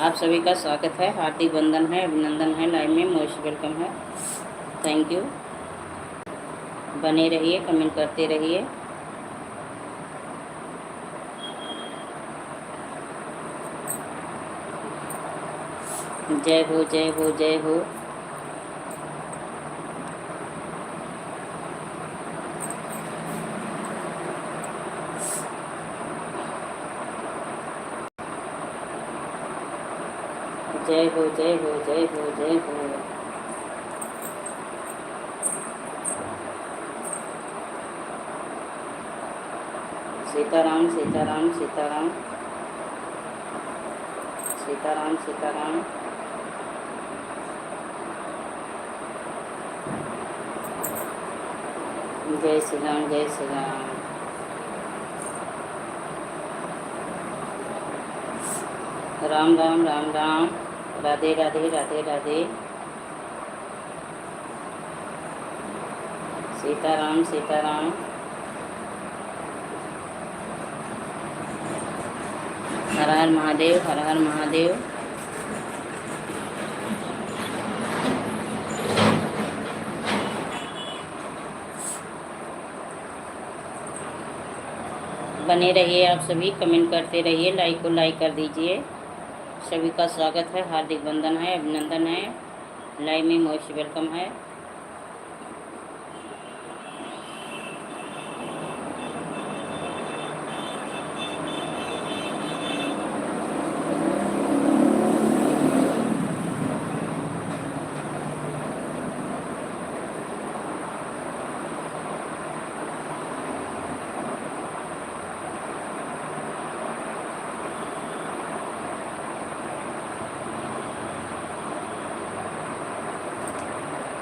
आप सभी का स्वागत है, हार्दिक वंदन है, अभिनंदन है, लाइव में मोस्ट वेलकम है। Thank you. बने रहिए, कमेंट करते रहिए। जय हो जय हो जय हो। जय हो जय हो जय हो जय हो। सीताराम सीताराम सीताराम सीताराम सीताराम। जय श्री राम जय श्री राम। राम राम राम राम। राधे राधे राधे राधे। सीताराम सीताराम। हर हर महादेव, हर हर महादेव। बने रहिए आप सभी, कमेंट करते रहिए, लाइक को लाइक कर दीजिए। सभी का स्वागत है, हार्दिक वंदन है, अभिनंदन है, लाइव में मोस्ट वेलकम है।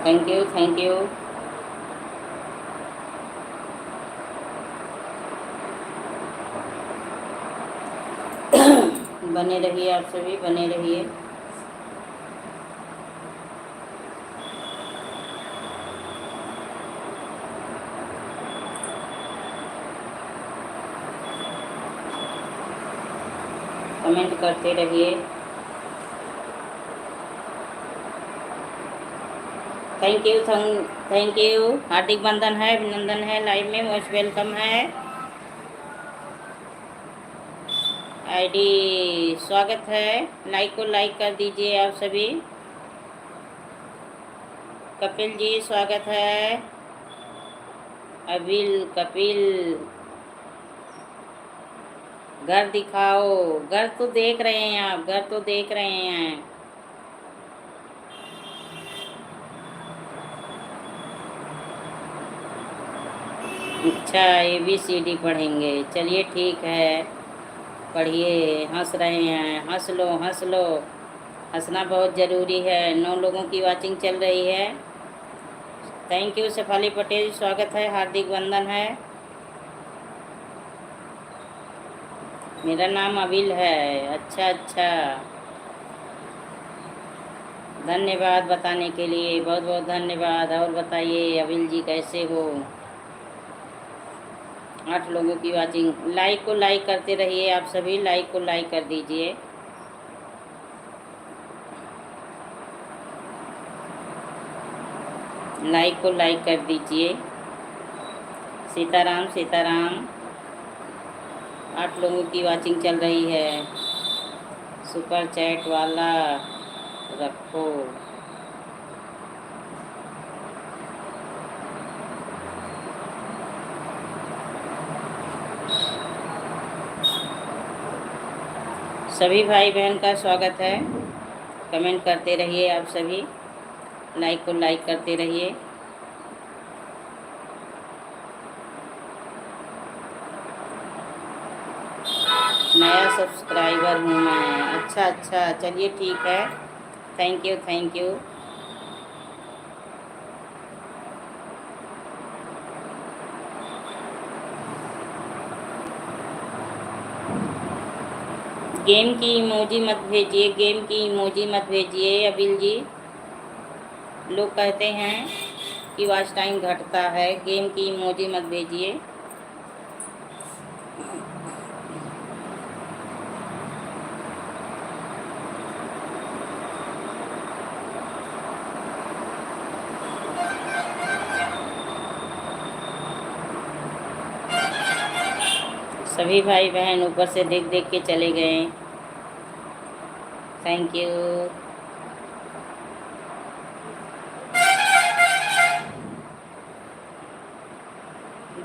Thank you thank you. बने रहिए आप सभी, बने रहिए। कमेंट करते रहिए। Thank you. हार्दिक वंदन है, अभिनंदन है, लाइव में मोस्ट वेलकम है। आईडी स्वागत है, लाइक को लाइक कर दीजिए आप सभी। कपिल जी स्वागत है। अबिल कपिल, घर दिखाओ। घर तो देख रहे हैं आप, घर तो देख रहे हैं। अच्छा, ABCD पढ़ेंगे, चलिए ठीक है, पढ़िए। हंस रहे हैं, हंस लो हंस लो। हंसना बहुत ज़रूरी है। 9 लोगों की वाचिंग चल रही है। थैंक यू शेफाली पटेल, स्वागत है, हार्दिक वंदन है। मेरा नाम अबिल है। अच्छा अच्छा, धन्यवाद बताने के लिए, बहुत बहुत धन्यवाद। और बताइए अबिल जी कैसे हो? 8 लोगों की वाचिंग। लाइक को लाइक करते रहिए आप सभी, लाइक को लाइक कर दीजिए। लाइक को लाइक कर दीजिए। सीताराम सीताराम। 8 लोगों की वाचिंग चल रही है। सुपर चैट वाला रखो। सभी भाई बहन का स्वागत है। कमेंट करते रहिए आप सभी, लाइक को लाइक करते रहिए। नया सब्सक्राइबर हूँ मैं। अच्छा अच्छा, चलिए ठीक है। Thank you thank you. Game की इमोजी मत भेजिए, गेम की इमोजी मत भेजिए अबिल जी। लोग कहते हैं कि वॉच टाइम घटता है। गेम की इमोजी मत भेजिए। सभी भाई बहन ऊपर से देख देख के चले गए। Thank you.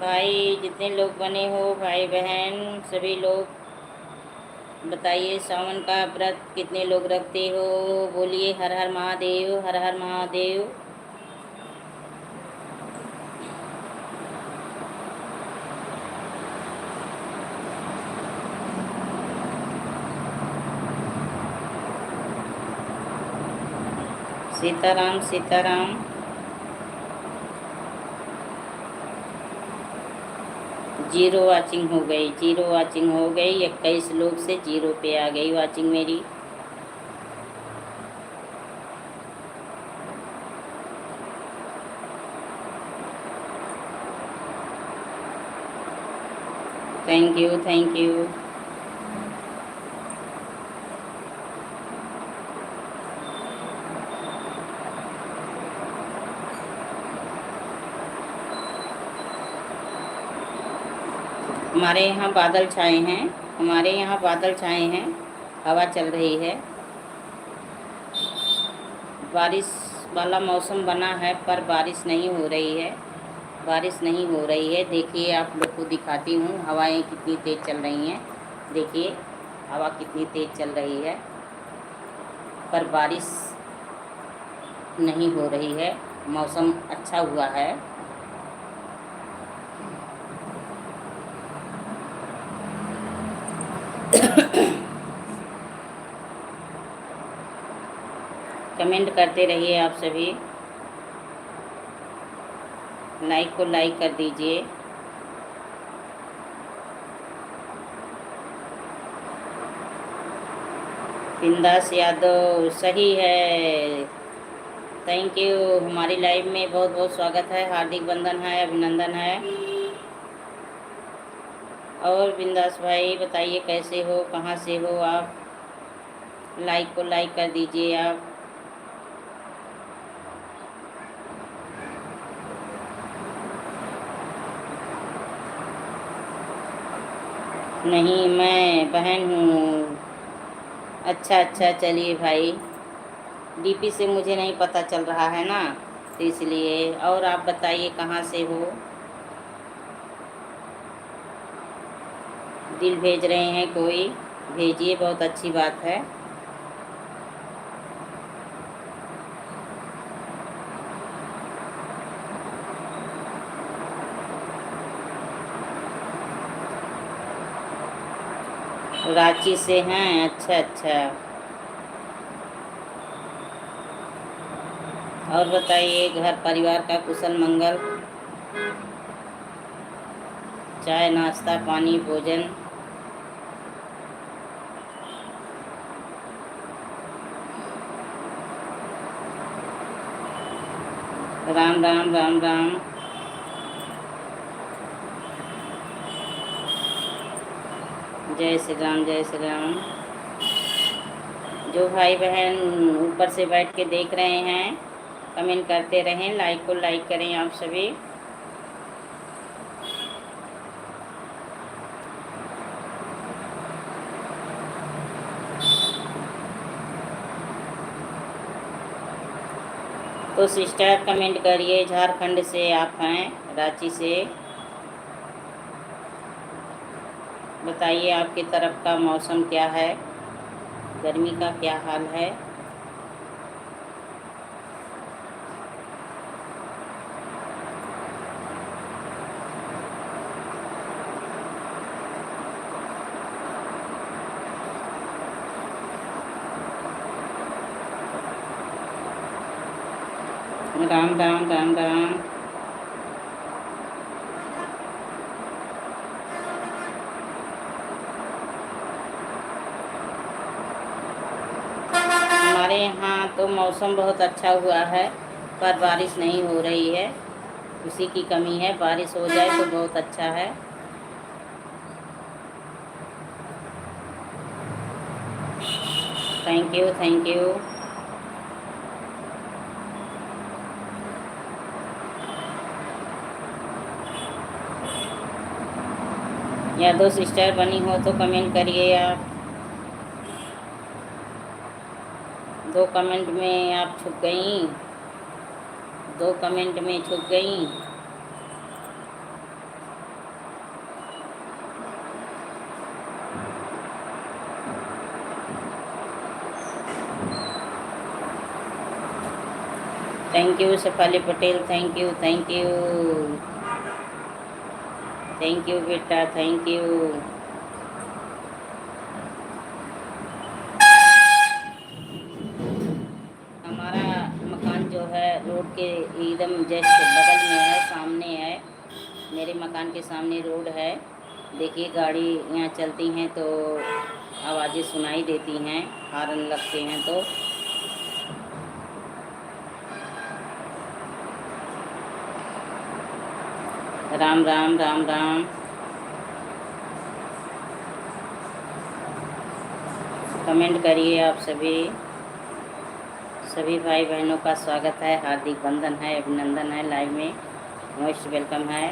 भाई जितने लोग बने हो भाई बहन सभी लोग बताइए, सावन का व्रत कितने लोग रखते हो? बोलिए हर हर महादेव, हर हर महादेव। सीताराम सीताराम। जीरो वाचिंग हो गई, जीरो वाचिंग हो गई। 21 लोग से जीरो पे आ गई वाचिंग मेरी। Thank you thank you. हमारे यहाँ बादल छाए हैं, हमारे यहाँ बादल छाए हैं, हवा चल रही है, बारिश वाला मौसम बना है पर बारिश नहीं हो रही है, बारिश नहीं हो रही है। देखिए आप लोग को दिखाती हूँ हवाएं कितनी तेज़ चल रही हैं। देखिए हवा कितनी तेज़ चल रही है पर बारिश नहीं हो रही है। मौसम अच्छा हुआ है। कमेंट करते रहिए आप सभी, लाइक को लाइक कर दीजिए। बिंदास यादव सही है। Thank you. हमारी लाइव में बहुत बहुत स्वागत है, हार्दिक बंधन है, अभिनंदन है। और बिंदास भाई बताइए कैसे हो, कहाँ से हो आप? लाइक को लाइक कर दीजिए आप। नहीं मैं बहन हूँ। अच्छा अच्छा चलिए भाई, डीपी से मुझे नहीं पता चल रहा है ना, तो इसलिए। और आप बताइए कहाँ से हो? दिल भेज रहे हैं कोई, भेजिए, बहुत अच्छी बात है। रांची से हैं? अच्छा अच्छा। और बताइए घर परिवार का कुशल मंगल, चाय नाश्ता पानी भोजन? राम राम राम राम। जय श्री राम जय श्री राम। जो भाई बहन ऊपर से बैठ के देख रहे हैं कमेंट करते रहें, लाइक को लाइक करें आप सभी। तो सिस्टर कमेंट करिए, झारखंड से आप हैं, रांची से। बताइए आपकी तरफ का मौसम क्या है, गर्मी का क्या हाल है? राम राम राम राम। हमारे यहाँ तो मौसम बहुत अच्छा हुआ है पर बारिश नहीं हो रही है, उसी की कमी है। बारिश हो जाए तो बहुत अच्छा है। Thank you thank you. या दो सिस्टर बनी हो तो कमेंट करिए आप। दो कमेंट में आप छुप गई, दो कमेंट में छुप गई। Thank you Shefali Patel, thank you thank you thank you बेटा, थैंक यू। हमारा मकान जो है रोड के एकदम जस्ट बगल में है, सामने है। मेरे मकान के सामने रोड है। देखिए गाड़ी यहाँ चलती हैं तो आवाज़ें सुनाई देती हैं, हॉर्न लगते हैं तो। राम राम राम राम। कमेंट करिए आप सभी। सभी भाई बहनों का स्वागत है, हार्दिक वंदन है, अभिनंदन है, लाइव में मोस्ट वेलकम है।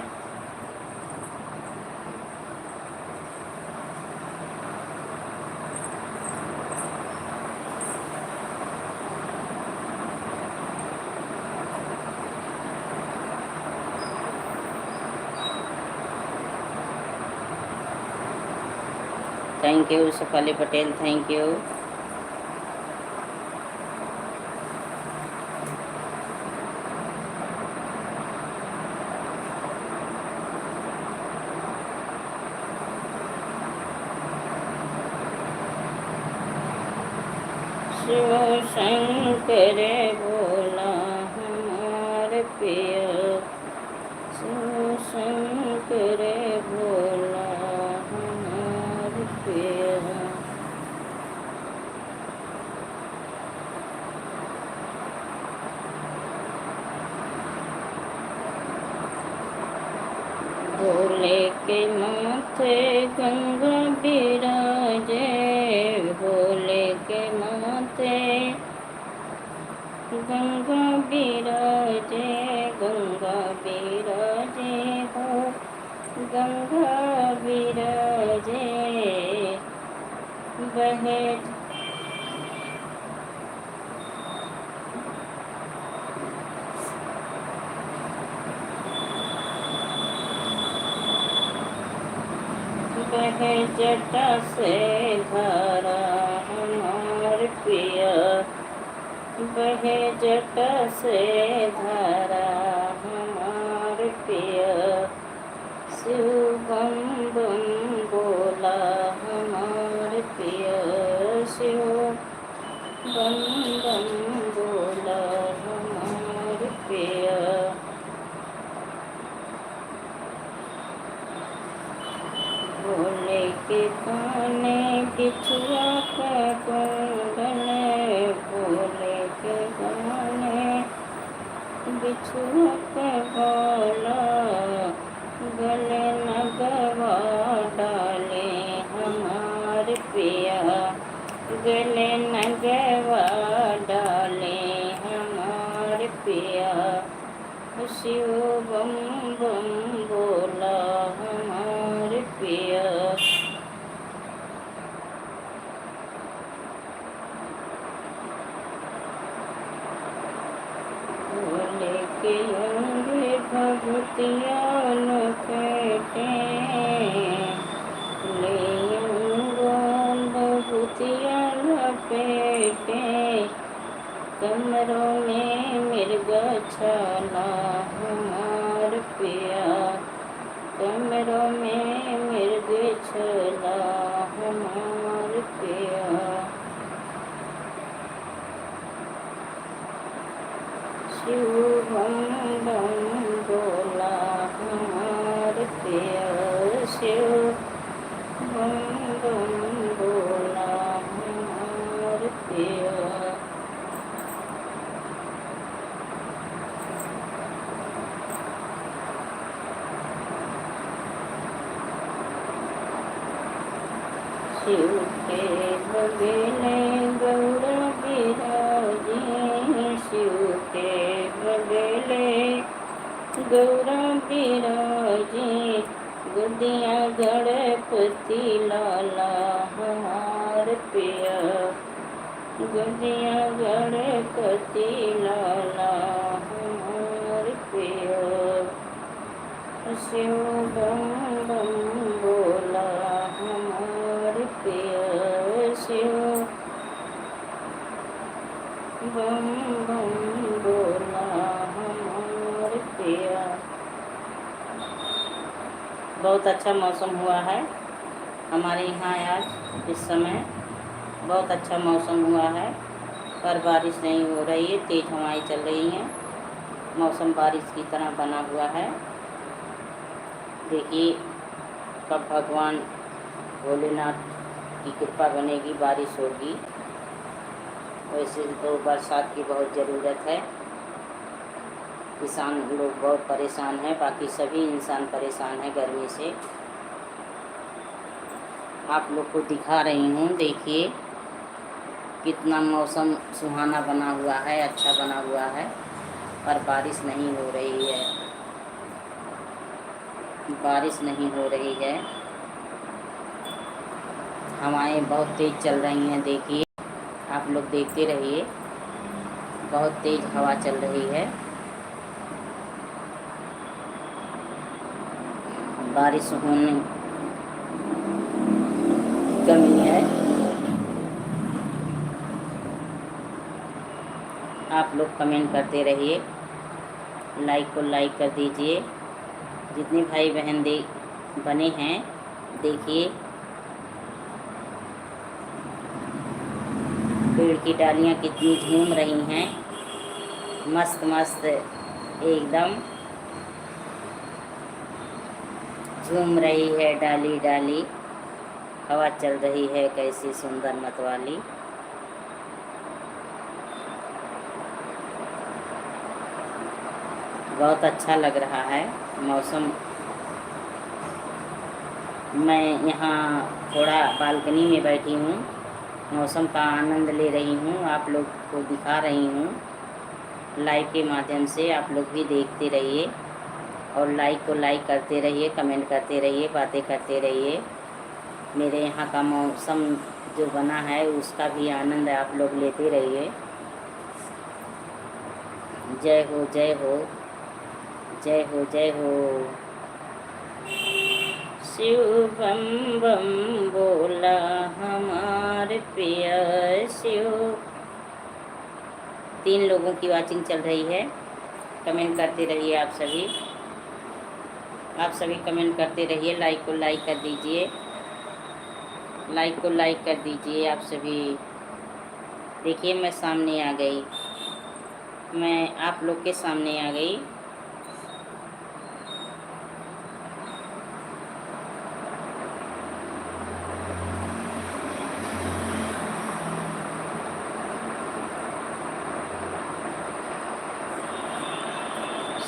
Thank you Shefali Patel, thank you. Shiv Shankar Bhola हमार पिया, शिव शंकर भोला हमार पिया। भोले के माथे गंगा बिराजे, भोले के माथे गंगा बिराजे, गंगा बिराजे हो, गंगा बिराजे। बहे बहे जटा से धारा हमार पिया, बहे जटा से धारा हमार पिया। शिव बम बम बोला हमार पिया, शिव बम बम बोला हमार पिया। भोले के गाने बिछुआ का कुंदन, भोले के गाने बिछुआ का बोला, गले नगवा डाले हमार पिया, गले नगवा डाले हमार पिया। शिव बम बम बोला हमार पिया। भोले के अंगे भगतिया लपेटे, ले भगतिया लपेटे। कमरों में मिर्गा छाला हमार पिया, कमरों में मिर्ग छला हमार पिया। शिव बम बम बोला हमार पिया, शिव बम बम बोला हमार पिया। शिव के बगले गौरा बिराजे, शिव के बगले गौरा बिराजे, गोदियाँ गणपति लाला हमार पिया, गोदियाँ गणपति लाला हमार पिया। शिव बम बम बोला हमार पिया, शिव बम बम बोला हमार पिया। बहुत अच्छा मौसम हुआ है हमारे यहाँ आज। इस समय बहुत अच्छा मौसम हुआ है, पर बारिश नहीं हो रही है, तेज़ हवाएं चल रही हैं। मौसम बारिश की तरह बना हुआ है। देखिए कब भगवान भोलेनाथ की कृपा बनेगी, बारिश होगी। वैसे तो बरसात की बहुत ज़रूरत है। किसान लोग बहुत परेशान हैं, बाकी सभी इंसान परेशान हैं गर्मी से। आप लोग को दिखा रही हूँ, देखिए कितना मौसम सुहाना बना हुआ है, अच्छा बना हुआ है, पर बारिश नहीं हो रही है, बारिश नहीं हो रही है। हवाएं बहुत तेज़ चल रही हैं, देखिए आप लोग देखते रहिए, बहुत तेज़ हवा चल रही है। बारिश होने की कमी है। आप लोग कमेंट करते रहिए, लाइक को लाइक कर दीजिए। जितने भाई बहन बने हैं, देखिए पेड़ की डालियाँ कितनी झूम रही हैं, मस्त मस्त एकदम झूम रही है डाली डाली। हवा चल रही है कैसी सुंदर मतवाली। बहुत अच्छा लग रहा है मौसम। मैं यहाँ थोड़ा बालकनी में बैठी हूँ, मौसम का आनंद ले रही हूँ, आप लोग को दिखा रही हूँ लाइव के माध्यम से। आप लोग भी देखते रहिए और लाइक को लाइक करते रहिए, कमेंट करते रहिए, बातें करते रहिए। मेरे यहाँ का मौसम जो बना है उसका भी आनंद आप लोग लेते रहिए। जय हो जय हो जय हो जय हो। शिव बम बम बोला हमार पिया, शिव। 3 लोगों की वाचिंग चल रही है, कमेंट करते रहिए आप सभी। आप सभी कमेंट करते रहिए, लाइक को लाइक कर दीजिए, लाइक को लाइक कर दीजिए आप सभी। देखिए मैं सामने आ गई, मैं आप लोग के सामने आ गई।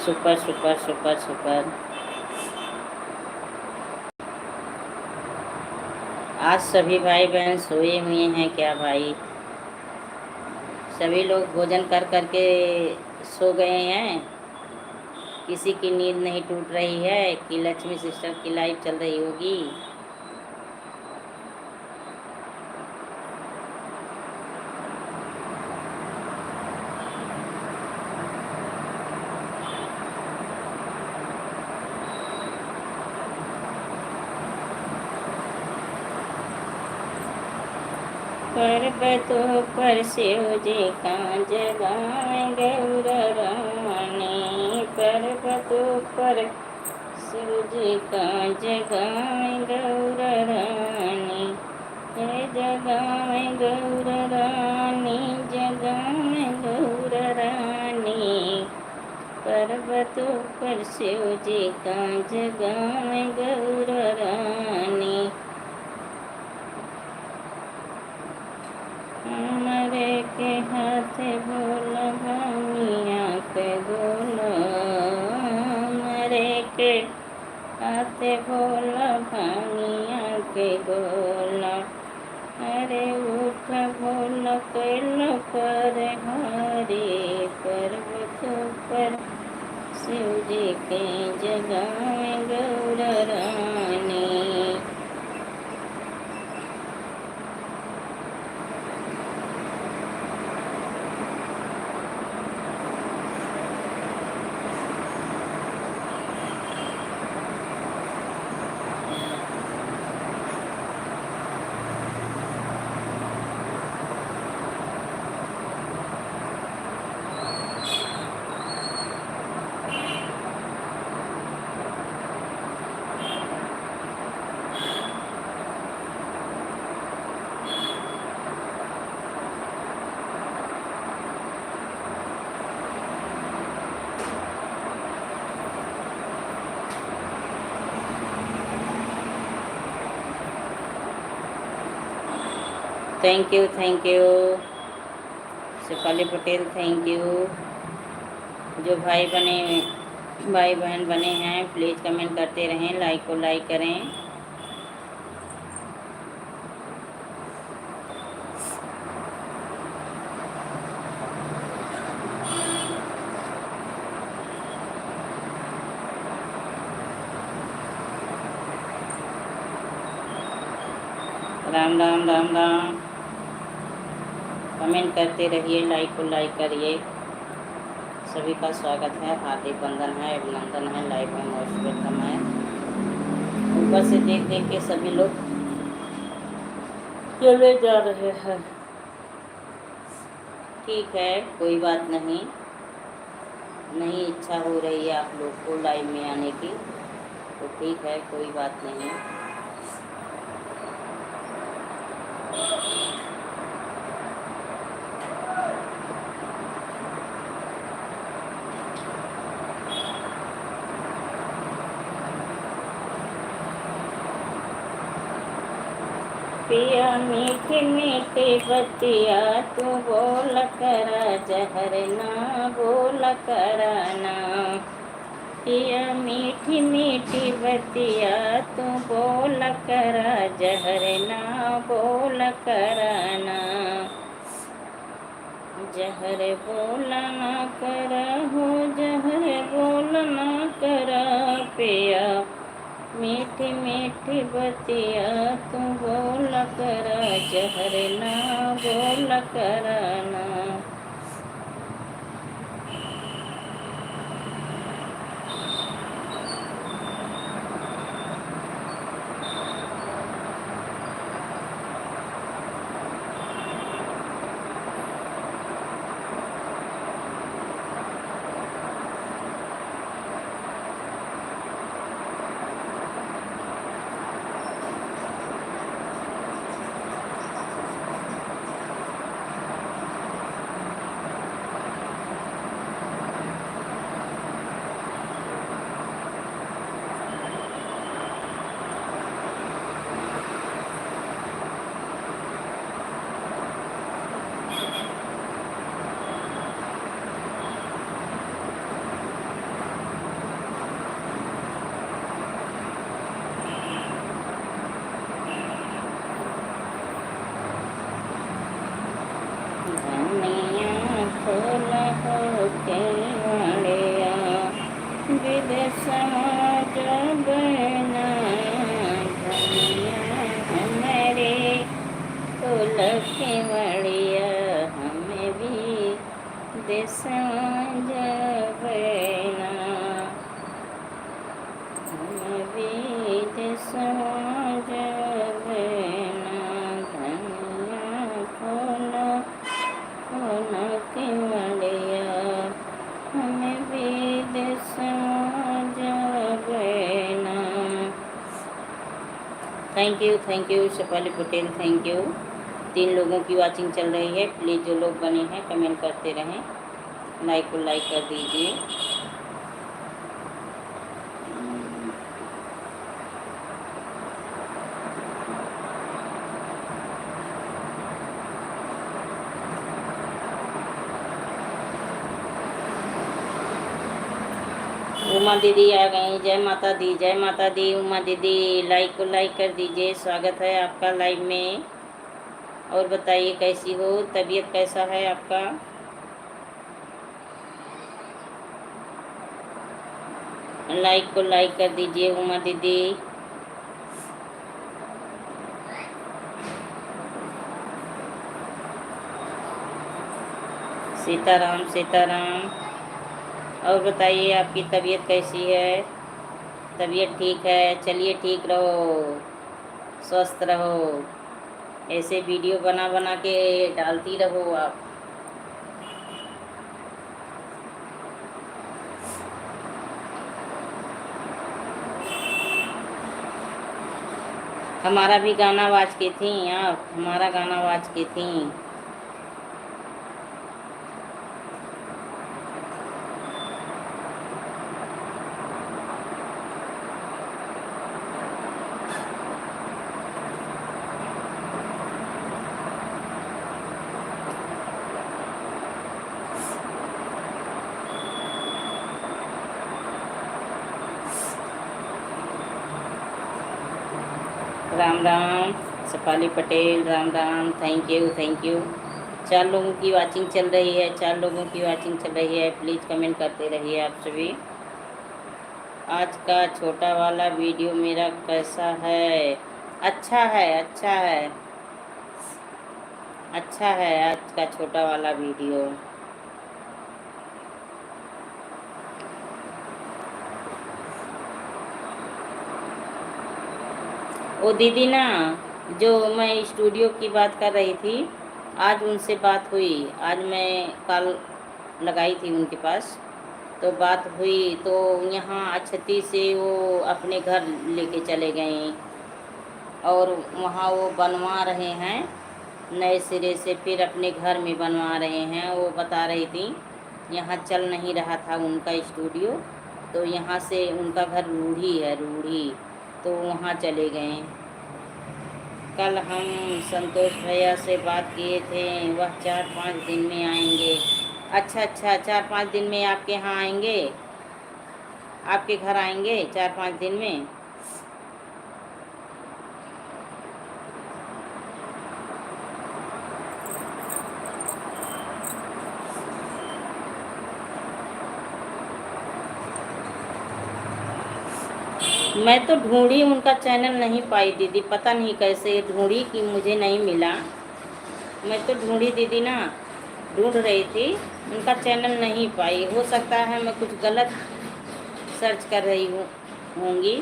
Super super super super. आज सभी भाई बहन सोए हुए हैं क्या भाई? सभी लोग भोजन कर करके सो गए हैं। किसी की नींद नहीं टूट रही है कि लक्ष्मी सिस्टर की लाइव चल रही होगी। पर्वतों पर शिव जी का जगाए गौर रानी, पर्वतों पर शिव जी का जगाए गौर रानी, जगाए गौर रानी, जगाए गौर रानी। पर्वतों पर शिव जी का जगाए गौर रानी। हमारे के हाथ भोला भानिया के गोला, हमारे के हाथ भोला भानिया के गोला। अरे उठ भोला कैल पर हरे, पर्वतों पर शिव जी के जगाए Gaur Rani. Thank you Shefali Patel, thank you. जो भाई बहन बने हैं प्लीज़ कमेंट करते रहें, लाइक को लाइक करें। राम राम राम राम। कमेंट करते रहिए, लाइक को लाइक करिए। सभी का स्वागत है, हार्दिक वंदन है, अभिनंदन है, लाइव में मोस्ट वेलकम है। ऊपर से देख देख के सभी लोग चले जा रहे हैं। ठीक है, कोई बात नहीं। नहीं इच्छा हो रही है आप लोग को लाइव में आने की तो ठीक है, कोई बात नहीं। पिया मीठी मीठी बतिया तू बोल कर जहर ना बोल करना। पिया मीठी मीठी बतिया तू बोल कर जहर ना बोल करना। जहर बोला ना कर हो, जहर बोला ना कर पिया मीठी मीठी बतिया तू बोल कर जहर ना बोल करना। हमें भी देसा जबना, हमें भी देसा जबना। धनिया खोला खोला केवड़िया हमें भी देसा जबना। Thank you Shefali Patel, thank you. 3 लोगों की वाचिंग चल रही है, प्लीज़ जो लोग बने हैं कमेंट करते रहें, लाइक को लाइक कर दीजिए। उमा दीदी आ गई, जय माता दी, जय माता दी। उमा दीदी लाइक को लाइक कर दीजिए, स्वागत है आपका लाइव में। और बताइए कैसी हो, तबीयत कैसा है आपका? लाइक को लाइक कर दीजिए उमा दीदी। सीताराम सीताराम। और बताइए आपकी तबीयत कैसी है? तबीयत ठीक है, चलिए ठीक रहो, स्वस्थ रहो, ऐसे वीडियो बना बना के डालती रहो आप। हमारा भी गाना वाच के थी आप, हमारा गाना वाच के थी। Ram Ram. Shafali Patel, Ram Ram. Thank you, thank you. 4 लोगों की वाचिंग चल रही है, 4 लोगों की वाचिंग चल रही है। प्लीज़ कमेंट करते रहिए आप सभी। आज का छोटा वाला वीडियो मेरा कैसा है? अच्छा है, अच्छा है, अच्छा है आज का छोटा वाला वीडियो। वो दीदी ना, जो मैं स्टूडियो की बात कर रही थी, आज उनसे बात हुई। आज मैं कल लगाई थी उनके पास, तो बात हुई तो यहाँ अक्षती से वो अपने घर लेके चले गए और वहाँ वो बनवा रहे हैं नए सिरे से, फिर अपने घर में बनवा रहे हैं। वो बता रही थी यहाँ चल नहीं रहा था उनका स्टूडियो, तो यहाँ से उनका घर रूढ़ी है, रूढ़ी, तो वहाँ चले गए। कल हम संतोष भैया से बात किए थे, वह 4-5 दिन में आएंगे। अच्छा अच्छा, 4-5 दिन में आपके यहाँ आएंगे, आपके घर आएंगे 4-5 दिन में। मैं तो ढूंढी, उनका चैनल नहीं पाई दीदी, पता नहीं कैसे ढूंढी कि मुझे नहीं मिला। मैं तो ढूंढी दीदी ना, ढूंढ रही थी, उनका चैनल नहीं पाई। हो सकता है मैं कुछ गलत सर्च कर रही होंगी।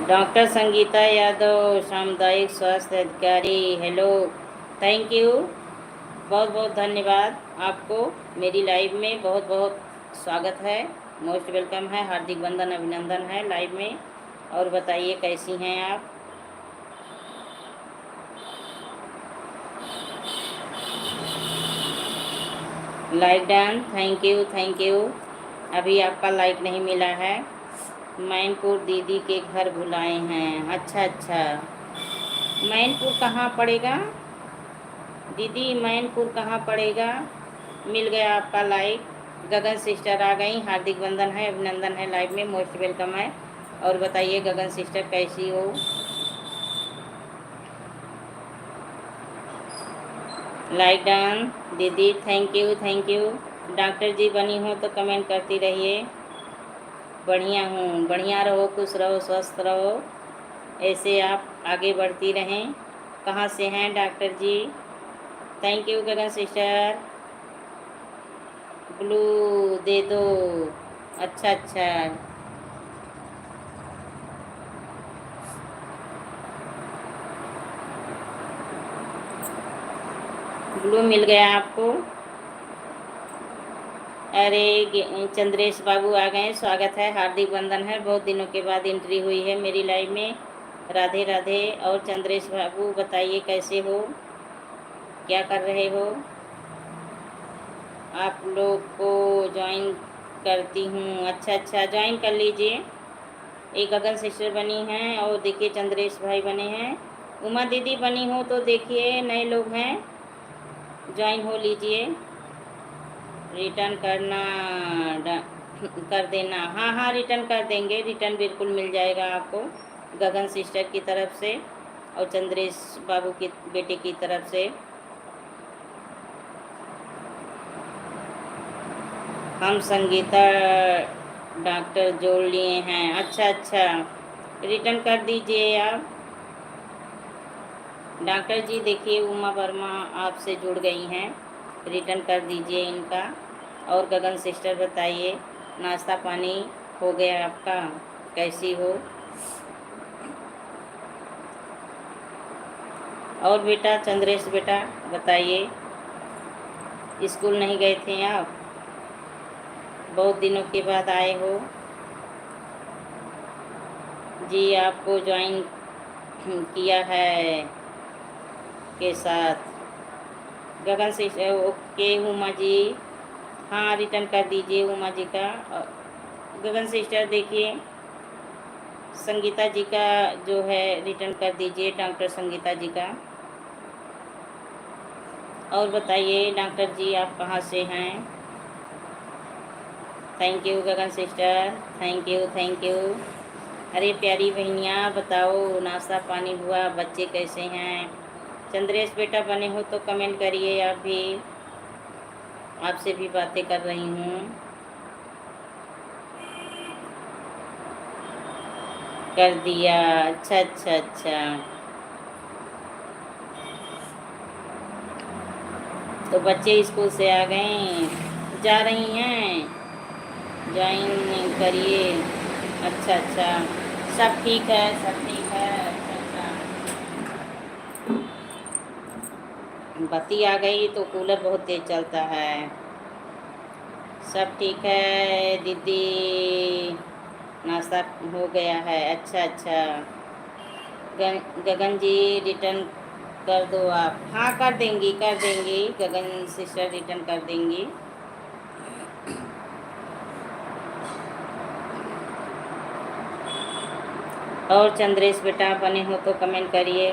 डॉक्टर संगीता यादव, सामुदायिक स्वास्थ्य अधिकारी, हेलो, थैंक यू, बहुत बहुत धन्यवाद आपको। मेरी लाइव में बहुत बहुत स्वागत है, मोस्ट वेलकम है, हार्दिक वंदन अभिनंदन है लाइव में। और बताइए कैसी हैं आप? Like done, thank you, thank you. अभी आपका लाइक नहीं मिला है। मैनपुर दीदी के घर बुलाए हैं। अच्छा अच्छा, मैनपुर कहाँ पड़ेगा दीदी? मैनपुर कहाँ पड़ेगा? मिल गया आपका लाइक। गगन सिस्टर आ गई, हार्दिक वंदन है, अभिनंदन है, लाइव में मोस्ट वेलकम है। और बताइए गगन सिस्टर कैसी हो? लाइक डन दीदी, thank you, thank you. Doctor ji बनी हो तो कमेंट करती रहिए। बढ़िया हूँ, बढ़िया रहो, खुश रहो, स्वस्थ रहो, ऐसे आप आगे बढ़ती रहें। कहाँ से हैं doctor ji? Thank you Gagan sister. Blue दे दो। अच्छा अच्छा, ब्लू मिल गया आपको। अरे चंद्रेश बाबू आ गए, स्वागत है, हार्दिक वंदन है। बहुत दिनों के बाद एंट्री हुई है मेरी लाइव में। राधे राधे। और चंद्रेश बाबू बताइए कैसे हो, क्या कर रहे हो? आप लोग को ज्वाइन करती हूँ। अच्छा अच्छा, ज्वाइन कर लीजिए। एक गगन सिस्टर बनी हैं और देखिए चंद्रेश भाई बने हैं। उमा दीदी बनी हो तो देखिए नए लोग हैं, ज्वाइन हो लीजिए। रिटर्न करना कर देना। हाँ हाँ, रिटर्न कर देंगे, रिटर्न बिल्कुल मिल जाएगा आपको गगन सिस्टर की तरफ से और चंद्रेश बाबू की बेटे की तरफ से। हम संगीता डॉक्टर जोड़ लिए हैं। अच्छा अच्छा, रिटर्न कर दीजिए आप। डॉक्टर जी देखिए उमा वर्मा आपसे जुड़ गई हैं, रिटर्न कर दीजिए इनका। और गगन सिस्टर बताइए नाश्ता पानी हो गया आपका, कैसी हो? और बेटा चंद्रेश बेटा बताइए, स्कूल नहीं गए थे आप? बहुत दिनों के बाद आए हो जी। आपको ज्वाइन किया है के साथ गगन सिस्टर। ओके उमा जी, हाँ रिटर्न कर दीजिए उमा जी का। गगन सिस्टर देखिए संगीता जी का जो है रिटर्न कर दीजिए, डॉक्टर संगीता जी का। और बताइए डॉक्टर जी आप कहाँ से हैं? Thank you Gagan sister, thank you thank you. अरे प्यारी बहनियाँ बताओ नाश्ता पानी हुआ, बच्चे कैसे हैं? चंद्रेश बेटा बने हो तो कमेंट करिए, आप भी, आपसे भी बातें कर रही हूँ। कर दिया, अच्छा अच्छा अच्छा। तो बच्चे स्कूल से आ गए, जा रही हैं, ज्वाइन करिए। अच्छा अच्छा, सब ठीक है, सब ठीक है। अच्छा अच्छा, बत्ती आ गई तो कूलर बहुत तेज चलता है। सब ठीक है दीदी, नाश्ता हो गया है। अच्छा अच्छा, गगन जी रिटर्न कर दो आप। हाँ कर देंगी, कर देंगी गगन सिस्टर, रिटर्न कर देंगी। और चंद्रेश बेटा बने हो तो कमेंट करिए।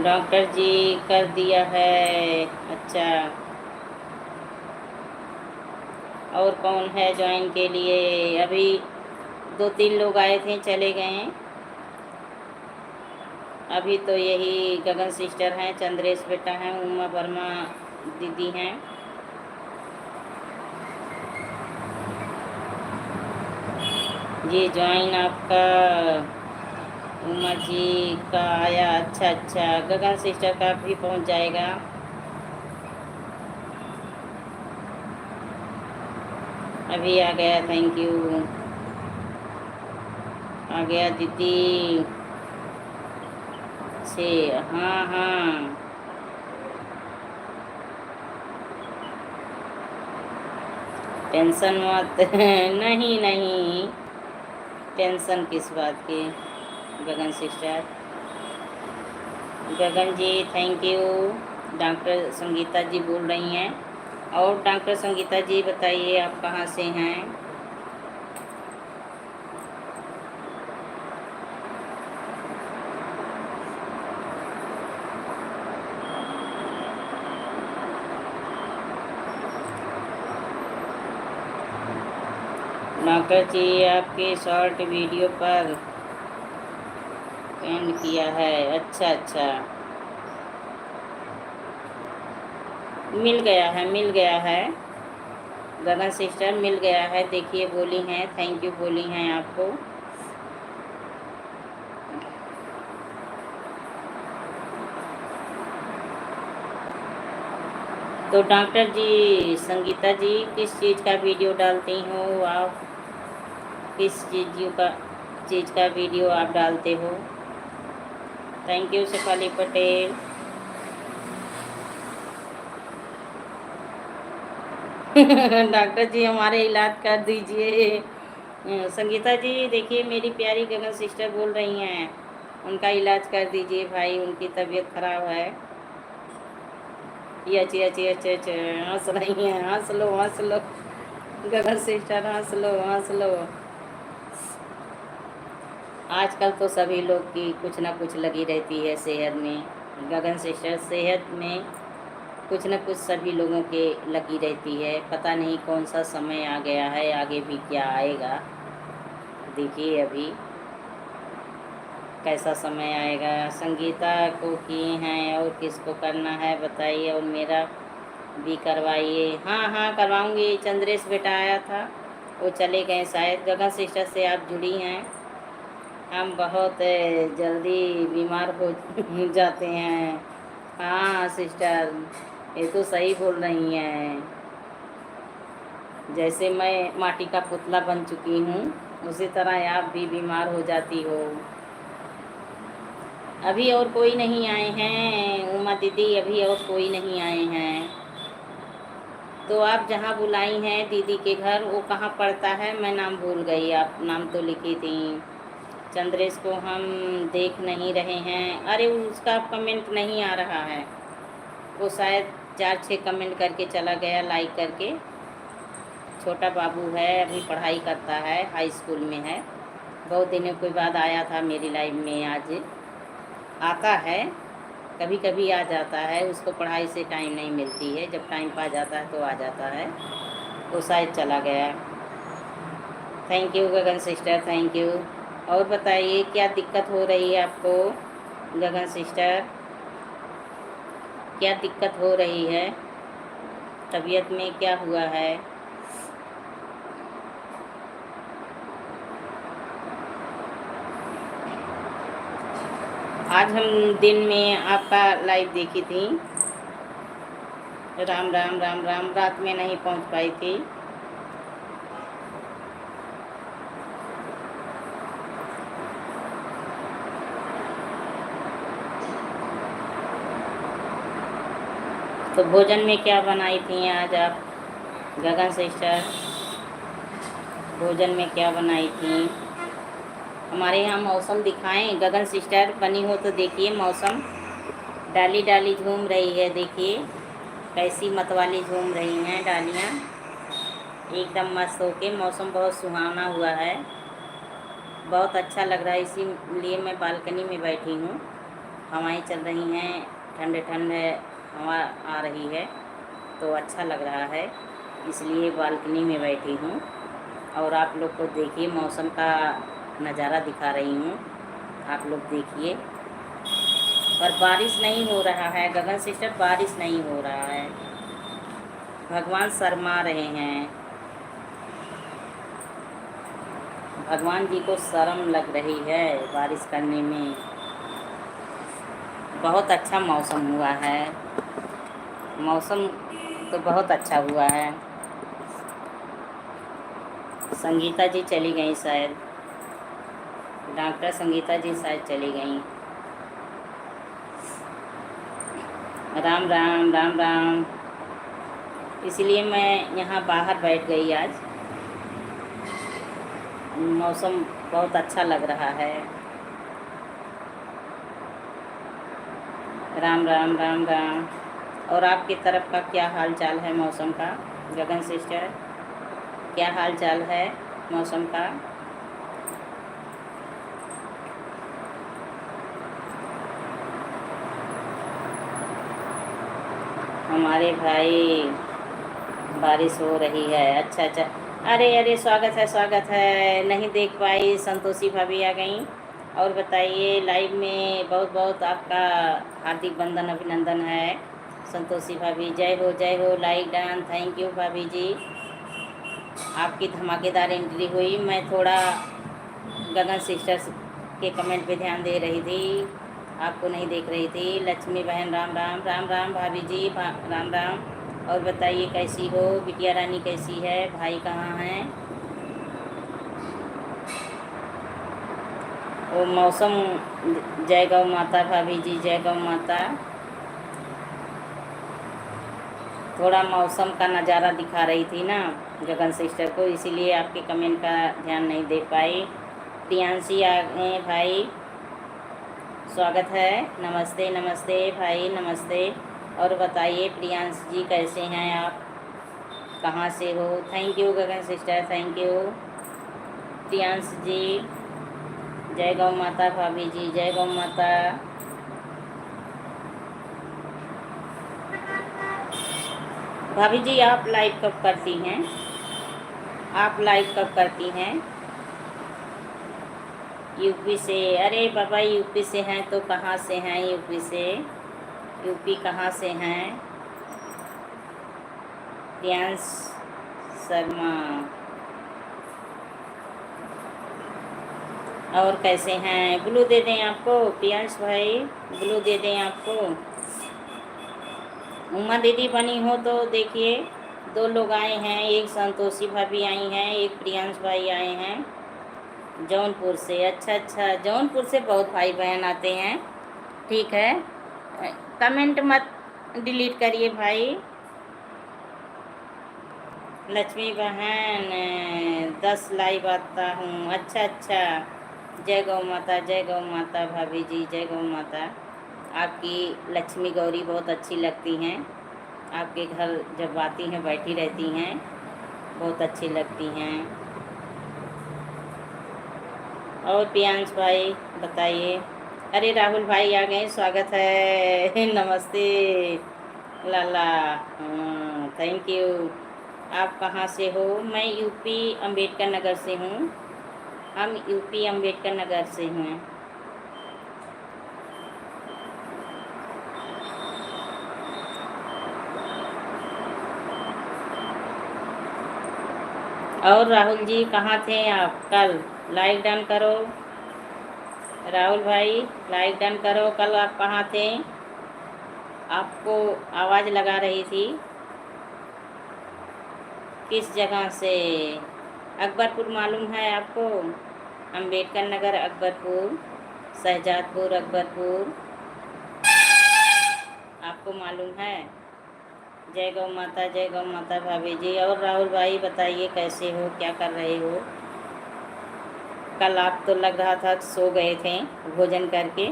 डॉक्टर जी कर दिया है। अच्छा, और कौन है ज्वाइन के लिए? अभी 2-3 लोग आए थे, चले गए। अभी तो यही गगन सिस्टर हैं, चंद्रेश बेटा हैं, उमा वर्मा दीदी हैं। ये ज्वाइन आपका उमा जी का आया। अच्छा अच्छा, गगन सिस्टर का भी पहुंच जाएगा। अभी आ गया, थैंक यू। आ गया दीदी से। हाँ हाँ, टेंशन मत नहीं नहीं, टेंशन किस बात की Gagan sister. Gagan ji thank you. Doctor Sangeeta ji बोल रही हैं। और डॉक्टर संगीता जी बताइए आप कहाँ से हैं? डॉक्टर जी आपके शॉर्ट वीडियो पर एंड किया है। अच्छा अच्छा, मिल गया है, मिल गया है गगन सिस्टर, मिल गया है। देखिए बोली हैं, थैंक यू बोली हैं आपको। तो डॉक्टर जी संगीता जी किस चीज़ का वीडियो डालती हो आप? किस चीज़ का वीडियो आप डालते हो? Thank you Shefali Patel. Doctor ji हमारे इलाज कर दीजिए। संगीता जी देखिए मेरी प्यारी गगन सिस्टर बोल रही हैं, उनका इलाज कर दीजिए भाई, उनकी तबीयत खराब है। ये अच्छी अच्छी अच्छे अच्छे हंस रही हैं, हंस लो हंस लो गगन सिस्टर, हंस लो हंस लो। आजकल तो सभी लोग की कुछ ना कुछ लगी रहती है सेहत में। गगन सिस्टर सेहत में कुछ न कुछ सभी लोगों के लगी रहती है। पता नहीं कौन सा समय आ गया है, आगे भी क्या आएगा। देखिए अभी कैसा समय आएगा। संगीता को किए हैं और किसको करना है बताइए, और मेरा भी करवाइए। हाँ हाँ करवाऊँगी। चंद्रेश बेटा आया था, वो चले गए शायद। गगन सिस्टर से आप जुड़ी हैं। हम बहुत जल्दी बीमार हो जाते हैं। हाँ सिस्टर, ये तो सही बोल रही हैं। जैसे मैं माटी का पुतला बन चुकी हूँ, उसी तरह आप भी बीमार हो जाती हो। अभी और कोई नहीं आए हैं उमा दीदी, अभी और कोई नहीं आए हैं। तो आप जहाँ बुलाई हैं दीदी के घर, वो कहाँ पड़ता है? मैं नाम भूल गई, आप नाम तो लिखी थी। चंद्रेश को हम देख नहीं रहे हैं। अरे उसका कमेंट नहीं आ रहा है, वो शायद 4-6 कमेंट करके चला गया, लाइक करके। छोटा बाबू है, अभी पढ़ाई करता है, हाई स्कूल में है। बहुत दिनों के बाद आया था मेरी लाइफ में। आज आता है, कभी कभी आ जाता है, उसको पढ़ाई से टाइम नहीं मिलती है। जब टाइम पा जाता है तो आ जाता है। वो शायद चला गया। Thank you Gagan sister, thank you. और बताइए क्या दिक्कत हो रही है आपको गगन सिस्टर? क्या दिक्कत हो रही है? तबीयत में क्या हुआ है? आज हम दिन में आपका लाइव देखी थी। राम राम राम राम। रात में नहीं पहुंच पाई थी। तो भोजन में क्या बनाई थी आज आप गगन सिस्टर? भोजन में क्या बनाई थी? हमारे यहाँ मौसम दिखाएं गगन सिस्टर, बनी हो तो देखिए। मौसम डाली डाली झूम रही है, देखिए कैसी मतवाली झूम रही हैं डालियाँ, एकदम मस्त होके। मौसम बहुत सुहावना हुआ है, बहुत अच्छा लग रहा है। इसीलिए मैं बालकनी में बैठी हूँ। हवाएं चल रही हैं, ठंडे ठंडे हवा आ रही है, तो अच्छा लग रहा है, इसलिए बालकनी में बैठी हूँ। और आप लोग को देखिए मौसम का नज़ारा दिखा रही हूँ, आप लोग देखिए। पर बारिश नहीं हो रहा है गगन सिस्टर, बारिश नहीं हो रहा है। भगवान शर्मा रहे हैं, भगवान जी को शर्म लग रही है बारिश करने में। बहुत अच्छा मौसम हुआ है, मौसम तो बहुत अच्छा हुआ है। संगीता जी चली गई शायद, डॉक्टर संगीता जी शायद चली गई। राम राम राम राम। इसलिए मैं यहाँ बाहर बैठ गई। आज मौसम बहुत अच्छा लग रहा है। राम राम राम राम। और आपकी तरफ का क्या हाल चाल है मौसम का गगन सिस्टर? क्या हाल चाल है मौसम का? हमारे भाई बारिश हो रही है। अच्छा अच्छा। अरे अरे, स्वागत है स्वागत है। नहीं देख पाई, संतोषी भाभी आ गई। और बताइए, लाइव में बहुत बहुत आपका हार्दिक वंदन अभिनंदन है संतोषी भाभी। जय हो, लाइक डन, थैंक यू भाभी जी। आपकी धमाकेदार एंट्री हुई। मैं थोड़ा गगन सिस्टर्स के कमेंट पे ध्यान दे रही थी, आपको नहीं देख रही थी। लक्ष्मी बहन राम राम राम राम। भाभी जी राम राम। और बताइए कैसी हो? बिटिया रानी कैसी है? भाई कहाँ हैं? वो मौसम, जय गौ माता भाभी जी, जय गौ माता। थोड़ा मौसम का नज़ारा दिखा रही थी ना गगन सिस्टर को, इसीलिए आपके कमेंट का ध्यान नहीं दे पाई। प्रियांशी आ गए भाई, स्वागत है। नमस्ते नमस्ते भाई, नमस्ते। और बताइए प्रियांश जी कैसे हैं आप? कहाँ से हो? Thank you Gagan sister, thank you Priyansh ji. जय गौ माता भाभी जी, जय गौ माता। भाभी जी आप लाइव कब करती हैं? आप लाइव कब करती हैं? यूपी से? अरे बाबा यूपी से हैं तो कहाँ से हैं यूपी से? यूपी कहाँ से हैं? प्रियांश शर्मा। और कैसे हैं? ब्लू दे दें आपको प्रियांश भाई, ब्लू दे दें आपको। उमा दीदी बनी हो तो देखिए, 2 लोग आए हैं, एक संतोषी भाभी आई हैं, एक प्रियांश भाई आए हैं जौनपुर से। अच्छा अच्छा, जौनपुर से बहुत भाई बहन आते हैं। ठीक है, कमेंट मत डिलीट करिए भाई। लक्ष्मी बहन 10 लाइव आता हूँ। अच्छा अच्छा, जय गौ माता, जय गौ माता भाभी जी, जय गौ माता। आपकी लक्ष्मी गौरी बहुत अच्छी लगती हैं। आपके घर जब आती हैं बैठी रहती हैं, बहुत अच्छी लगती हैं। और प्रियांश भाई बताइए। अरे राहुल भाई आ गए, स्वागत है। नमस्ते लाला। Thank you. आप कहाँ से हो? मैं यूपी अम्बेडकर नगर से हूँ। हम यूपी अम्बेडकर नगर से हैं। और राहुल जी कहाँ थे आप कल? लाइक डन करो राहुल भाई, लाइक डन करो। कल आप कहाँ थे? आपको आवाज़ लगा रही थी। किस जगह से? अकबरपुर मालूम है आपको? अम्बेडकर नगर अकबरपुर, शहजादपुर अकबरपुर, आपको मालूम है? जय गौ माता भाभी जी। और राहुल भाई बताइए कैसे हो, क्या कर रहे हो? कल आप तो लग रहा था सो गए थे भोजन करके।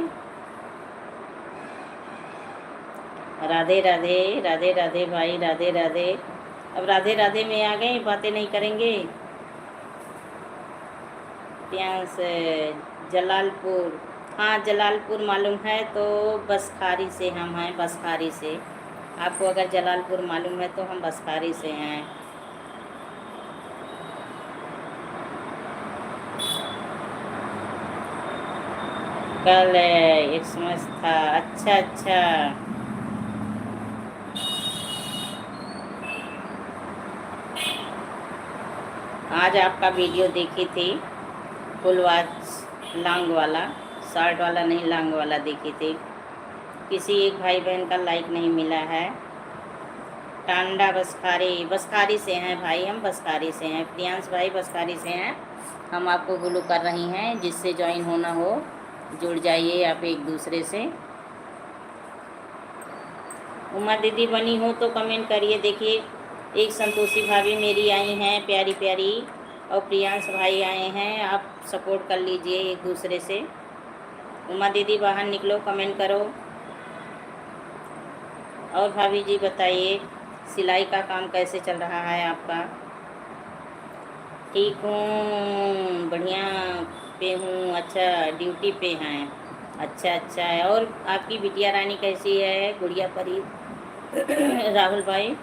राधे राधे, राधे राधे भाई, राधे राधे। अब राधे राधे में आ गए, बातें नहीं करेंगे? यहाँ से जलालपुर, हाँ जलालपुर मालूम है तो बसखारी से हम हैं, बसखारी से। आपको अगर जलालपुर मालूम है तो हम बसखारी से हैं। कल एक्समस था, अच्छा अच्छा। आज आपका वीडियो देखी थी, फुल वॉच लॉन्ग वाला, शॉर्ट वाला नहीं, लॉन्ग वाला देखी थी। किसी एक भाई बहन का लाइक नहीं मिला है। टांडा बसखारी, बसखारी से हैं भाई, हम बसखारी से हैं। प्रियांश भाई बसखारी से हैं। हम आपको फॉलो कर रही हैं, जिससे ज्वाइन होना हो जुड़ जाइए आप एक दूसरे से। उमा दीदी बनी हो तो कमेंट करिए। देखिए एक संतोषी भाभी मेरी आई हैं प्यारी प्यारी, और प्रियांश भाई आए हैं। आप सपोर्ट कर लीजिए एक दूसरे से। उमा दीदी बाहर निकलो, कमेंट करो। और भाभी जी बताइए, सिलाई का काम कैसे चल रहा है आपका? ठीक हूँ, बढ़िया पे हूँ। अच्छा, ड्यूटी पे हैं। अच्छा अच्छा है। और आपकी बिटिया रानी कैसी है, गुड़िया परी? राहुल भाई,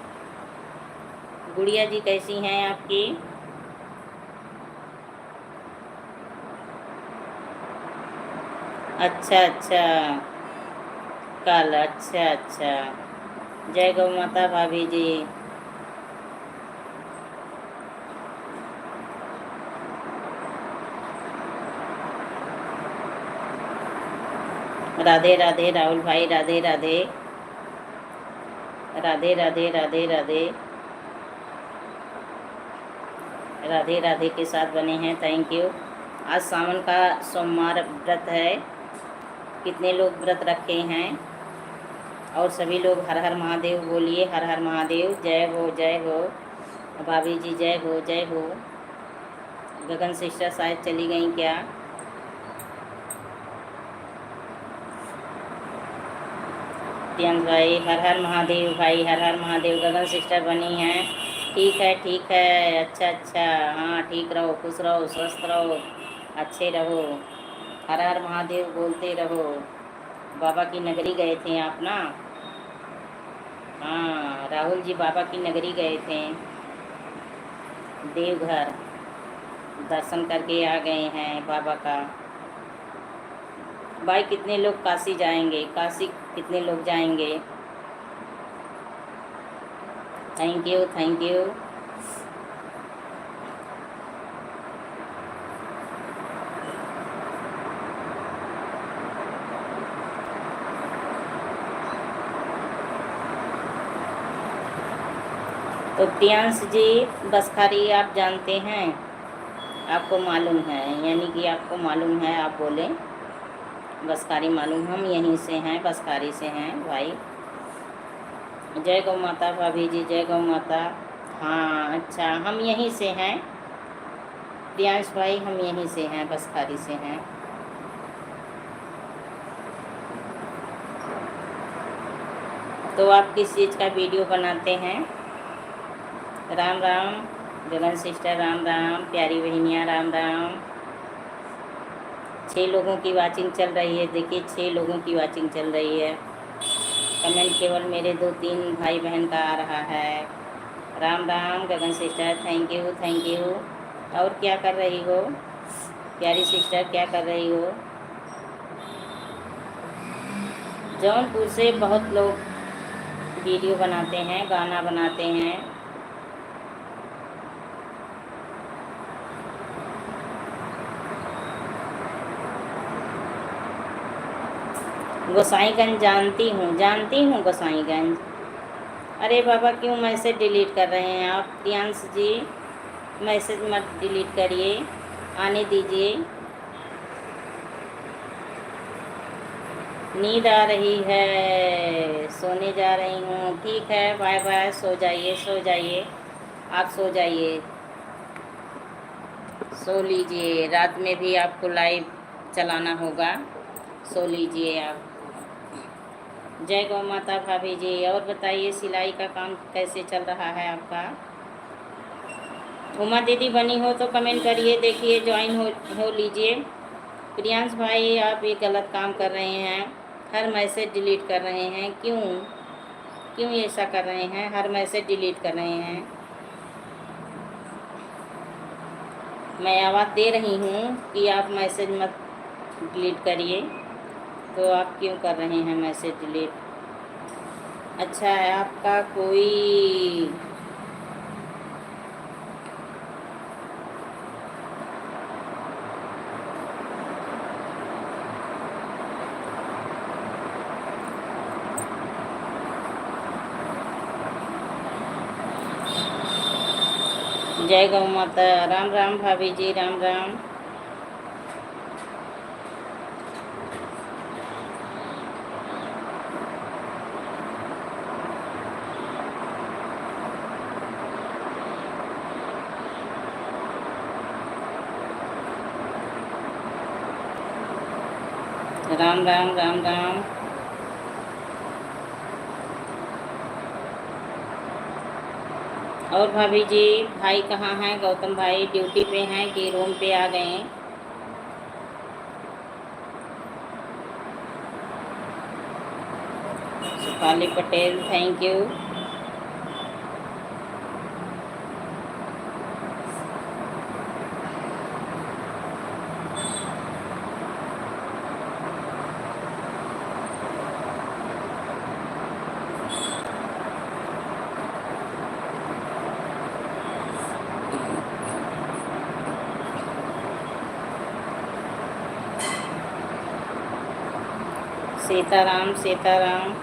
गुड़िया जी कैसी हैं आपकी? अच्छा अच्छा, कल, अच्छा अच्छा। जय गौ माता भाभी जी। राधे राधे राहुल भाई, राधे राधे, राधे राधे, राधे राधे, राधे राधे के साथ बने हैं, थैंक यू। आज सावन का सोमवार व्रत है। कितने लोग व्रत रखे हैं? और सभी लोग हर हर महादेव बोलिए, हर हर महादेव। जय हो, जय हो भाभी जी, जय हो, जय हो। गगन सिस्टर शायद चली गई क्या? प्रियंश भाई, हर हर महादेव भाई, हर हर महादेव। गगन सिस्टर बनी हैं, ठीक है ठीक है, अच्छा अच्छा। हाँ ठीक रहो, खुश रहो, स्वस्थ रहो, अच्छे रहो। हर हर महादेव बोलते रहो। बाबा की नगरी गए थे आप ना? हाँ राहुल जी, बाबा की नगरी गए थे, देवघर। दर्शन करके आ गए हैं बाबा का। भाई कितने लोग काशी जाएंगे? काशी कितने लोग जाएंगे? Thank you, thank you. तो प्रियांश जी, बसखारी आप जानते हैं? आपको मालूम है, यानी कि आपको मालूम है, आप बोलें बसखारी मालूम। हम यहीं से हैं, बसखारी से हैं भाई। जय गौ माता भाभी जी, जय गौ माता। हाँ अच्छा, हम यहीं से हैं प्रियांश भाई, हम यहीं से हैं, बसखारी से हैं। तो आप किस चीज़ का वीडियो बनाते हैं? राम राम गगन सिस्टर, राम राम प्यारी बहनियाँ, राम राम। 6 लोगों की वाचिंग चल रही है, देखिए 6 लोगों की वाचिंग चल रही है। कमेंट केवल मेरे 2-3 भाई बहन का आ रहा है। Ram Ram Gagan sister, thank you thank you. और क्या कर रही हो प्यारी सिस्टर, क्या कर रही हो? जौनपुर से बहुत लोग वीडियो बनाते हैं, गाना बनाते हैं। गोसाईगंज जानती हूँ गोसाईगंज। अरे बाबा क्यों मैसेज डिलीट कर रहे हैं आप? प्रियांश जी मैसेज मत डिलीट करिए, आने दीजिए। नींद आ रही है, सोने जा रही हूँ। ठीक है, बाय बाय, सो जाइए सो जाइए, आप सो जाइए, सो लीजिए। रात में भी आपको लाइव चलाना होगा, सो लीजिए आप। जय गौ माता भाभी जी। और बताइए सिलाई का काम कैसे चल रहा है आपका? उमा दीदी बनी हो तो कमेंट करिए, देखिए ज्वाइन हो लीजिए। प्रियांश भाई आप ये गलत काम कर रहे हैं, हर मैसेज डिलीट कर रहे हैं। क्यों ऐसा कर रहे हैं? हर मैसेज डिलीट कर रहे हैं। मैं आवाज़ दे रही हूँ कि आप मैसेज मत डिलीट करिए, तो आप क्यों कर रहे हैं मैसेज डिलीट? अच्छा है आपका कोई जय गौ माता। राम राम भाभी जी, राम राम। राम राम राम राम। और भाभी जी भाई कहाँ हैं? गौतम भाई ड्यूटी पे हैं कि रूम पे आ गए हैं? सुपाली पटेल थैंक यू। सीताराम सीताराम।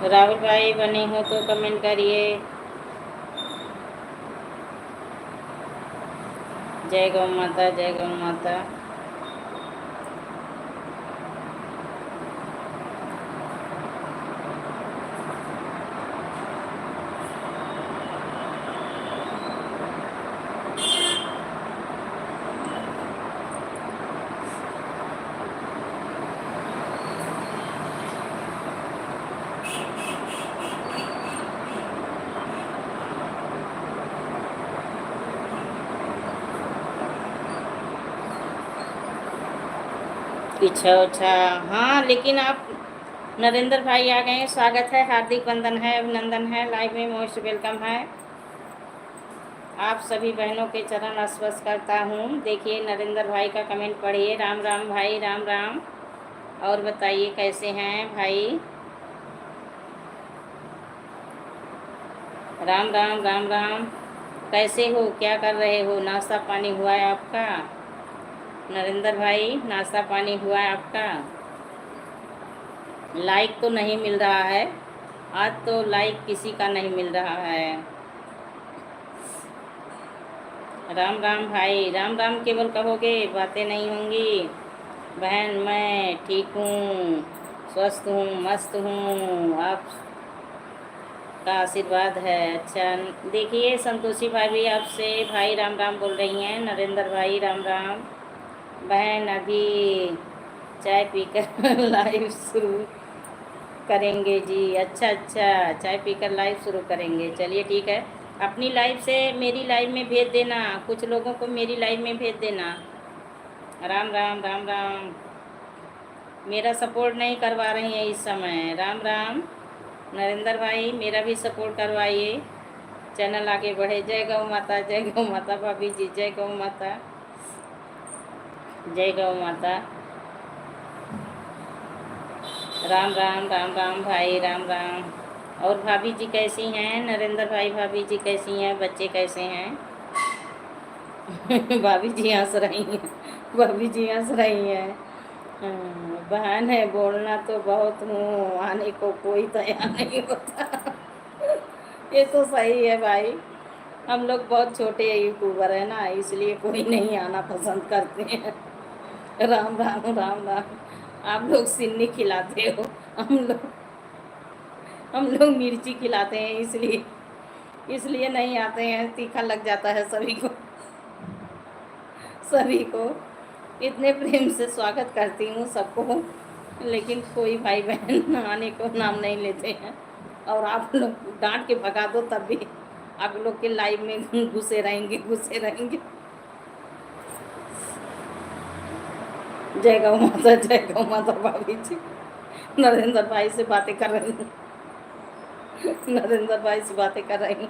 राहुल भाई बने हो तो कमेंट करिए। जय गौ माता, जय गौ माता। अच्छा अच्छा, हाँ लेकिन आप नरेंद्र भाई आ गए हैं, स्वागत है, हार्दिक वंदन है, अभिनंदन है, लाइव में मोस्ट वेलकम है। आप सभी बहनों के चरण स्पर्श करता हूँ। देखिए नरेंद्र भाई का कमेंट पढ़िए। राम राम भाई, राम राम। और बताइए कैसे हैं भाई? राम राम राम राम। कैसे हो, क्या कर रहे हो? नाश्ता पानी हुआ है आपका? नरेंद्र भाई नाश्ता पानी हुआ है आपका? लाइक तो नहीं मिल रहा है आज, तो लाइक किसी का नहीं मिल रहा है। राम राम भाई, राम राम केवल कहोगे, बातें नहीं होंगी। बहन मैं ठीक हूँ, स्वस्थ हूँ, मस्त हूँ, आप का आशीर्वाद है। अच्छा देखिए संतोषी भाई भी आपसे भाई राम राम बोल रही हैं। नरेंद्र भाई राम राम। बहन अभी चाय पीकर लाइव शुरू करेंगे जी। अच्छा अच्छा, चाय पीकर लाइव शुरू करेंगे, चलिए ठीक है। अपनी लाइव से मेरी लाइव में भेज देना, कुछ लोगों को मेरी लाइव में भेज देना। राम राम राम राम। मेरा सपोर्ट नहीं करवा रही हैं इस समय। राम राम नरेंद्र भाई, मेरा भी सपोर्ट करवाइए, चैनल आगे बढ़े। जय गौ माता, जय गौ माता भाभी जी, जय गौ माता, जय गौ माता। राम राम राम राम भाई, राम राम। और भाभी जी कैसी हैं? नरेंद्र भाई भाभी जी कैसी हैं? बच्चे कैसे हैं? भाभी जी हंस रही हैं, भाभी जी हंस रही हैं। बहन है, बोलना तो बहुत हूँ, आने को कोई तैयार नहीं होता। ये तो सही है भाई, हम लोग बहुत छोटे यूट्यूबर है ना, इसलिए कोई नहीं आना पसंद करते हैं। राम राम राम राम। आप लोग सिन्नी खिलाते हो, हम लोग हम लोग मिर्ची खिलाते हैं, इसलिए इसलिए नहीं आते हैं, तीखा लग जाता है सभी को। सभी को इतने प्रेम से स्वागत करती हूँ सबको, लेकिन कोई भाई बहन आने को नाम नहीं लेते हैं। और आप लोग डांट के भगा दो तब भी आप लोग के लाइव में घुसे रहेंगे, घुसे रहेंगे। जय गौ माता, जय गौ माता भाभी जी। नरेंद्र भाई से बातें कर रही हूँ, नरेंद्र भाई से बातें कर रही हूँ।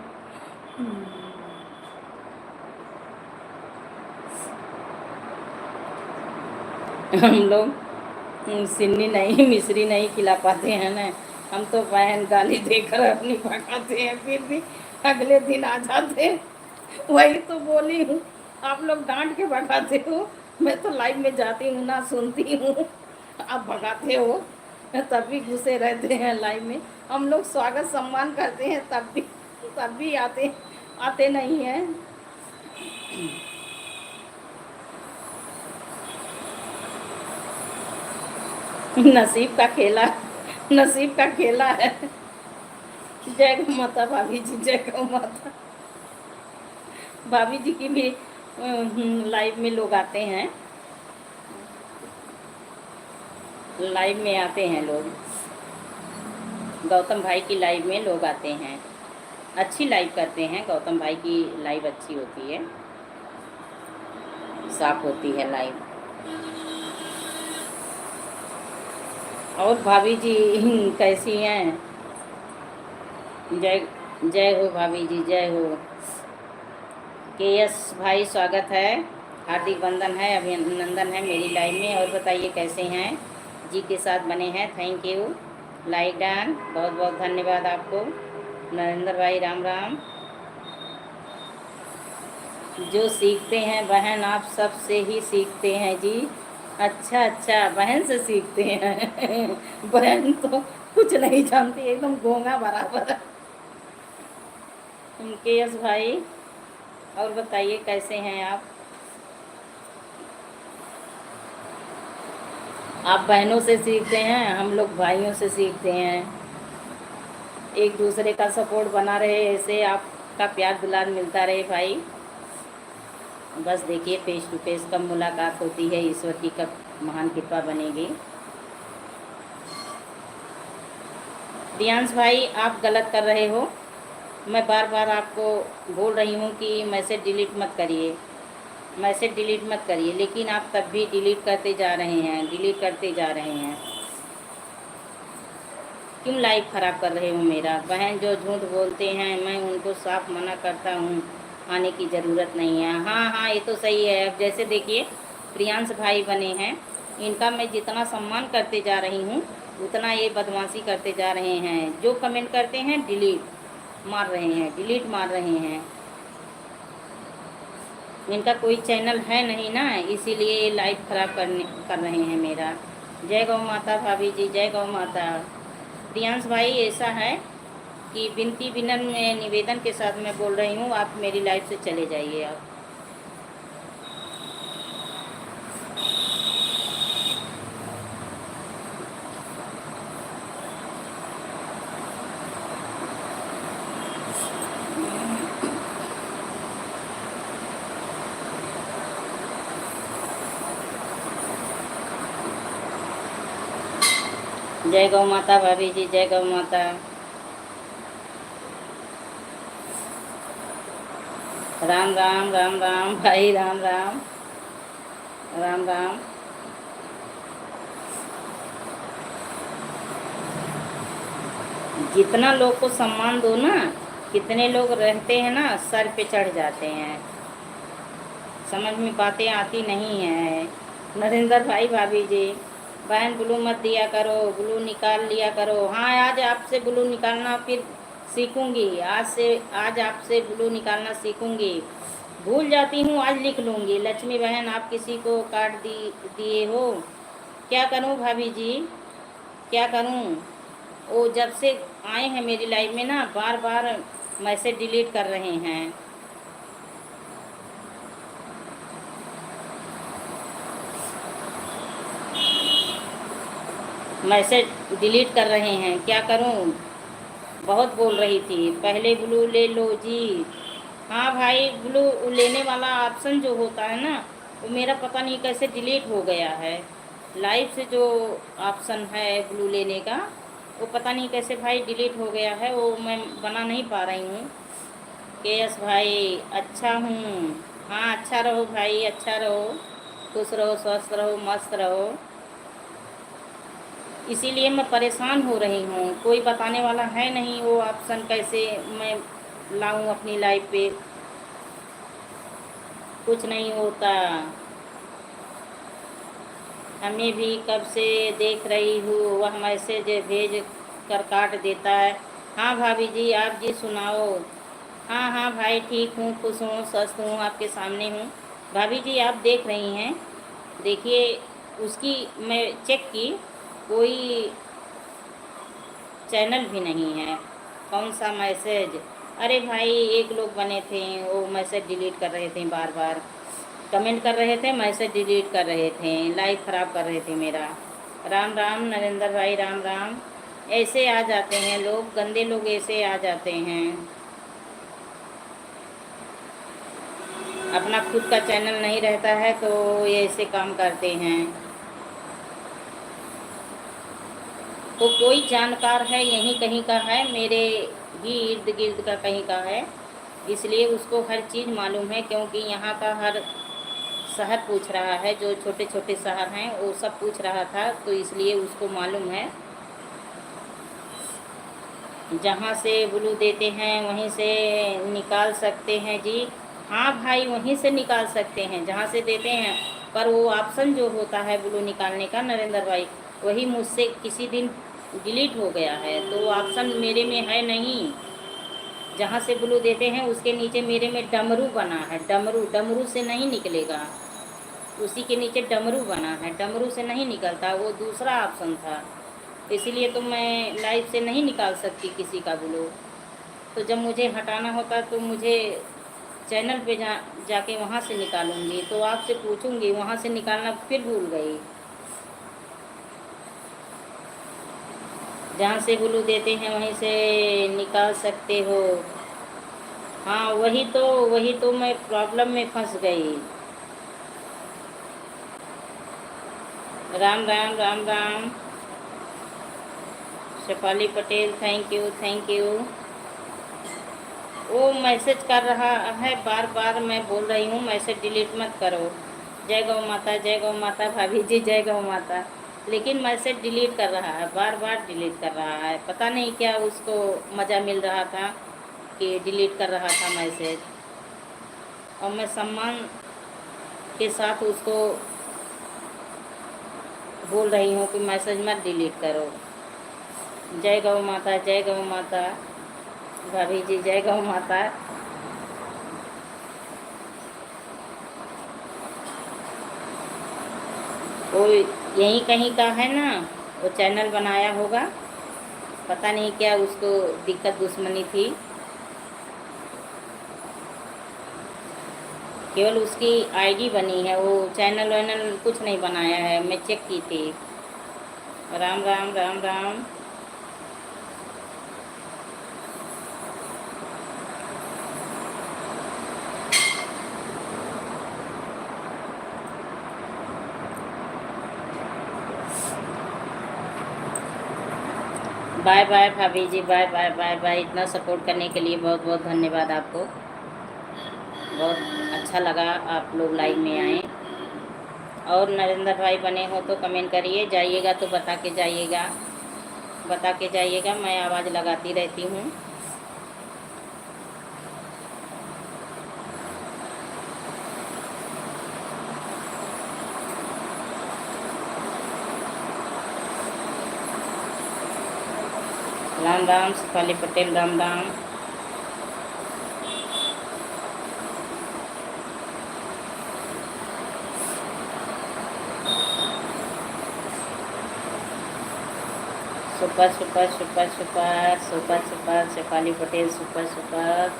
हम लोग सिन्नी नहीं, मिश्री नहीं खिला पाते हैं ना, हम तो बहन गाली देकर अपनी भगाते हैं, फिर भी अगले दिन आ जाते हैं। वही तो बोली हूँ, आप लोग डांट के भगाते हो, मैं तो लाइव में जाती हूँ ना, सुनती हूँ, आप भगाते हो, तब भी घुसे रहते हैं लाइव में। हम लोग स्वागत सम्मान करते हैं, तब भी आते आते नहीं हैं। नसीब का खेला, नसीब का खेला है। जय गौ माता भाभी जी, जय गौ माता। भाभी जी की भी लाइव में लोग आते हैं, लाइव में आते हैं लोग, गौतम भाई की लाइव में लोग आते हैं, अच्छी लाइव करते हैं। गौतम भाई की लाइव अच्छी होती है, साफ होती है लाइव। और भाभी जी कैसी हैं? जय जय हो भाभी जी, जय हो। केएस भाई स्वागत है, हार्दिक वंदन है, अभिनंदन है मेरी लाइव में। और बताइए कैसे हैं? जी के साथ बने हैं, थैंक यू। लाइक डन, बहुत बहुत धन्यवाद आपको नरेंद्र भाई। राम राम। जो सीखते हैं बहन, आप सब से ही सीखते हैं जी। अच्छा अच्छा, बहन से सीखते हैं। बहन तो कुछ नहीं जानती, एकदम गोंगा बराबर। केएस भाई, और बताइए कैसे हैं आप? आप बहनों से सीखते हैं, हम लोग भाइयों से सीखते हैं। एक दूसरे का सपोर्ट बना रहे, ऐसे आपका प्यार दुलार मिलता रहे भाई। बस देखिए, फेस टू फेस कब मुलाकात होती है, ईश्वर की कब महान कृपा बनेगी। दियांश भाई, आप गलत कर रहे हो, मैं बार बार आपको बोल रही हूँ कि मैसेज डिलीट मत करिए, मैसेज डिलीट मत करिए, लेकिन आप तब भी डिलीट करते जा रहे हैं, डिलीट करते जा रहे हैं। क्यों लाइफ ख़राब कर रहे हो मेरा? बहन जो झूठ बोलते हैं मैं उनको साफ मना करता हूँ, आने की ज़रूरत नहीं है। हाँ हाँ, ये तो सही है। अब जैसे देखिए, प्रियांश भाई बने हैं, इनका मैं जितना सम्मान करते जा रही हूँ उतना ये बदमाशी करते जा रहे हैं। जो कमेंट करते हैं डिलीट मार रहे हैं, डिलीट मार रहे हैं। इनका कोई चैनल है नहीं ना, इसीलिए ये लाइफ ख़राब कर रहे हैं मेरा। जय गौ माता भाभी जी, जय गौ माता। प्रियांश भाई, ऐसा है कि विनती विनम्र में निवेदन के साथ मैं बोल रही हूँ, आप मेरी लाइफ से चले जाइए आप। जय गौ माता भाभी जी, जय गौ माता। राम राम राम राम भाई, राम राम राम राम। जितना लोग को सम्मान दो ना, कितने लोग रहते हैं ना सर पे चढ़ जाते हैं, समझ में बातें आती नहीं है। नरेंद्र भाई भाभी जी, बहन ब्लू मत दिया करो, ब्लू निकाल लिया करो। हाँ, आज आपसे ब्लू निकालना फिर सीखूंगी। आज आपसे ब्लू निकालना सीखूंगी। भूल जाती हूँ, आज लिख लूँगी। लक्ष्मी बहन, आप किसी को काट दिए हो? क्या करूँ भाभी जी, क्या करूँ? वो जब से आए हैं मेरी लाइफ में ना, बार बार मैसेज डिलीट कर रहे हैं। मैसेज डिलीट कर रहे हैं, क्या करूं? बहुत बोल रही थी पहले ब्लू ले लो जी। हाँ भाई, ब्लू लेने वाला ऑप्शन जो होता है ना, वो मेरा पता नहीं कैसे डिलीट हो गया है। लाइव से जो ऑप्शन है ब्लू लेने का, वो पता नहीं कैसे भाई डिलीट हो गया है। वो मैं बना नहीं पा रही हूँ। के एस भाई, अच्छा हूँ। हाँ, अच्छा रहो भाई, अच्छा रहो, खुश रहो, स्वस्थ रहो, मस्त रहो। इसीलिए मैं परेशान हो रही हूँ। कोई बताने वाला है नहीं वो ऑप्शन कैसे मैं लाऊं अपनी लाइफ पे। कुछ नहीं होता। हमें भी कब से देख रही हूँ, वह मैसेज भेज कर काट देता है। हाँ भाभी जी, आप जी सुनाओ। हाँ हाँ भाई, ठीक हूँ, खुश हूँ, स्वस्थ हूँ, आपके सामने हूँ। भाभी जी, आप देख रही हैं, देखिए, उसकी मैं चेक की, कोई चैनल भी नहीं है। कौन सा मैसेज? अरे भाई, एक लोग बने थे, वो मैसेज डिलीट कर रहे थे, बार बार कमेंट कर रहे थे, मैसेज डिलीट कर रहे थे, लाइफ ख़राब कर रहे थे मेरा। राम राम नरेंद्र भाई, राम राम। ऐसे आ जाते हैं लोग, गंदे लोग ऐसे आ जाते हैं। अपना खुद का चैनल नहीं रहता है तो ये ऐसे काम करते हैं। तो कोई जानकार है, यहीं कहीं का है, मेरे ही इर्द गिर्द का कहीं का है, इसलिए उसको हर चीज़ मालूम है। क्योंकि यहाँ का हर शहर पूछ रहा है, जो छोटे छोटे शहर हैं वो सब पूछ रहा था, तो इसलिए उसको मालूम है। जहाँ से ब्लू देते हैं वहीं से निकाल सकते हैं जी। हाँ भाई, वहीं से निकाल सकते हैं जहाँ से देते हैं। पर वो ऑप्शन जो होता है ब्लू निकालने का नरेंद्र भाई, वही मुझसे किसी दिन डिलीट हो गया है, तो वो ऑप्शन मेरे में है नहीं। जहाँ से ब्लू देते हैं उसके नीचे मेरे में डमरू बना है। डमरू, डमरू से नहीं निकलेगा। उसी के नीचे डमरू बना है, डमरू से नहीं निकलता, वो दूसरा ऑप्शन था। इसीलिए तो मैं लाइव से नहीं निकाल सकती किसी का ब्लू। तो जब मुझे हटाना होता तो मुझे चैनल पे जाके वहाँ से निकालूंगी। तो आपसे पूछूंगी, वहाँ से निकालना फिर भूल गई। जहाँ से ब्लू देते हैं वहीं से निकाल सकते हो। हाँ, वही तो मैं प्रॉब्लम में फंस गई। Ram Ram Ram Ram. Shefali Patel, thank you, thank you. वो मैसेज कर रहा है, बार बार मैं बोल रही हूँ मैसेज डिलीट मत करो। जय गौ माता, जय गौ माता भाभी जी, जय गौ माता। लेकिन मैसेज डिलीट कर रहा है, बार बार डिलीट कर रहा है। पता नहीं क्या उसको मज़ा मिल रहा था कि डिलीट कर रहा था मैसेज। और मैं सम्मान के साथ उसको बोल रही हूँ कि मैसेज मत डिलीट करो। जय गौ माता, जय गौ माता भाभी जी, जय गौ माता। वो यहीं कहीं का है ना, वो चैनल बनाया होगा। पता नहीं क्या उसको दिक्कत दुश्मनी थी। केवल उसकी आईडी बनी है, वो चैनल वैनल कुछ नहीं बनाया है, मैं चेक की थी। राम राम राम राम। बाय बाय भाभी जी, बाय बाय बाय बाय। इतना सपोर्ट करने के लिए बहुत बहुत धन्यवाद आपको। बहुत अच्छा लगा आप लोग लाइव में आए। और नरेंद्र भाई बने हो तो कमेंट करिए, जाइएगा तो बता के जाइएगा, बता के जाइएगा, मैं आवाज़ लगाती रहती हूँ। Ram Ram Shefali Patel, Ram Ram. Super super super super super super Shefali Patel, super super.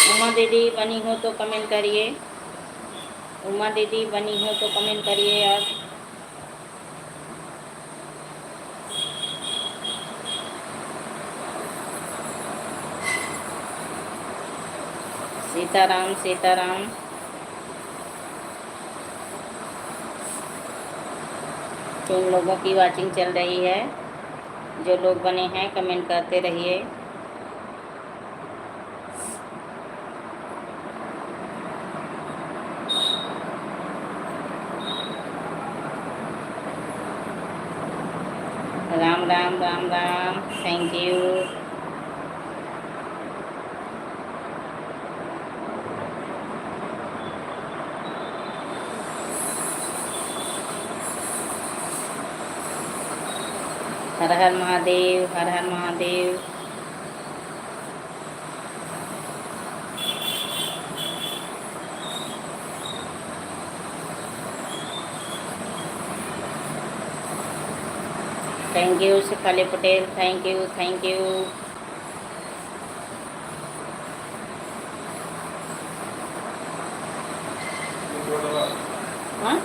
Uma दीदी बनी हो तो कमेंट करिए, उमा दीदी बनी हो तो कमेंट करिए आप। सीताराम सीताराम। तुम लोगों की वाचिंग चल रही है, जो लोग बने हैं कमेंट करते रहिए। Ram Ram Ram Ram, thank you. हर हर महादेव, हर हर Mahadev. Thank you Shefali Patel, thank you thank you. हाँ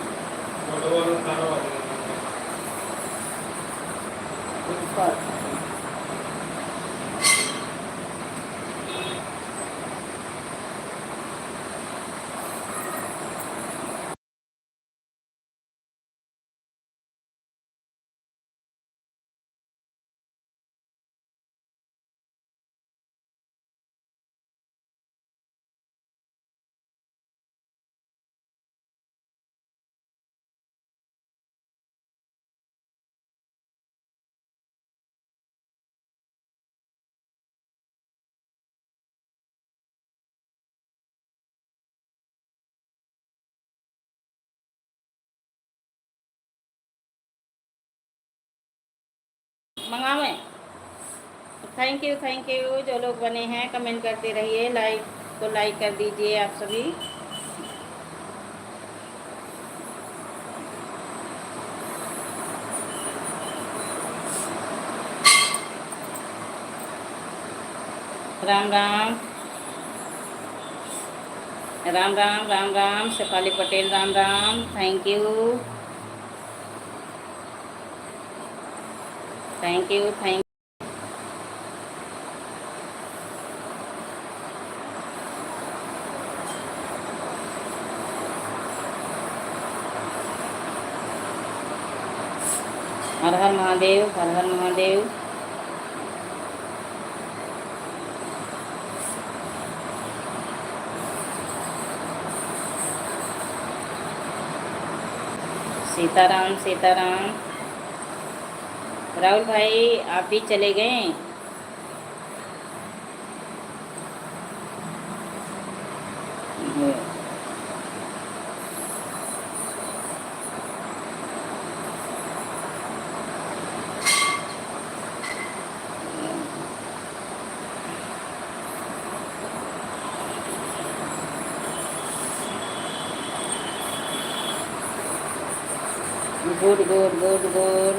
मंगावे। थैंक यू जो लोग बने हैं कमेंट करते रहिए, लाइक को लाइक कर दीजिए आप सभी। Ram Ram Ram Ram Ram Ram Shefali Patel, Ram Ram, thank you thank you thank. Har हर महादेव, हर हर महादेव। सीताराम सीताराम। राहुल भाई आप भी चले गए। Good good good good.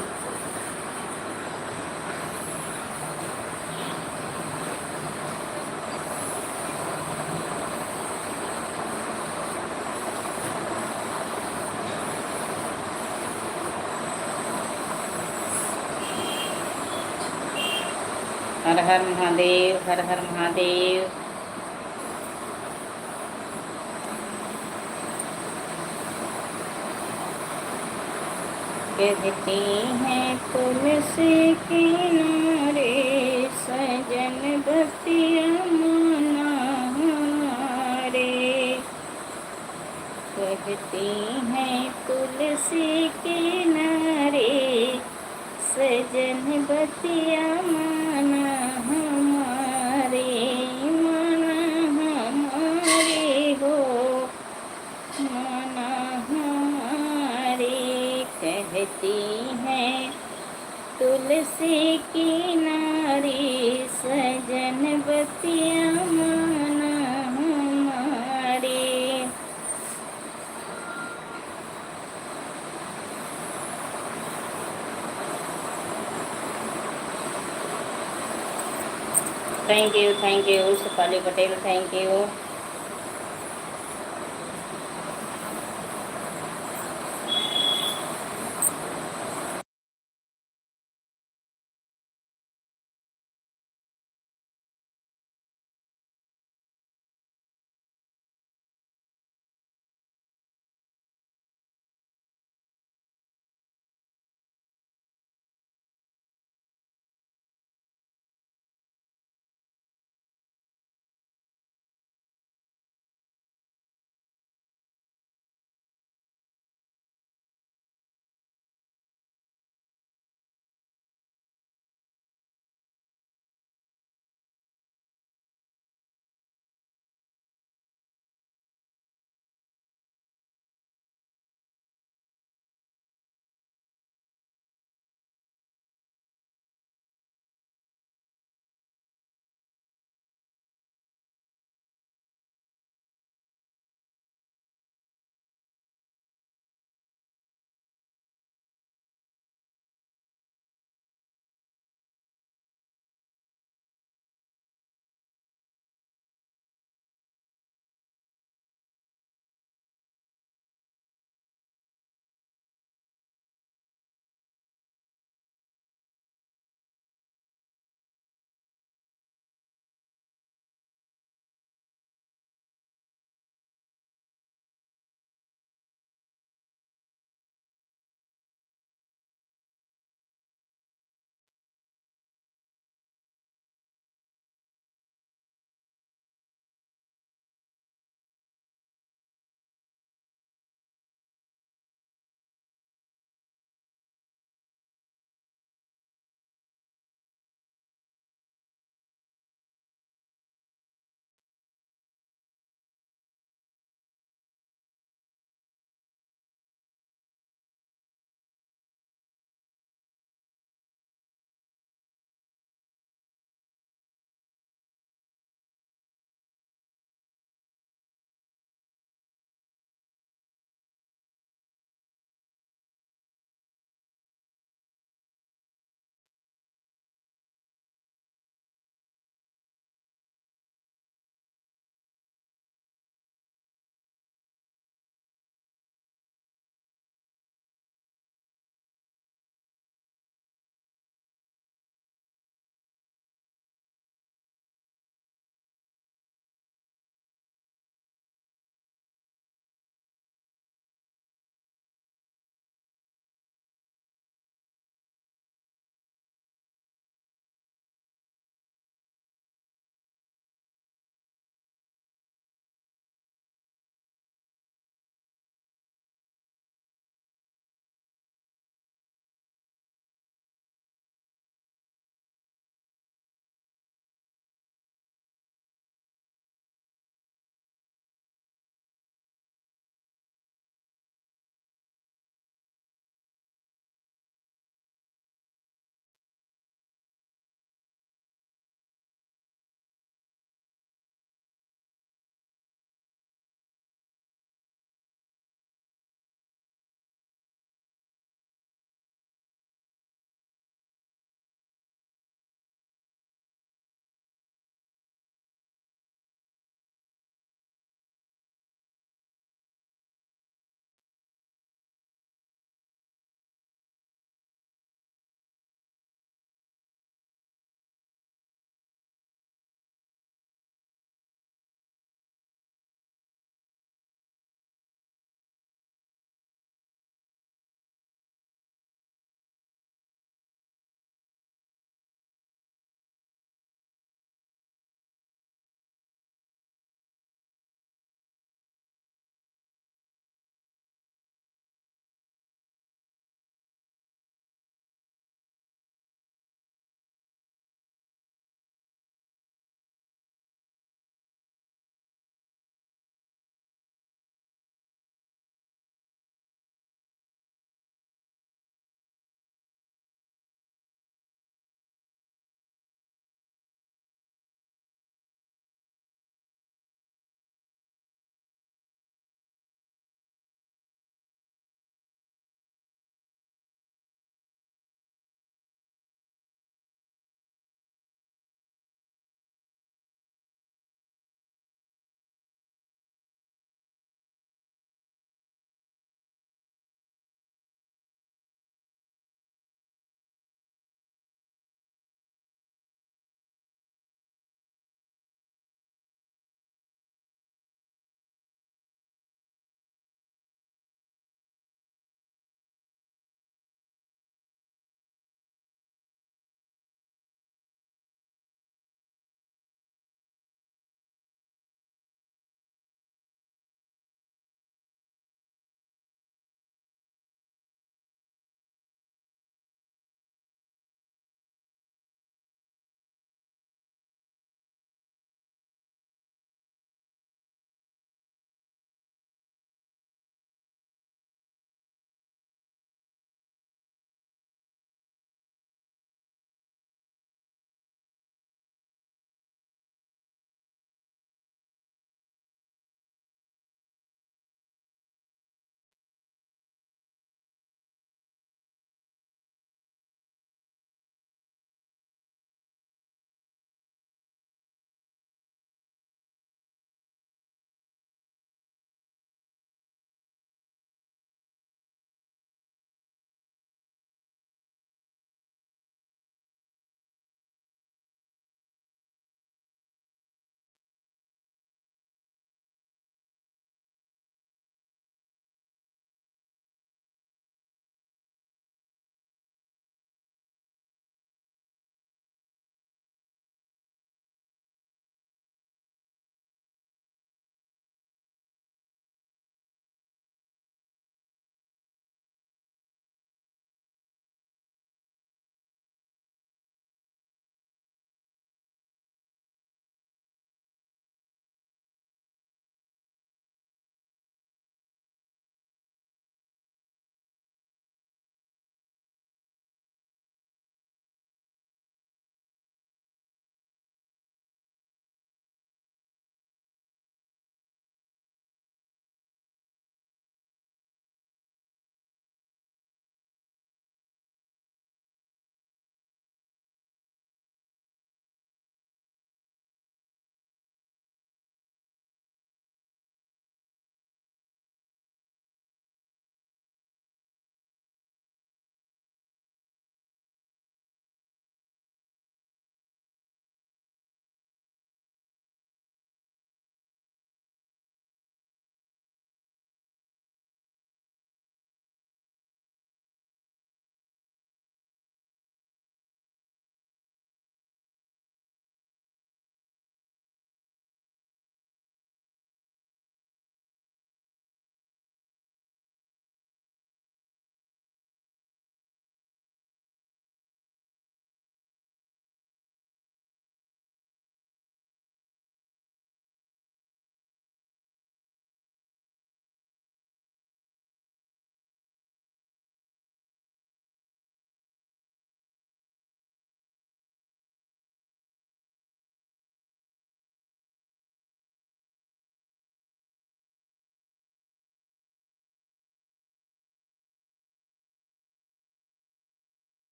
Har हर महादेव, हर हर महादेव। कहती हैं तुलसी किनारे सजन बतिया माना हमारे। कहती हैं तुलसी किनारे सजन बतिया माना हमारे। माना हमारे हो, माना हमारे। कहती हैं तुलसी किनारे सजन बतिया माना हमारे। Thank you Shefali Patel, thank you.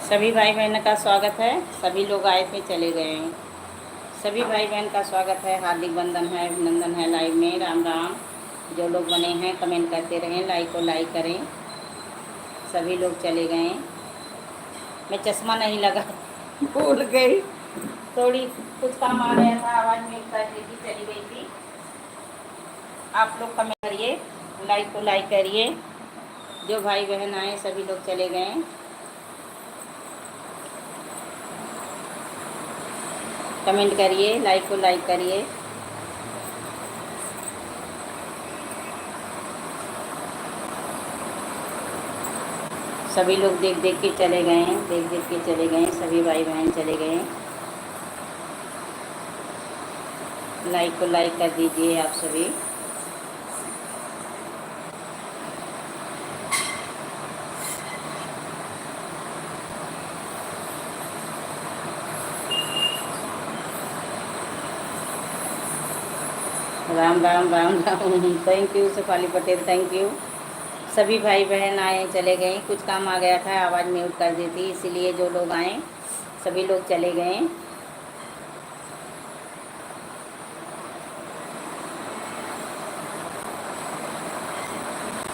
सभी भाई बहन का स्वागत है। सभी लोग आए थे चले गए हैं। सभी भाई बहन का स्वागत है, हार्दिक वंदन है, अभिनंदन है। लाइव में राम राम। जो लोग बने हैं कमेंट करते रहें, लाइक को लाइक करें। सभी लोग चले गए। मैं चश्मा नहीं लगा भूल गई, थोड़ी कुछ काम आ गया था, आवाज़ म्यूट कर दी थी, चली गई थी। आप लोग कमेंट करिए, लाइक को लाइक करिए। जो भाई बहन आए सभी लोग चले गए। कमेंट करिए, लाइक को लाइक करिए। सभी लोग देख देख के चले गए हैं, देख देख के चले गए, सभी भाई बहन चले गए। लाइक को लाइक कर दीजिए आप सभी। Ram Ram Ram Ram. Thank you Shefali Patel, thank you. सभी भाई बहन आए चले गए, कुछ काम आ गया था, आवाज़ म्यूट कर दी थी, इसीलिए जो लोग आए सभी लोग चले गए।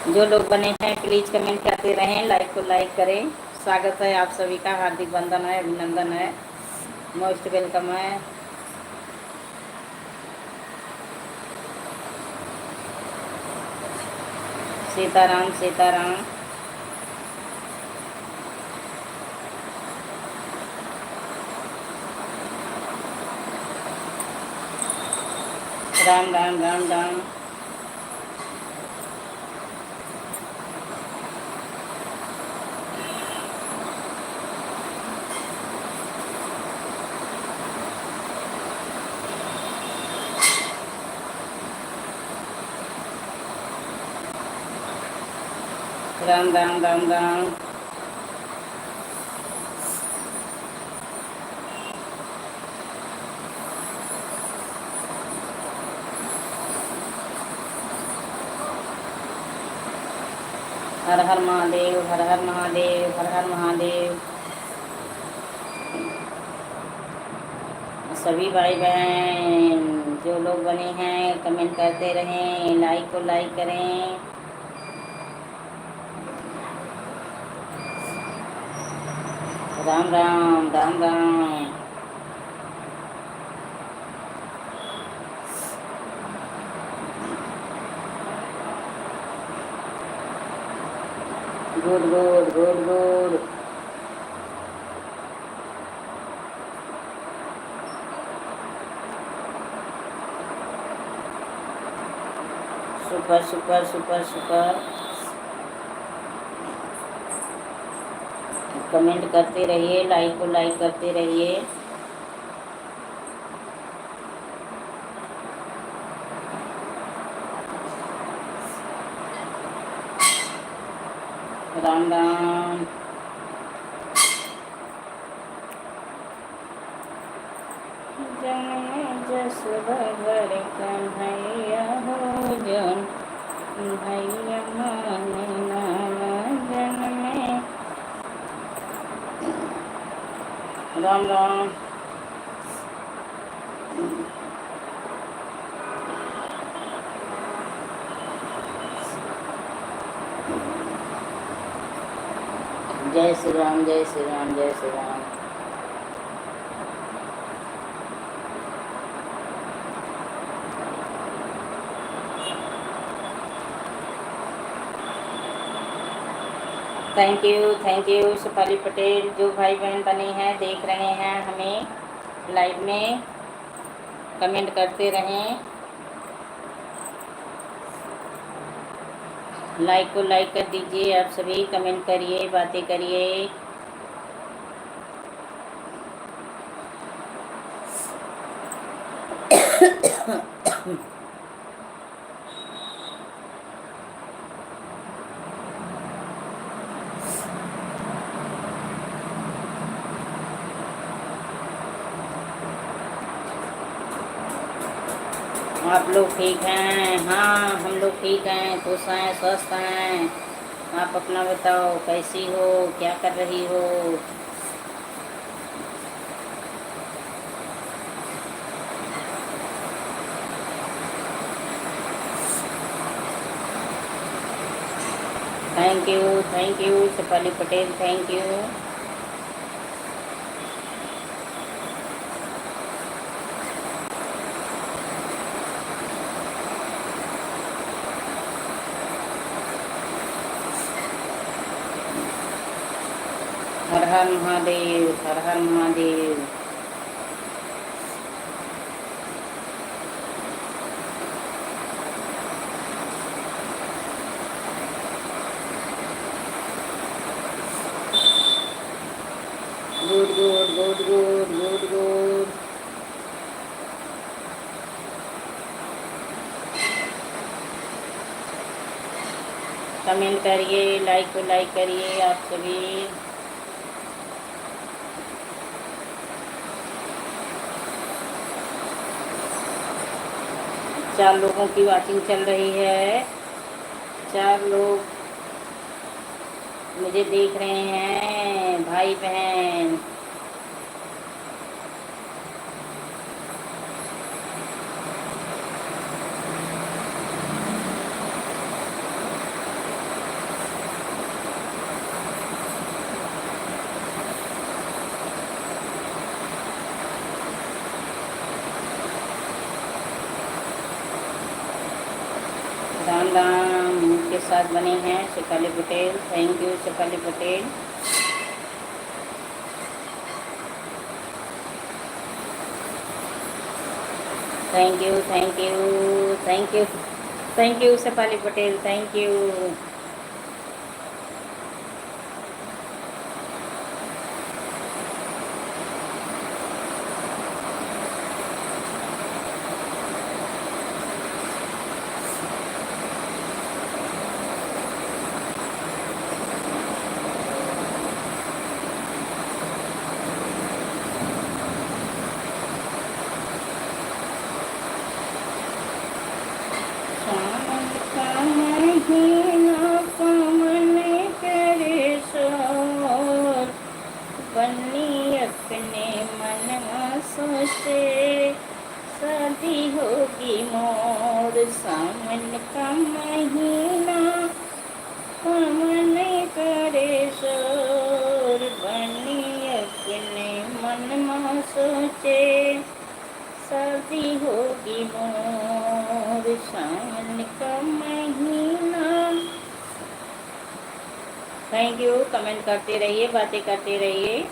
जो लोग बने हैं प्लीज़ कमेंट करते रहें, लाइक को लाइक करें। स्वागत है आप सभी का, हार्दिक वंदन है, अभिनंदन है, मोस्ट वेलकम है। सीताराम सीताराम। राम राम राम राम। राम राम राम राम। हर हर महादेव, हर हर महादेव, हर हर महादेव। सभी भाई बहन जो लोग बने हैं कमेंट करते रहें, लाइक को लाइक करें। Ram Ram Ram Ram. Good good good good. Super super super super. Comment करते रहिए, लाइक को लाइक करते रहिए। राम राम। जन जस भर कन्हैया हो, जन भैया मान नाम जन में। राम राम। जय श्री राम, जय श्री राम, जय श्री राम। Thank you Shefali Patel. जो भाई बहन बने हैं देख रहे हैं हमें लाइव में, कमेंट करते रहें, लाइक को लाइक कर दीजिए आप सभी। कमेंट करिए, बातें करिए। आप लोग ठीक हैं? हाँ हम लोग ठीक हैं, खुश हैं, स्वस्थ हैं। आप अपना बताओ, कैसी हो, क्या कर रही हो? Thank you Shefali Patel, thank you. हर हर महादेव, हर हर Mahadev. Good good good good good good. Comment करिए, लाइक को लाइक करिए आप सभी। 4 लोगों की वाचिंग चल रही है। 4 लोग मुझे देख रहे हैं, भाई बहन। राम राम के साथ बने हैं Shefali Patel, thank you Shefali Patel. Thank you thank you thank you thank you Shefali Patel, thank you. बन्नी अपने मन सोचे शादी होगी मोर, सावन का महीना मन करे शोर। बन्नी अपने मन सोचे शादी होगी मोर, सावन का महीना। थैंक यू, कमेंट करते रहिए, बातें करते रहिए।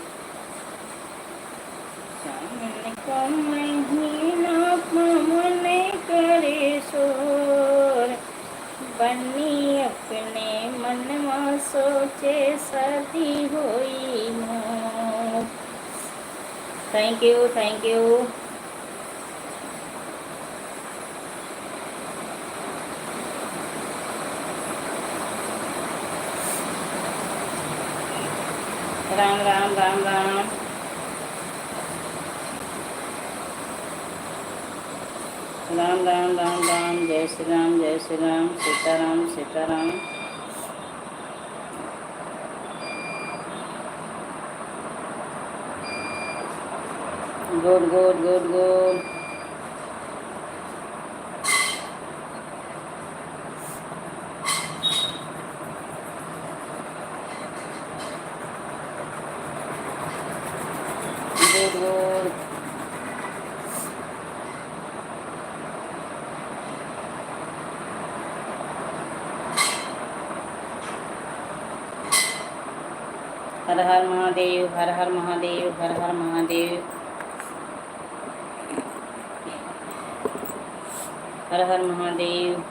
सावन का महीना मन करे शोर, बन्नी अपने मन सोचे शादी होई मोर। Thank you thank you. Ram Ram Ram Ram. Ram Ram Ram Ram, जय श्री राम जय Shri Ram, Sitaram Sitaram. Good good good good. Good good. Har her Mahadev, her her Mahadev, her her Mahadev, her her Mahadev.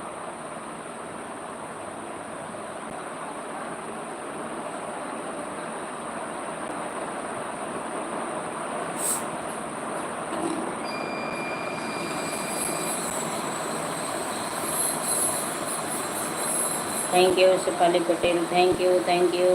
Thank you Shefali Patel, thank you thank you.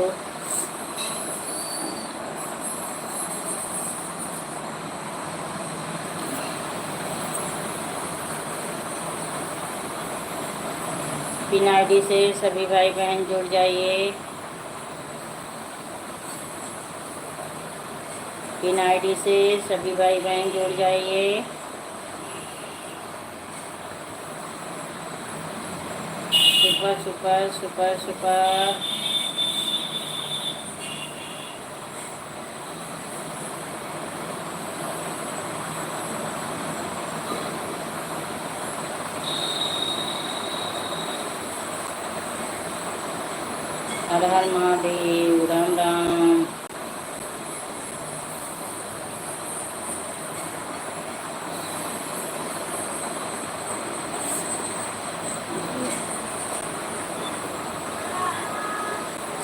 Pin ID से सभी भाई बहन जुड़ जाइए। पिन आईडी से सभी भाई बहन जुड़ जाइए। Super super super super. Har हर महादेव। राम राम।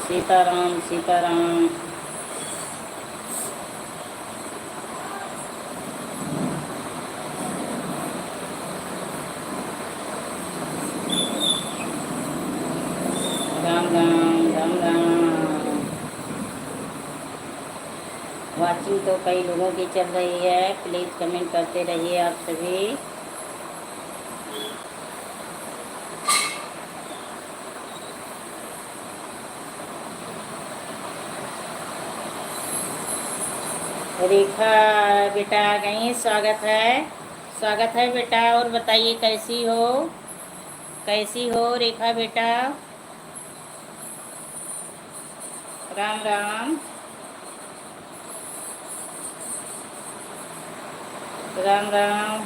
सीताराम सीताराम। राम राम राम राम। वाचिंग तो कई लोगों की चल रही है, प्लीज़ कमेंट करते रहिए आप सभी। रेखा बेटा आ गई, स्वागत है बेटा। और बताइए कैसी हो, कैसी हो रेखा बेटा। राम राम। राम राम।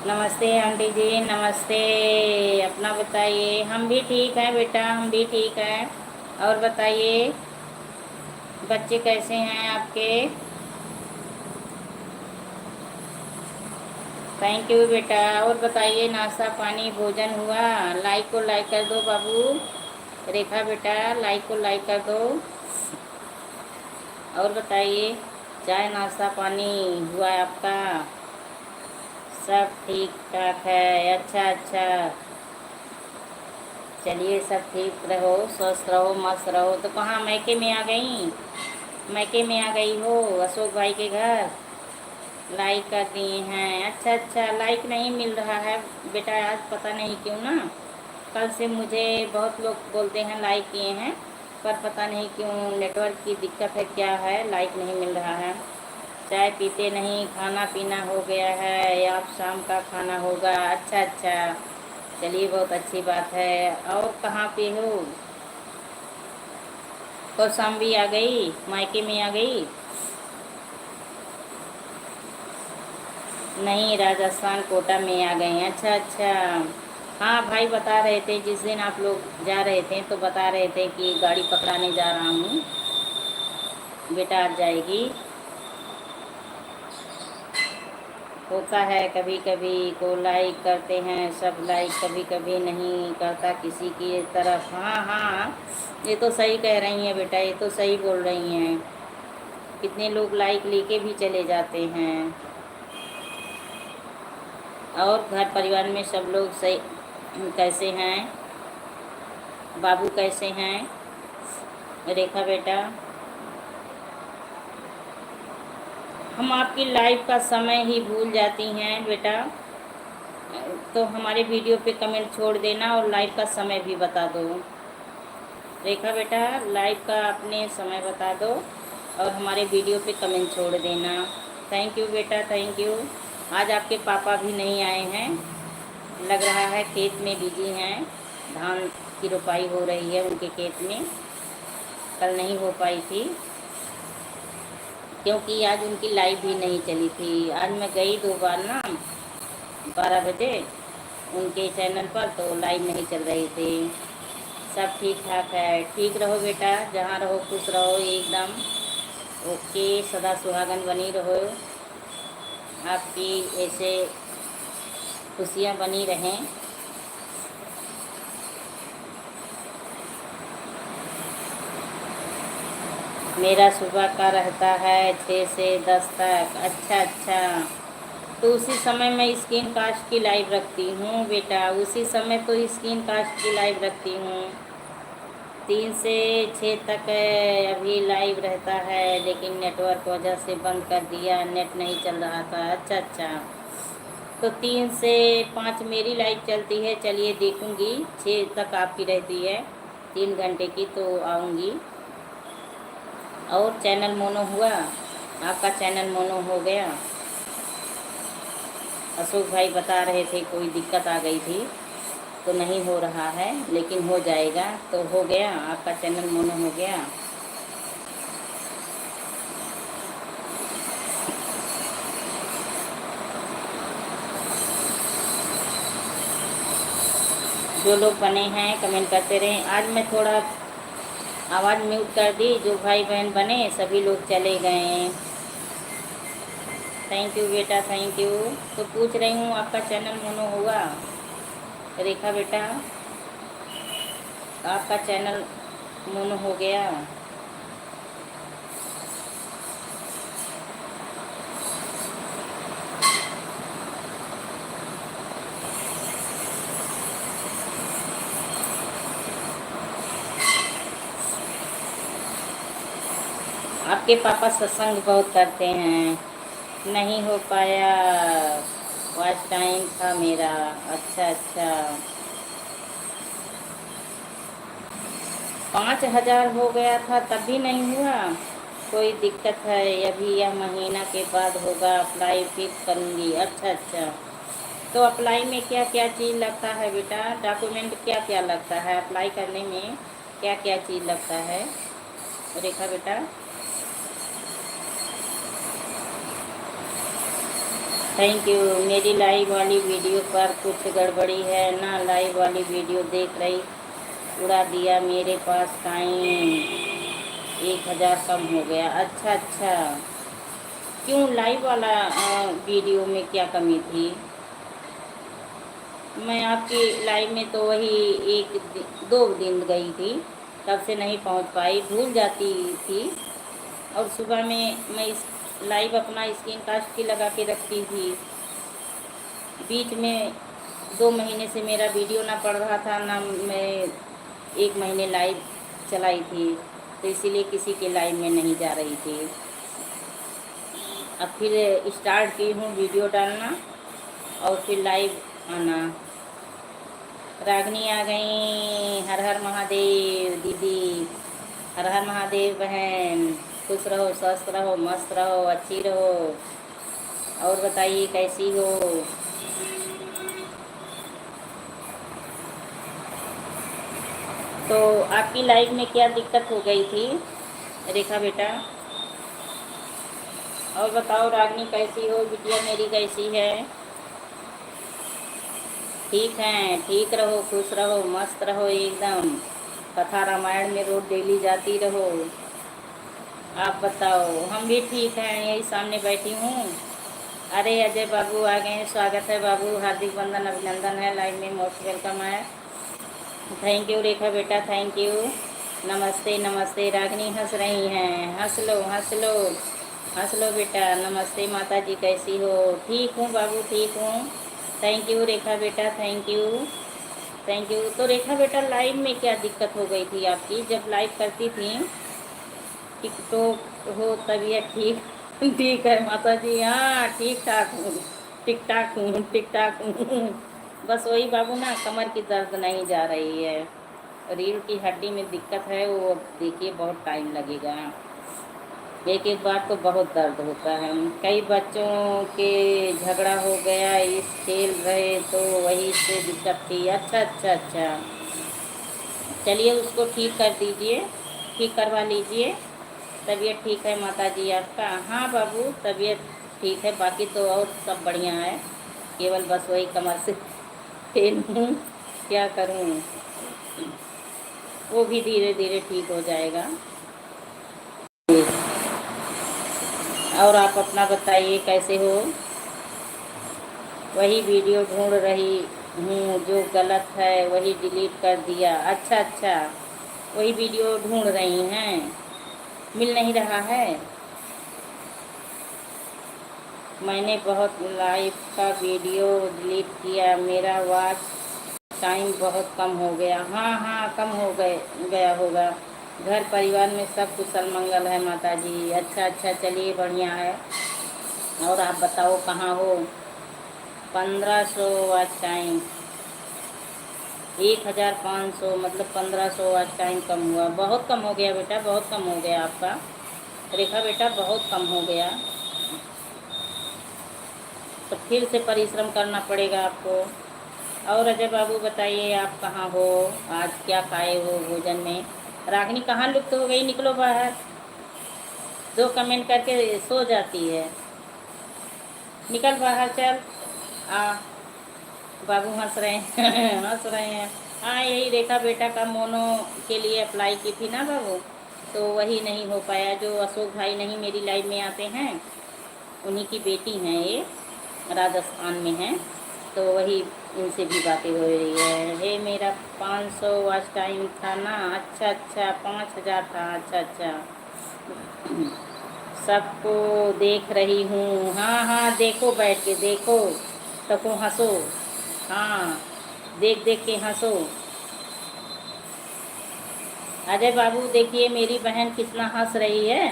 नमस्ते आंटी जी, नमस्ते। अपना बताइए। हम भी ठीक हैं बेटा, हम भी ठीक हैं। और बताइए बच्चे कैसे हैं आपके। थैंक यू बेटा। और बताइए नाश्ता पानी भोजन हुआ। लाइक को लाइक कर दो बाबू। रेखा बेटा लाइक को लाइक कर दो। और बताइए चाय नाश्ता पानी हुआ आपका। सब ठीक ठाक है। अच्छा अच्छा, चलिए सब ठीक रहो, स्वस्थ रहो, मस्त रहो। तो कहाँ मैके में आ गई, मैके में आ गई हो अशोक भाई के घर। लाइक कर दिए हैं। अच्छा अच्छा, लाइक नहीं मिल रहा है बेटा आज, पता नहीं क्यों ना। कल से मुझे बहुत लोग बोलते हैं लाइक किए हैं, पर पता नहीं क्यों नेटवर्क की दिक्कत है क्या है, लाइक नहीं मिल रहा है। चाय पीते नहीं, खाना पीना हो गया है, या आप शाम का खाना होगा। अच्छा अच्छा, चलिए बहुत अच्छी बात है। और कहाँ पे हो। कौशाम्बी आ गई, मायके में आ गई। नहीं, राजस्थान कोटा में आ गए हैं। अच्छा अच्छा। हाँ भाई बता रहे थे, जिस दिन आप लोग जा रहे थे तो बता रहे थे कि गाड़ी पकड़ाने जा रहा हूँ, बेटा आ जाएगी। होता है कभी कभी को लाइक करते हैं सब, लाइक कभी कभी नहीं करता किसी की तरफ। हाँ हाँ, ये तो सही कह रही हैं बेटा, ये तो सही बोल रही हैं। कितने लोग लाइक लेके भी चले जाते हैं। और घर परिवार में सब लोग सही कैसे हैं, बाबू कैसे हैं रेखा बेटा। हम आपकी लाइव का समय ही भूल जाती हैं बेटा, तो हमारे वीडियो पे कमेंट छोड़ देना और लाइव का समय भी बता दो। रेखा बेटा लाइव का अपने समय बता दो और हमारे वीडियो पे कमेंट छोड़ देना। थैंक यू बेटा, थैंक यू। आज आपके पापा भी नहीं आए हैं, लग रहा है खेत में बिजी हैं, धान की रोपाई हो रही है उनके खेत में। कल नहीं हो पाई थी क्योंकि आज उनकी लाइव भी नहीं चली थी। आज मैं गई 2 बार ना 12 बजे उनके चैनल पर, तो लाइव नहीं चल रही थी। सब ठीक ठाक है। ठीक रहो बेटा, जहाँ रहो खुश रहो एकदम। ओके, सदा सुहागन बनी रहो, आपकी ऐसे खुशियाँ बनी रहें। मेरा सुबह का रहता है 6 से 10 तक। अच्छा अच्छा, तो उसी समय मैं स्क्रीन कास्ट की लाइव रखती हूँ बेटा, उसी समय तो स्क्रीन कास्ट की लाइव रखती हूँ। 3 से 6 तक अभी लाइव रहता है, लेकिन नेटवर्क वजह से बंद कर दिया, नेट नहीं चल रहा था। अच्छा अच्छा, तो 3 से 5 मेरी लाइव चलती है। चलिए देखूँगी, 6 तक आपकी रहती है, 3 घंटे की, तो आऊँगी। और चैनल मोनो हुआ आपका, चैनल मोनो हो गया। अशोक भाई बता रहे थे कोई दिक्कत आ गई थी तो नहीं हो रहा है, लेकिन हो जाएगा। तो हो गया आपका चैनल मोनो हो गया। जो लोग बने हैं कमेंट करते रहें। आज मैं थोड़ा आवाज़ म्यूट कर दी, जो भाई बहन बने सभी लोग चले गए। थैंक यू बेटा, थैंक यू। तो पूछ रही हूँ आपका चैनल मोनो हुआ? रेखा बेटा, आपका चैनल मोनो हो गया? आपके पापा सत्संग बहुत करते हैं। नहीं हो पाया, वॉच टाइम था मेरा। अच्छा अच्छा, 5,000 हो गया था तब भी नहीं हुआ? कोई दिक्कत है? अभी यह महीना के बाद होगा, अप्लाई फिर करूँगी। अच्छा अच्छा, तो अप्लाई में क्या क्या चीज़ लगता है बेटा? डॉक्यूमेंट क्या क्या लगता है अप्लाई करने में? क्या क्या चीज़ लगता है रेखा बेटा? Thank you. मेरी लाइव वाली वीडियो पर कुछ गड़बड़ी है ना? लाइव वाली वीडियो देख रही, उड़ा दिया मेरे पास टाइम। 1,000 कम हो गया। अच्छा अच्छा, क्यों लाइव वाला वीडियो में क्या कमी थी? मैं आपकी लाइव में तो वही 2 दिन गई थी, तब से नहीं पहुंच पाई, भूल जाती थी। और सुबह में मैं इस लाइव अपना स्क्रीन कास्ट की लगा के रखती थी। बीच में 2 महीने से मेरा वीडियो ना पड़ रहा था ना, मैं 1 महीने लाइव चलाई थी, तो इसीलिए किसी के लाइव में नहीं जा रही थी। अब फिर स्टार्ट की हूँ वीडियो डालना और फिर लाइव आना। रागनी आ गई। हर हर महादेव दीदी, हर हर महादेव बहन। खुश रहो, स्वस्थ रहो, मस्त रहो, अच्छी रहो। और बताइए कैसी हो? तो आपकी लाइफ में क्या दिक्कत हो गई थी रेखा बेटा? और बताओ रागनी कैसी हो? बिटिया मेरी कैसी है? ठीक है, ठीक रहो, खुश रहो, मस्त रहो एकदम। कथा रामायण में रोज डेली जाती रहो। आप बताओ? हम भी ठीक हैं, यही सामने बैठी हूँ। अरे अजय बाबू आ गए हैं, स्वागत है बाबू, हार्दिक वंदन अभिनंदन है, लाइव में मोस्ट वेलकम है। थैंक यू रेखा बेटा, थैंक यू। नमस्ते नमस्ते। रागनी हंस रही हैं, हंस लो हंस लो, हंस लो बेटा। नमस्ते माता जी, कैसी हो? ठीक हूँ बाबू, ठीक हूँ। थैंक यू रेखा बेटा, थैंक यू, थैंक यू। तो रेखा बेटा लाइव में क्या दिक्कत हो गई थी आपकी जब लाइव करती थी? टिकटॉक हो तबीयत ठीक? ठीक है माता जी, हाँ ठीक ठाक हूँ, ठीक ठाक हूँ, ठीक ठाक हूँ। बस वही बाबू ना, कमर की दर्द नहीं जा रही है, रीढ़ की हड्डी में दिक्कत है, वो अब देखिए बहुत टाइम लगेगा। एक एक बार तो बहुत दर्द होता है। कई बच्चों के झगड़ा हो गया, इस खेल रहे तो वही से दिक्कत थी। अच्छा अच्छा अच्छा, चलिए उसको ठीक कर दीजिए, ठीक करवा लीजिए। तबीयत ठीक है माता जी आपका? हाँ बाबू, तबीयत ठीक है, बाकी तो और सब बढ़िया है, केवल बस वही कमर से पेन हूँ, क्या करूँ। वो भी धीरे धीरे ठीक हो जाएगा। और आप अपना बताइए कैसे हो? वही वीडियो ढूंढ रही हूँ, जो गलत है वही डिलीट कर दिया। अच्छा अच्छा, वही वीडियो ढूंढ रही हैं, मिल नहीं रहा है। मैंने बहुत लाइव का वीडियो डिलीट किया, मेरा वॉच टाइम बहुत कम हो गया। हाँ हाँ, कम हो गया होगा। घर परिवार में सब कुशल मंगल है माता जी। अच्छा अच्छा, चलिए बढ़िया है। और आप बताओ कहाँ हो? 1,500 वॉच टाइम, 1,500 मतलब 1,500 वॉच टाइम कम हुआ। बहुत कम हो गया बेटा, बहुत कम हो गया आपका रेखा बेटा, बहुत कम हो गया। तो फिर से परिश्रम करना पड़ेगा आपको। और अजय बाबू बताइए आप कहाँ हो? आज क्या खाए हो भोजन में? रागनी कहाँ लुप्त हो गई? निकलो बाहर, दो कमेंट करके सो जाती है। निकल बाहर चल। आ, बाबू हंस रहे हैं हंस रहे हैं। हाँ, यही रेखा बेटा का मोनो के लिए अप्लाई की थी ना बाबू, तो वही नहीं हो पाया। जो अशोक भाई नहीं मेरी लाइफ में आते हैं, उन्हीं की बेटी हैं ये, राजस्थान में हैं, तो वही इनसे भी बातें हो रही है। हे मेरा 500 वॉच टाइम था ना, अच्छा अच्छा 5000 था, अच्छा अच्छा। सबको देख रही हूँ, हाँ हाँ देखो, बैठ के देखो, सबको हंसो, हाँ देख देख के हंसो। अजय बाबू देखिए मेरी बहन कितना हंस रही है,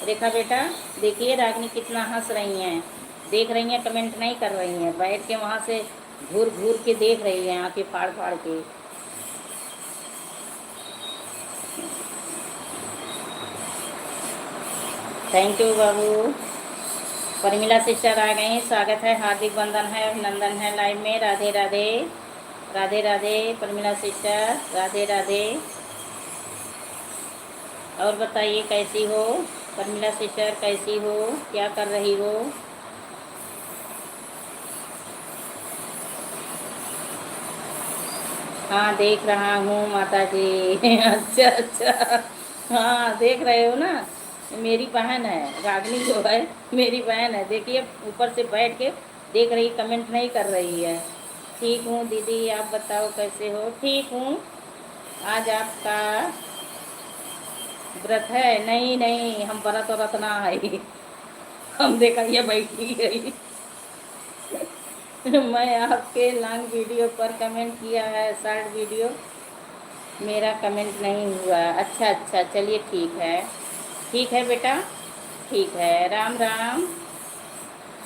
रेखा बेटा देखिए रागनी कितना हंस रही हैं, देख रही हैं, कमेंट नहीं कर रही हैं, बैठ के वहाँ से घूर घूर के देख रही हैं, आंखें फाड़ फाड़ के। थैंक यू बाबू। परमिला सिस्टर आ गई, स्वागत है, हार्दिक वंदन है, अभिनंदन है लाइव में। राधे राधे, राधे राधे परमिला सिस्टर, राधे राधे। और बताइए कैसी हो परमिला सिस्टर, कैसी हो, क्या कर रही हो? हाँ देख रहा हूँ माता जी। अच्छा अच्छा, हाँ देख रहे हो ना, मेरी बहन है रागनी जो है, मेरी बहन है, देखिए ऊपर से बैठ के देख रही, कमेंट नहीं कर रही है। ठीक हूँ दीदी, आप बताओ कैसे हो? ठीक हूँ। आज आपका व्रत है? नहीं नहीं, हम व्रत व्रत ना है, हम देखा ये बैठी गई। मैं आपके लॉन्ग वीडियो पर कमेंट किया है, शॉर्ट वीडियो मेरा कमेंट नहीं हुआ। अच्छा अच्छा, चलिए ठीक है, ठीक है बेटा, ठीक है। राम राम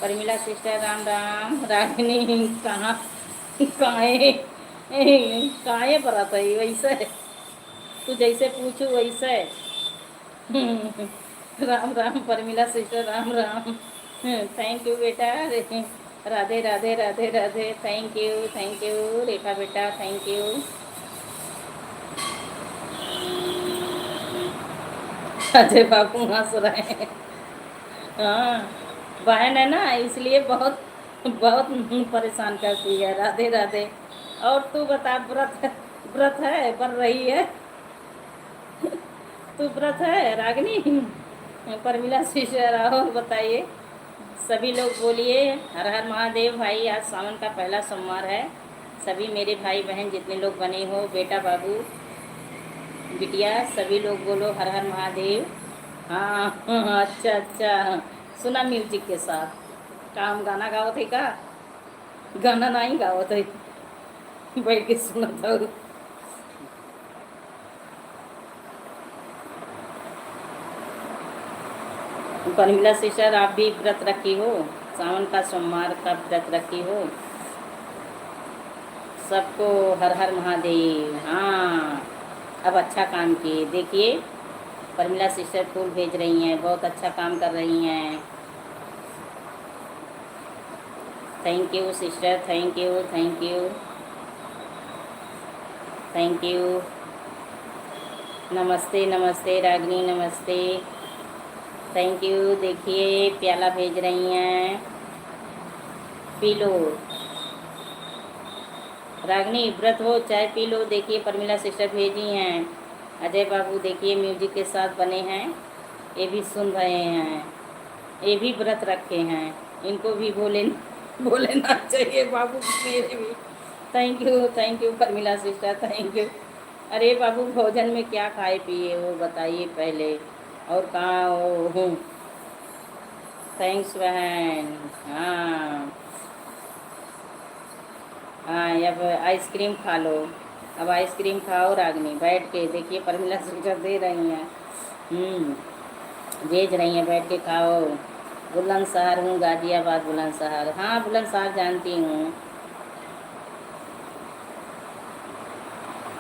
परमिला सिस्टर, राम राम। रागिनी कहाँ, काहे काहे पर आता है वैसे, तू जैसे पूछू वैसे। Ram Ram Parmila sister, Ram Ram. Thank you बेटा, राधे राधे राधे राधे, थैंक यू रेखा बेटा, थैंक यू। अजय बाबू हंस रहे हैं, हाँ बहन है ना इसलिए बहुत बहुत परेशान करती है। राधे राधे। और तू बता, व्रत है, कर रही है, तू व्रत है रागनी? परमिला सिस्टर, और बताइए, सभी लोग बोलिए हर हर महादेव। भाई आज सावन का पहला सोमवार है, सभी मेरे भाई बहन जितने लोग बने हो, बेटा बाबू बिटिया, सभी लोग बोलो हर हर महादेव। हाँ अच्छा अच्छा, सुना म्यूजिक के साथ, काम गाना गाओ थे का? गाना नहीं गाओ थे, बैठ के सुना था। परमिला सिस्टर आप भी व्रत रखी हो, सावन का सोमवार का व्रत रखी हो? सबको हर हर महादेव। हाँ अब अच्छा काम किए, देखिए परमिला सिस्टर फूल भेज रही हैं, बहुत अच्छा काम कर रही हैं। Thank you sister, thank you, thank you, thank you. नमस्ते नमस्ते रागिनी, नमस्ते, थैंक यू। देखिए प्याला भेज रही हैं, पी लो। रागिनी व्रत हो चाय पी लो, देखिए परमिला सिस्टर भेजी हैं। अजय बाबू देखिए म्यूजिक के साथ बने हैं, ये भी सुन रहे हैं, ये भी व्रत रखे हैं, इनको भी बोलेना चाहिए बाबू, मेरे भी। Thank you Parmila sister, thank you. अरे बाबू भोजन में क्या खाए पिए वो बताइए पहले, और कहाँ हो? थैंक्स बहन। हाँ हाँ, अब आइसक्रीम खा लो, अब आइसक्रीम खाओ रागनी, बैठ के देखिए परमिला सिस्टर दे रही हैं, भेज रही हैं, बैठ के खाओ। बुलंदशहर हूँ, गाजियाबाद बुलंदशहर, हाँ बुलंदशहर जानती हूँ।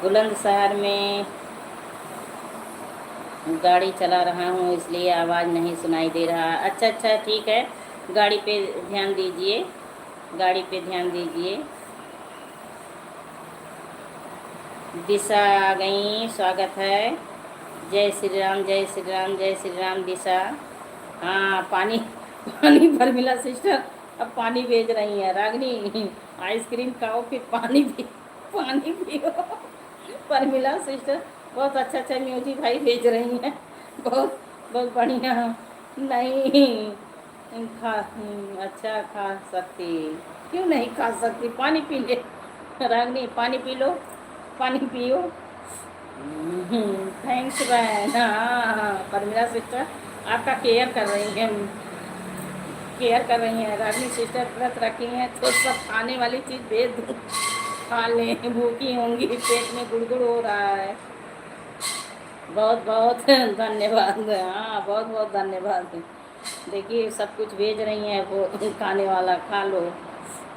बुलंदशहर में गाड़ी चला रहा हूँ इसलिए आवाज़ नहीं सुनाई दे रहा। अच्छा अच्छा ठीक है, गाड़ी पे ध्यान दीजिए, गाड़ी पे ध्यान दीजिए। दिशा आ गई, स्वागत है, जय श्री राम, जय श्री राम, जय श्री राम दिशा। हाँ पानी पानी परमिला सिस्टर अब पानी भेज रही हैं रागनी, आइसक्रीम खाओ फिर पानी भी। पानी पियो। परमिला सिस्टर बहुत अच्छा अच्छा म्यूजिक भाई भेज रही हैं, बहुत बहुत बढ़िया। नहीं खा अच्छा खा सकती, क्यों नहीं खा सकती, पानी पी ले। रागनी पानी पी लो, पानी पियो। थैंक्स बहन। हाँ परमिला सिस्टर आपका केयर कर रही हैं, केयर कर रही हैं। रागनी सिस्टर व्रत रखी हैं तो सब खाने वाली चीज़ भेज दूँ, खा लें, भूखी होंगी, पेट में गुड़गुड़ हो रहा है। बहुत बहुत धन्यवाद। हाँ बहुत बहुत धन्यवाद। देखिए सब कुछ भेज रही हैं वो खाने वाला, खा लो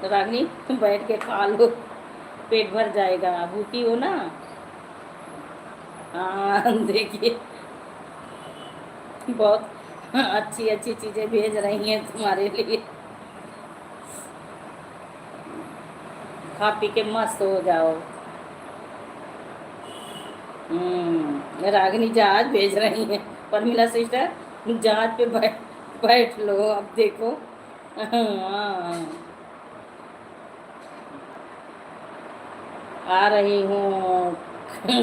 रागनी, बैठ के खा लो, पेट भर जाएगा, भूखी हो ना। हाँ देखिए बहुत अच्छी अच्छी चीज़ें भेज रही हैं तुम्हारे लिए, खा पी के मस्त हो जाओ। रागिनी जहाज भेज रही हैं, परमिला सिस्टर जहाज पे बैठ बैठ लो, अब देखो। हाँ आ रही हूँ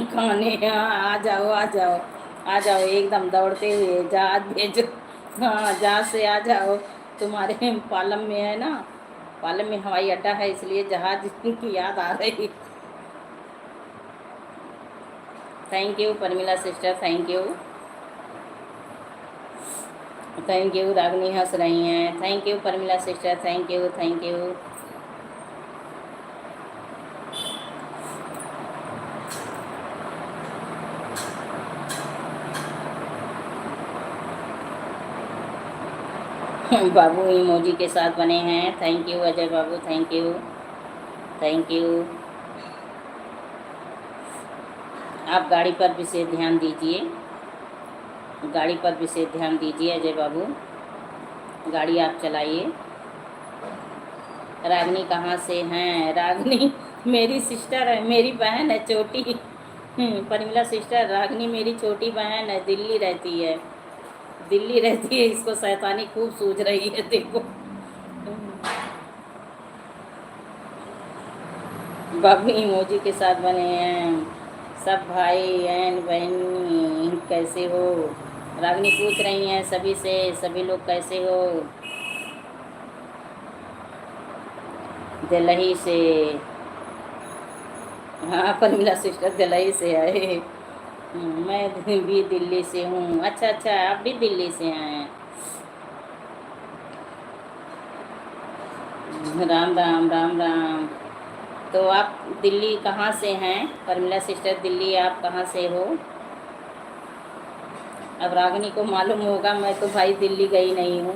खाने। हाँ आ जाओ आ जाओ आ जाओ, एकदम दौड़ते हुए जहाज भेजो। हाँ जहाज से आ जाओ, तुम्हारे पालम में है ना, पालम में हवाई अड्डा है, इसलिए जहाज की याद आ रही। Thank you Parmila sister, thank you thank you. Ragini हंस रही हैं, thank you Parmila sister, thank you thank you. बाबू इमोजी के साथ बने हैं, थैंक यू अजय बाबू, थैंक यू थैंक यू। आप गाड़ी पर विशेष ध्यान दीजिए, गाड़ी पर विशेष ध्यान दीजिए अजय बाबू, गाड़ी आप चलाइए। रागनी कहाँ से हैं? रागनी मेरी सिस्टर है, मेरी बहन है छोटी। परमिला सिस्टर, रागनी मेरी छोटी बहन है, दिल्ली रहती है, दिल्ली रहती है, इसको शैतानी खूब सूझ रही है देखो। बाबू इमोजी के साथ बने हैं सब भाई एंड बहनी, कैसे हो? रागनी पूछ रही हैं सभी से, सभी लोग कैसे हो? दिल्ली से। हाँ परमिला सिस्टर दिल्ली से आए। मैं भी दिल्ली से हूँ। अच्छा अच्छा आप भी दिल्ली से हैं। राम राम राम राम। तो आप दिल्ली कहाँ से हैं परमिला सिस्टर, दिल्ली आप कहाँ से हो? अब रागनी को मालूम होगा, मैं तो भाई दिल्ली गई नहीं हूँ।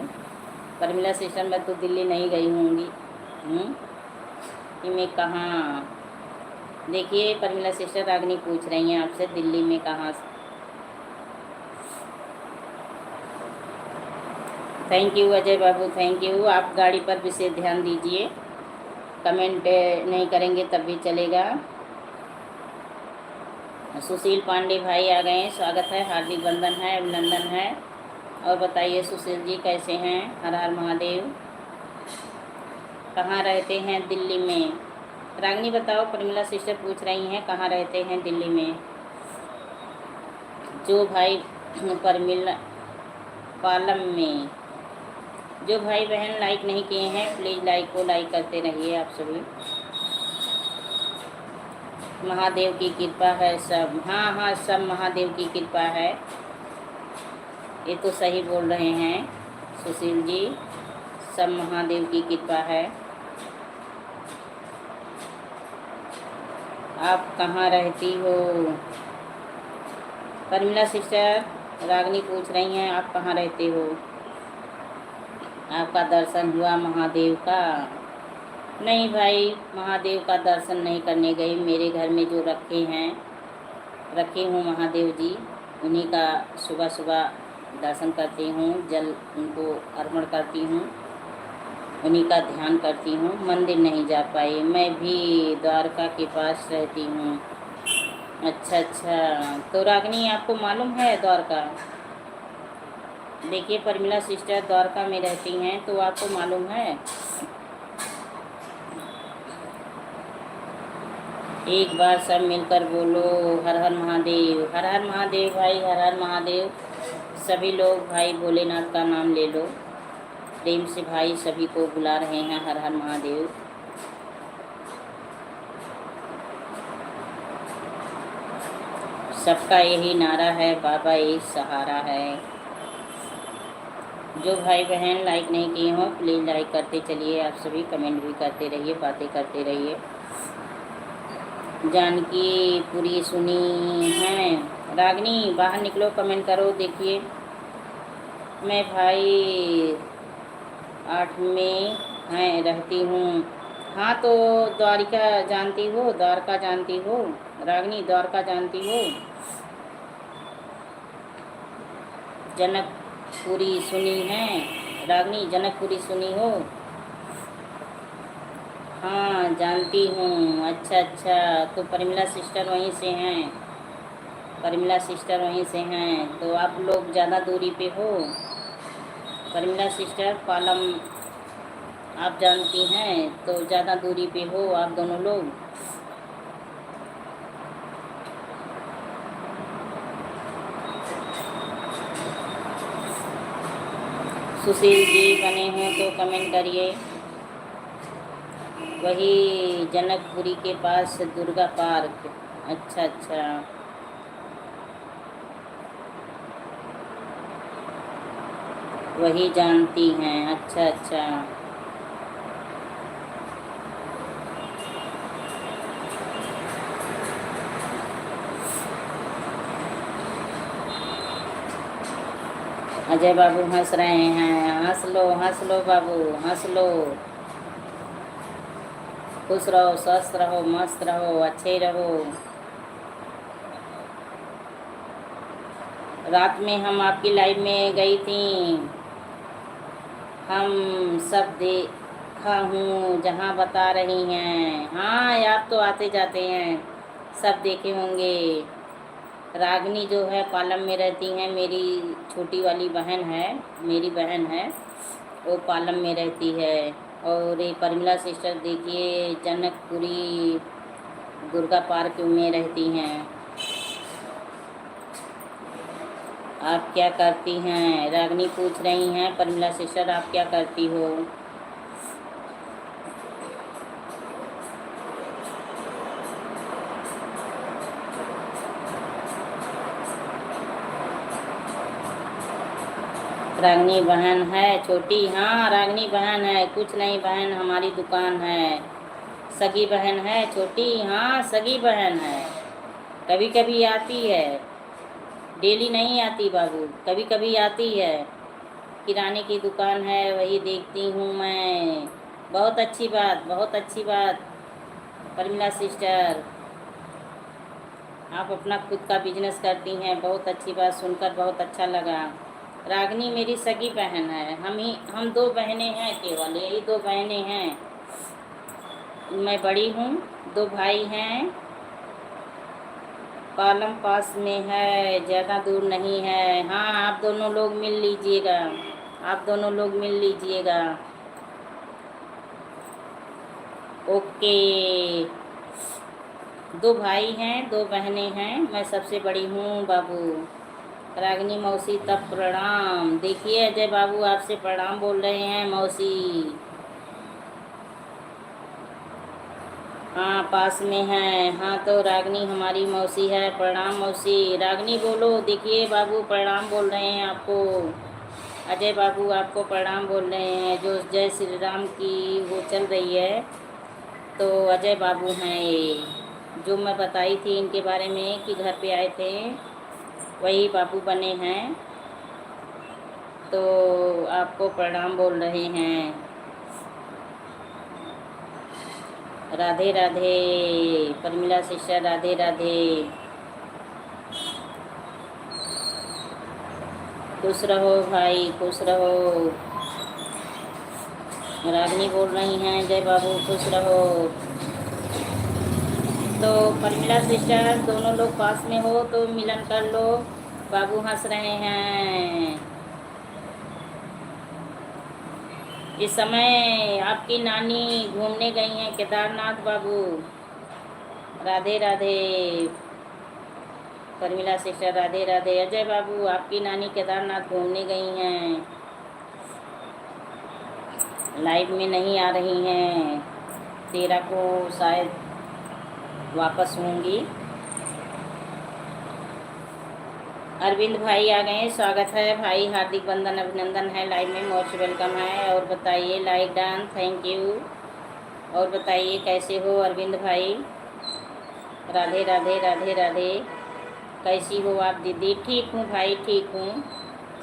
परमिला सिस्टर मैं तो दिल्ली नहीं गई होंगी। कि मैं कहाँ, देखिए परमिला सिस्टर रागनी पूछ रही हैं आपसे दिल्ली में कहाँ। थैंक यू अजय बाबू, थैंक यू। आप गाड़ी पर विशेष ध्यान दीजिए, कमेंट नहीं करेंगे तब भी चलेगा। सुशील पांडे भाई आ गए हैं, स्वागत है, हार्दिक वंदन है, अभिनंदन है। और बताइए सुशील जी कैसे हैं? हर हर महादेव। कहाँ रहते हैं दिल्ली में? रागनी बताओ, परमिला सिस्टर पूछ रही हैं कहाँ रहते हैं दिल्ली में। जो भाई परमिला पालम में, जो भाई बहन लाइक नहीं किए हैं प्लीज़ लाइक को लाइक करते रहिए आप सभी। महादेव की कृपा है सब। हाँ हाँ सब महादेव की कृपा है, ये तो सही बोल रहे हैं सुशील जी, सब महादेव की कृपा है। आप कहाँ रहती हो परमिला सिस्टर? रागनी पूछ रही हैं आप कहाँ रहते हो? आपका दर्शन हुआ महादेव का? नहीं भाई महादेव का दर्शन नहीं करने गई, मेरे घर में जो रखे हैं, रखे हूँ महादेव जी, उन्हीं का सुबह सुबह दर्शन करती हूँ, जल उनको अर्पण करती हूँ, उन्हीं का ध्यान करती हूँ। मंदिर नहीं जा पाई, मैं भी द्वारका के पास रहती हूँ। अच्छा अच्छा, तो रागनी आपको मालूम है द्वारका? देखिए परमिला सिस्टर द्वारका में रहती हैं तो आपको मालूम है। एक बार सब मिलकर बोलो हर हर महादेव। हर हर महादेव भाई, हर हर महादेव। सभी लोग भाई भोलेनाथ का नाम ले लो। प्रेम से भाई सभी को बुला रहे हैं हर हर महादेव। सबका यही नारा है, बाबा एक सहारा है। जो भाई बहन लाइक नहीं किए हों प्लीज़ लाइक करते चलिए। आप सभी कमेंट भी करते रहिए, बातें करते रहिए। जानकी पूरी सुनी है। रागनी बाहर निकलो, कमेंट करो। देखिए मैं भाई 8 में हैं रहती हूँ। हाँ तो द्वारिका जानती हो, द्वारका जानती हो रागनी, द्वारका जानती हो। जनकपुरी सुनी है रागनी, जनकपुरी सुनी हो। हाँ जानती हूँ। अच्छा अच्छा, तो परिमला सिस्टर वहीं से हैं। परिमला सिस्टर वहीं से हैं, तो आप लोग ज़्यादा दूरी पे हो। परिमला सिस्टर पालम आप जानती हैं, तो ज़्यादा दूरी पे हो आप दोनों लोग। सुशील जी बने हैं तो कमेंट करिए। वही जनकपुरी के पास दुर्गा पार्क। अच्छा अच्छा, वही जानती हैं। अच्छा अच्छा, अजय बाबू हंस रहे हैं। हंस लो बाबू, हंस लो। खुश रहो, स्वस्थ रहो, मस्त रहो, अच्छे रहो। रात में हम आपकी लाइव में गई थी। हम सब देखा हूँ जहाँ बता रही हैं। हाँ आप तो आते जाते हैं, सब देखे होंगे। रागनी जो है पालम में रहती हैं, मेरी छोटी वाली बहन है, मेरी बहन है, वो पालम में रहती है। और ये परिमला सिस्टर देखिए जनकपुरी दुर्गा पार्क में रहती हैं। आप क्या करती हैं? रागनी पूछ रही हैं परिमला सिस्टर आप क्या करती हो। रागनी बहन है छोटी। हाँ रागनी बहन है, कुछ नहीं बहन, हमारी दुकान है। सगी बहन है छोटी। हाँ सगी बहन है, कभी कभी आती है, डेली नहीं आती बाबू, कभी कभी आती है। किराने की दुकान है, वही देखती हूँ मैं। बहुत अच्छी बात, बहुत अच्छी बात परिमला सिस्टर, आप अपना खुद का बिजनेस करती हैं, बहुत अच्छी बात, सुनकर बहुत अच्छा लगा। रागनी मेरी सगी बहन है, हम 2 बहनें हैं, केवल यही 2 बहनें हैं। मैं बड़ी हूँ, 2 भाई हैं। पालम पास में है, ज़्यादा दूर नहीं है। हाँ आप दोनों लोग मिल लीजिएगा, आप दोनों लोग मिल लीजिएगा। ओके, 2 भाई हैं, 2 बहनें हैं, मैं सबसे बड़ी हूँ बाबू। रागनी मौसी तब प्रणाम। देखिए अजय बाबू आपसे प्रणाम बोल रहे हैं मौसी। हाँ पास में है। हाँ तो रागनी हमारी मौसी है, प्रणाम मौसी। रागनी बोलो, देखिए बाबू प्रणाम बोल रहे हैं आपको। अजय बाबू आपको प्रणाम बोल रहे हैं। जो जय श्री राम की वो चल रही है, तो अजय बाबू हैं ये, जो मैं बताई थी इनके बारे में कि घर पे आए थे, वही बाबू बने हैं, तो आपको प्रणाम बोल रहे हैं। राधे राधे परिमला सिस्टर, राधे राधे। खुश रहो भाई, खुश रहो। रागनी बोल रही हैं जय बाबू खुश रहो। तो परिमला सिस्टर दोनों लोग पास में हो तो मिलन कर लो। बाबू हंस रहे हैं। इस समय आपकी नानी घूमने गई हैं केदारनाथ बाबू। राधे राधे परमिला सिस्टर, राधे राधे। अजय बाबू, आपकी नानी केदारनाथ घूमने गई हैं, लाइव में नहीं आ रही हैं। 13 को शायद वापस होंगी। अरविंद भाई आ गए, स्वागत है भाई, हार्दिक वंदन अभिनंदन है, लाइव में मोस्ट वेलकम है। और बताइए, लाइक डन, थैंक यू। और बताइए कैसे हो अरविंद भाई? राधे राधे राधे राधे। कैसी हो आप दीदी? ठीक हूँ भाई, ठीक हूँ।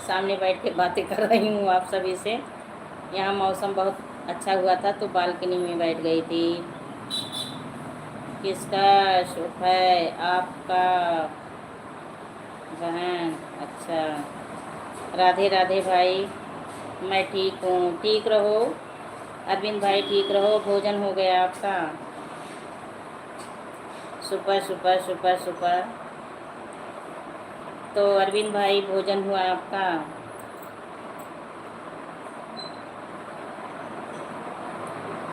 सामने बैठ के बातें कर रही हूँ आप सभी से। यहाँ मौसम बहुत अच्छा हुआ था तो बालकनी में बैठ गई थी। किसका शुभ है? आपका बहन? अच्छा, राधे राधे भाई, मैं ठीक हूँ। ठीक रहो अरविंद भाई, ठीक रहो। भोजन हो गया आपका? Super super super super. तो अरविंद भाई, भोजन हुआ आपका?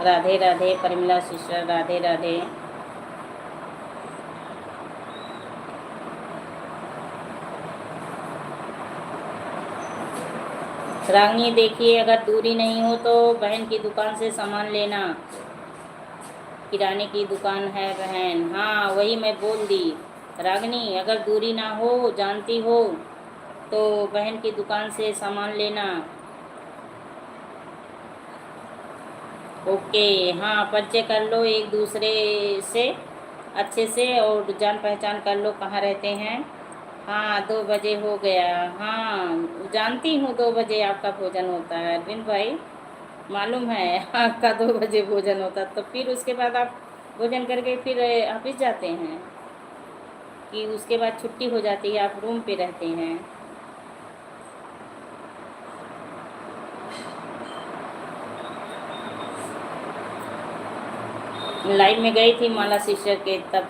राधे राधे परमिला सिस्टर, राधे राधे। रागनी देखिए, अगर दूरी नहीं हो तो बहन की दुकान से सामान लेना। किराने की दुकान है बहन। हाँ, वही मैं बोल दी रागनी, अगर दूरी ना हो, जानती हो तो बहन की दुकान से सामान लेना। ओके, हाँ, परिचय कर लो एक दूसरे से अच्छे से और जान पहचान कर लो कहाँ रहते हैं। हाँ, 2 बजे हो गया। हाँ, जानती हूँ 2 बजे आपका भोजन होता है अरविंद भाई, मालूम है आपका 2 बजे भोजन होता है। तो फिर उसके बाद आप भोजन करके फिर ऑफिस जाते हैं कि उसके बाद छुट्टी हो जाती है, आप रूम पे रहते हैं? लाइव में गई थी माला सिस्टर के, तब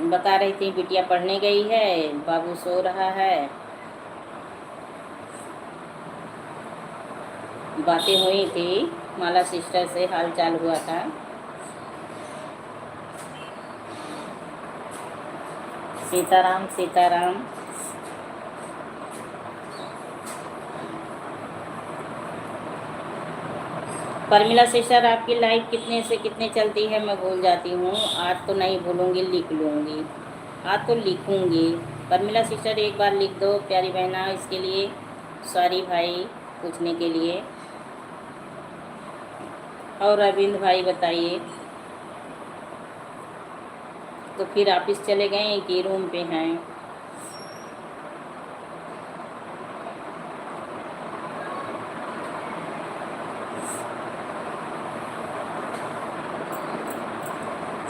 बता रही थी बिटिया पढ़ने गई है, बाबू सो रहा है। बातें हुई थी, माला सिस्टर से हाल चाल हुआ था। सीताराम सीताराम। परमिला सिस्टर, आपकी लाइव कितने से कितने चलती है? मैं भूल जाती हूँ। आज तो नहीं भूलूंगी, लिख लूँगी। आज तो लिखूँगी। परमिला सिस्टर एक बार लिख दो प्यारी बहना, इसके लिए सॉरी भाई पूछने के लिए। और अरविंद भाई बताइए, तो फिर ऑफिस चले गए कि रूम पे हैं?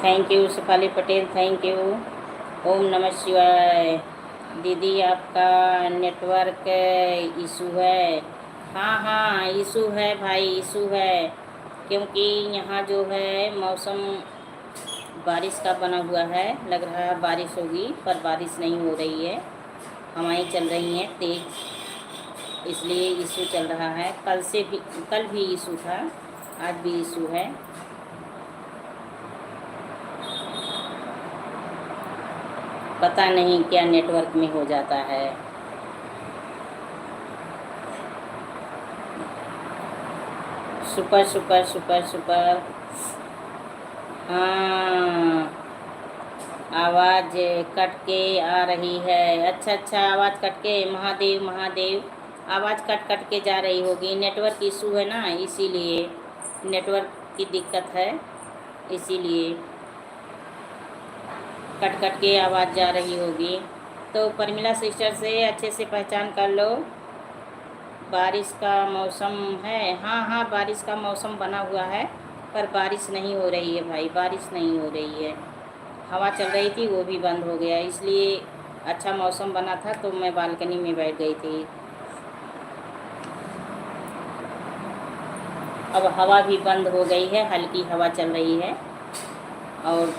Thank you Shefali Patel, thank you. ओम नमः शिवाय। दीदी, आपका नेटवर्क इशू है? हाँ हाँ, इशू है भाई, इशू है, क्योंकि यहाँ जो है मौसम बारिश का बना हुआ है। लग रहा है बारिश होगी, पर बारिश नहीं हो रही है। हवाएं चल रही हैं तेज़, इसलिए इशू चल रहा है। कल भी इशू था, आज भी इशू है। पता नहीं क्या नेटवर्क में हो जाता है। Super super super super. हाँ, आवाज़ कट के आ रही है। अच्छा अच्छा, आवाज़ कट के, महादेव महादेव, आवाज़ कट कट के जा रही होगी। नेटवर्क इशू है ना, इसीलिए नेटवर्क की दिक्कत है, इसीलिए कट कट के आवाज़ जा रही होगी। तो परमिला सिस्टर से अच्छे से पहचान कर लो। बारिश का मौसम है। हाँ हाँ, बारिश का मौसम बना हुआ है, पर बारिश नहीं हो रही है भाई, बारिश नहीं हो रही है। हवा चल रही थी, वो भी बंद हो गया, इसलिए अच्छा मौसम बना था तो मैं बालकनी में बैठ गई थी। अब हवा भी बंद हो गई है, हल्की हवा चल रही है। और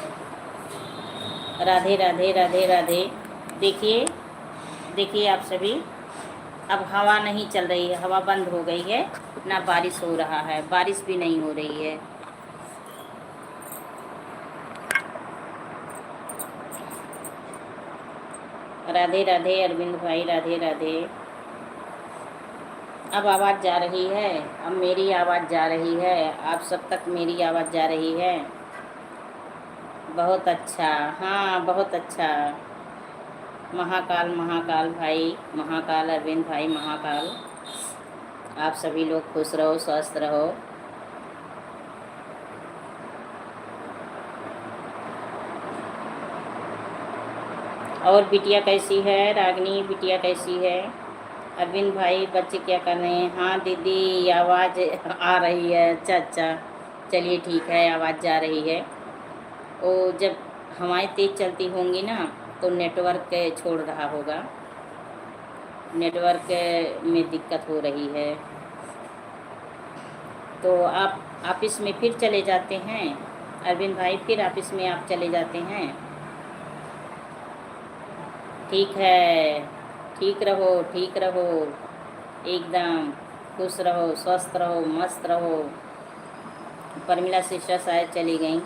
राधे राधे राधे राधे। देखिए देखिए आप सभी, अब हवा नहीं चल रही है, हवा बंद हो गई है, ना बारिश हो रहा है, बारिश भी नहीं हो रही है। राधे राधे अरविंद भाई, राधे राधे। अब आवाज़ जा रही है, अब मेरी आवाज़ जा रही है, आप सब तक मेरी आवाज़ जा रही है। बहुत अच्छा, हाँ बहुत अच्छा। महाकाल महाकाल भाई, महाकाल अरविंद भाई, महाकाल। आप सभी लोग खुश रहो, स्वस्थ रहो। और बिटिया कैसी है? रागनी बिटिया कैसी है? अरविंद भाई बच्चे क्या कर रहे हैं? हाँ दीदी आवाज़ आ रही है। अच्छा अच्छा, चलिए ठीक है, आवाज़ जा रही है। वो जब हवाएं तेज़ चलती होंगी ना तो नेटवर्क छोड़ रहा होगा, नेटवर्क में दिक्कत हो रही है। तो आप ऑफिस में फिर चले जाते हैं अरविंद भाई, फिर ऑफिस में आप चले जाते हैं? ठीक है, ठीक रहो, ठीक रहो, एकदम खुश रहो, स्वस्थ रहो, मस्त रहो। परमिला सिस्टर शायद चली गई।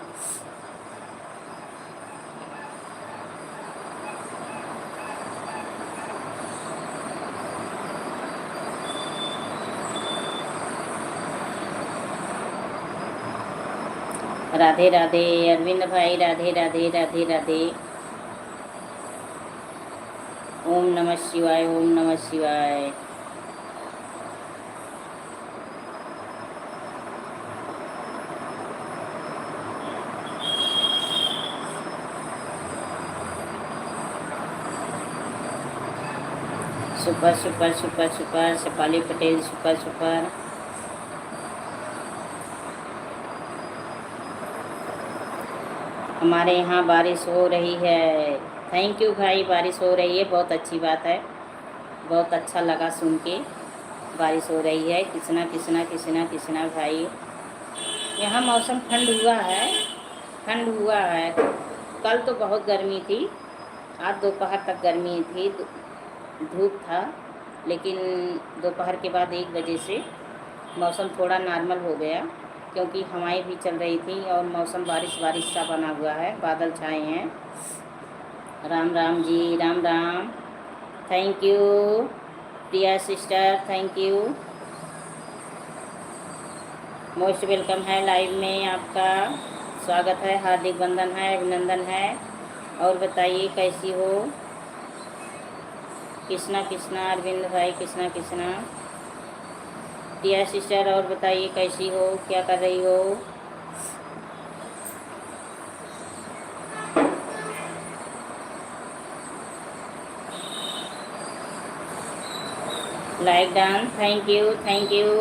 राधे राधे अरविंद भाई, राधे राधे, राधे राधे। ओम नमः शिवाय, ओम नमः शिवाय। Super super super super, Shefali Patel super super. हमारे यहाँ बारिश हो रही है। थैंक यू भाई, बारिश हो रही है, बहुत अच्छी बात है, बहुत अच्छा लगा सुन के। बारिश हो रही है, किसना किसना किसना किसना भाई। यहाँ मौसम ठंड हुआ है, ठंड हुआ है। कल तो बहुत गर्मी थी, आज दोपहर तक गर्मी थी, धूप था, लेकिन दोपहर के बाद 1 बजे से मौसम थोड़ा नॉर्मल हो गया, क्योंकि हवाएं भी चल रही थी और मौसम बारिश बारिश सा बना हुआ है, बादल छाए हैं। Ram Ram ji, Ram Ram. Thank you Priya sister, thank you, most welcome है लाइव में, आपका स्वागत है, हार्दिक वंदन है, अभिनंदन है। और बताइए कैसी हो? कृष्णा कृष्णा अरविंद भाई, कृष्णा कृष्णा। प्रिया सिस्टर और बताइए कैसी हो, क्या कर रही हो? Like done, thank you thank you.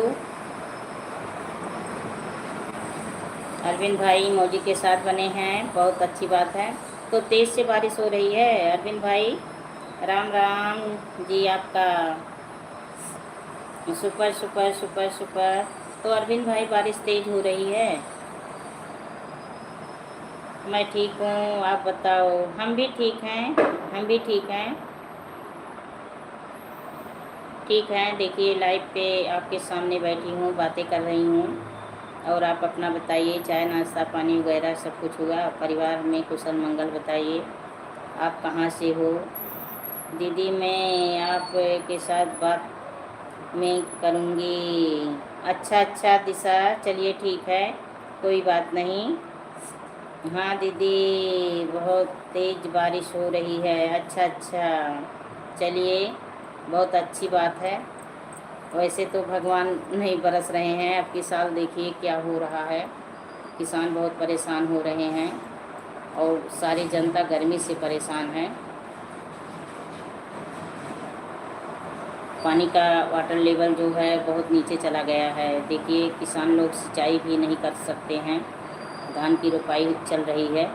Arvind भाई मौजी के साथ बने हैं, बहुत अच्छी बात है। तो तेज़ से बारिश हो रही है अरविंद भाई। राम राम जी, आपका सुपर सुपर सुपर सुपर। तो अरविंद भाई बारिश तेज़ हो रही है। मैं ठीक हूँ, आप बताओ? हम भी ठीक हैं, हम भी ठीक हैं, ठीक है। देखिए लाइव पे आपके सामने बैठी हूँ, बातें कर रही हूँ, और आप अपना बताइए, चाय नाश्ता पानी वगैरह सब कुछ हुआ? परिवार में कुशल मंगल बताइए। आप कहाँ से हो? दीदी मैं आप के साथ बात में करूँगी। अच्छा अच्छा दिशा, चलिए ठीक है, कोई बात नहीं। हाँ दीदी बहुत तेज़ बारिश हो रही है। अच्छा अच्छा, चलिए बहुत अच्छी बात है। वैसे तो भगवान नहीं बरस रहे हैं, अब की साल देखिए क्या हो रहा है, किसान बहुत परेशान हो रहे हैं और सारी जनता गर्मी से परेशान है। पानी का वाटर लेवल जो है बहुत नीचे चला गया है। देखिए किसान लोग सिंचाई भी नहीं कर सकते हैं, धान की रोपाई चल रही है।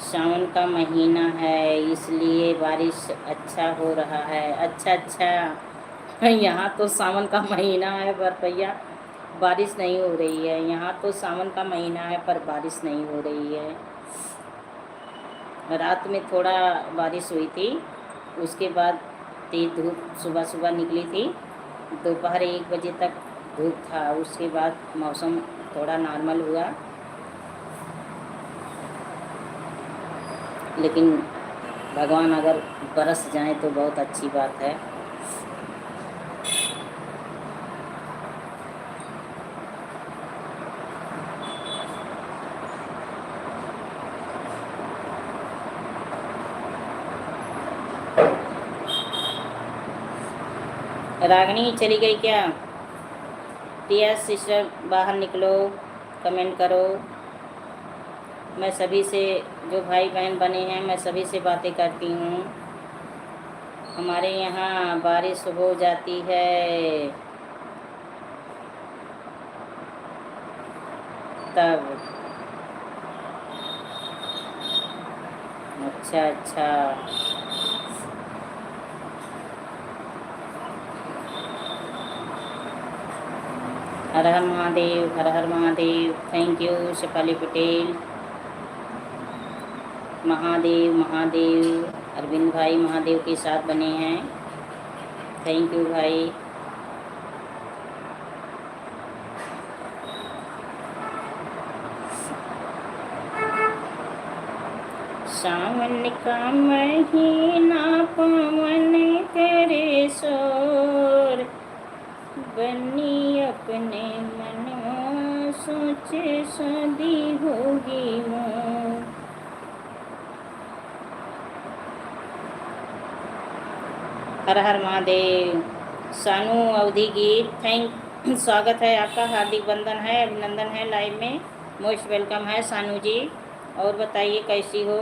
सावन का महीना है इसलिए बारिश अच्छा हो रहा है। अच्छा अच्छा, यहाँ तो सावन का महीना है पर भैया बारिश नहीं हो रही है। यहाँ तो सावन का महीना है पर बारिश नहीं हो रही है। रात में थोड़ा बारिश हुई थी, उसके बाद तेज़ धूप सुबह सुबह निकली थी, दोपहर 1 बजे तक धूप था, उसके बाद मौसम थोड़ा नॉर्मल हुआ। लेकिन भगवान अगर बरस जाए तो बहुत अच्छी बात है। रागनी चली गई क्या? टिया सिस्टर बाहर निकलो, कमेंट करो। मैं सभी से, जो भाई बहन बने हैं, मैं सभी से बातें करती हूँ। हमारे यहाँ बारिश हो जाती है तब। अच्छा अच्छा। हर हर महादेव, हर हर महादेव। Thank you Shefali Patel. महादेव महादेव। अरविंद भाई महादेव के साथ बने हैं। थैंक यू भाई। सावन का महीना पवन करे शोर, बनी अपने मन सोचे शादी होगी मोर। हर हर महादेव। सानू अवधि गीत, स्वागत है आपका, हार्दिक बंधन है, अभिनंदन है, लाइव में मोस्ट वेलकम है सानू जी। और बताइए कैसी हो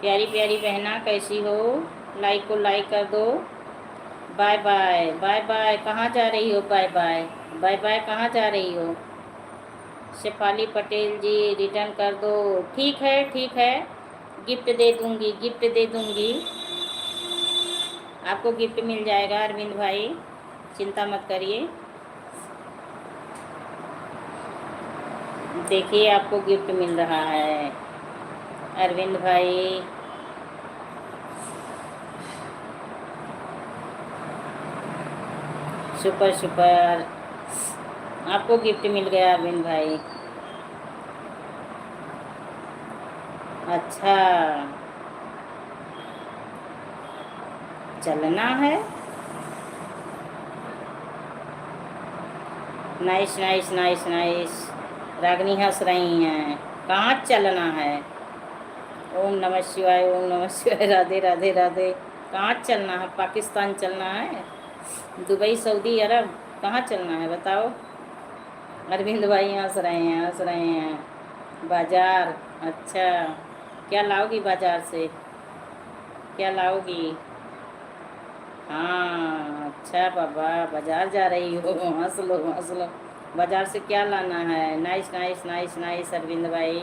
प्यारी प्यारी बहना, कैसी हो? लाइक को लाइक कर दो। Bye bye, bye bye. कहाँ जा रही हो? Bye bye, bye bye. कहाँ जा रही हो? शेफाली पटेल जी रिटर्न कर दो। ठीक है ठीक है, गिफ्ट दे दूंगी, गिफ्ट दे दूंगी, आपको गिफ्ट मिल जाएगा अरविंद भाई, चिंता मत करिए। देखिए आपको गिफ्ट मिल रहा है अरविंद भाई। सुपर सुपर, आपको गिफ्ट मिल गया अरविंद भाई। अच्छा, चलना है। Nice nice nice nice. Ragini हंस रही हैं। कहाँ चलना है? ओम नमः शिवाय, ओम नमः शिवाय। राधे राधे राधे। कहाँ चलना है? पाकिस्तान चलना है? दुबई, सऊदी अरब? कहाँ चलना है बताओ? अरविंद भाई हंस रहे हैं, हंस रहे हैं। बाजार? अच्छा, क्या लाओगी बाजार से? क्या लाओगी? हाँ अच्छा बाबा, बाजार जा रही हो? हंस लो हंस लो। बाजार से क्या लाना है? Nice nice nice nice Arvind भाई।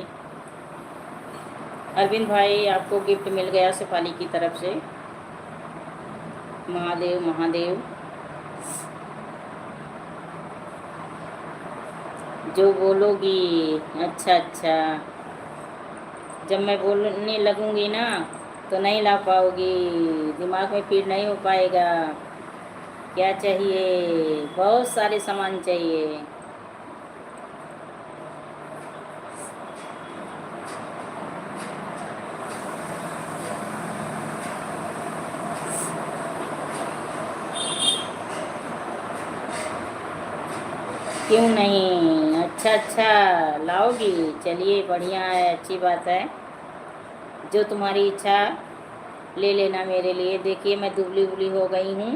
अरविंद भाई आपको गिफ्ट मिल गया शेफाली की तरफ से। महादेव महादेव। जो बोलोगी। अच्छा अच्छा, जब मैं बोलने लगूंगी ना तो नहीं ला पाओगी, दिमाग में फिर नहीं हो पाएगा। क्या चाहिए? बहुत सारे सामान चाहिए। क्यों नहीं? अच्छा अच्छा लाओगी, चलिए बढ़िया है, अच्छी बात है। जो तुम्हारी इच्छा ले लेना मेरे लिए। देखिए मैं दुबली उबली हो गई हूँ,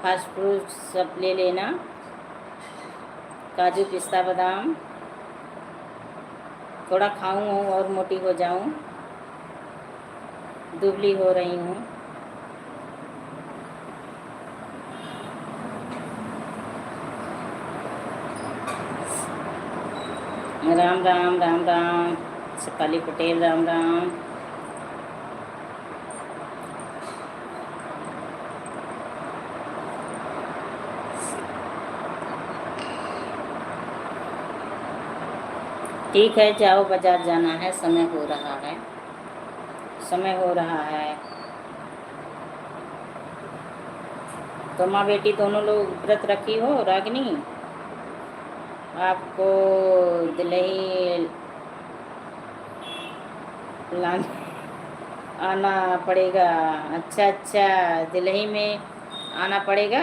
फास्ट फूड सब ले लेना, काजू पिस्ता बादाम थोड़ा खाऊं और मोटी हो जाऊं, दुबली हो रही हूँ। राम राम राम राम। शेफाली पटेल राम राम। ठीक है, जाओ, बाजार जाना है, समय हो रहा है, समय हो रहा है। तो माँ बेटी दोनों लोग व्रत रखी हो रागिनी? आपको दिल्ली लाने आना पड़ेगा। अच्छा अच्छा, दिल्ली में आना पड़ेगा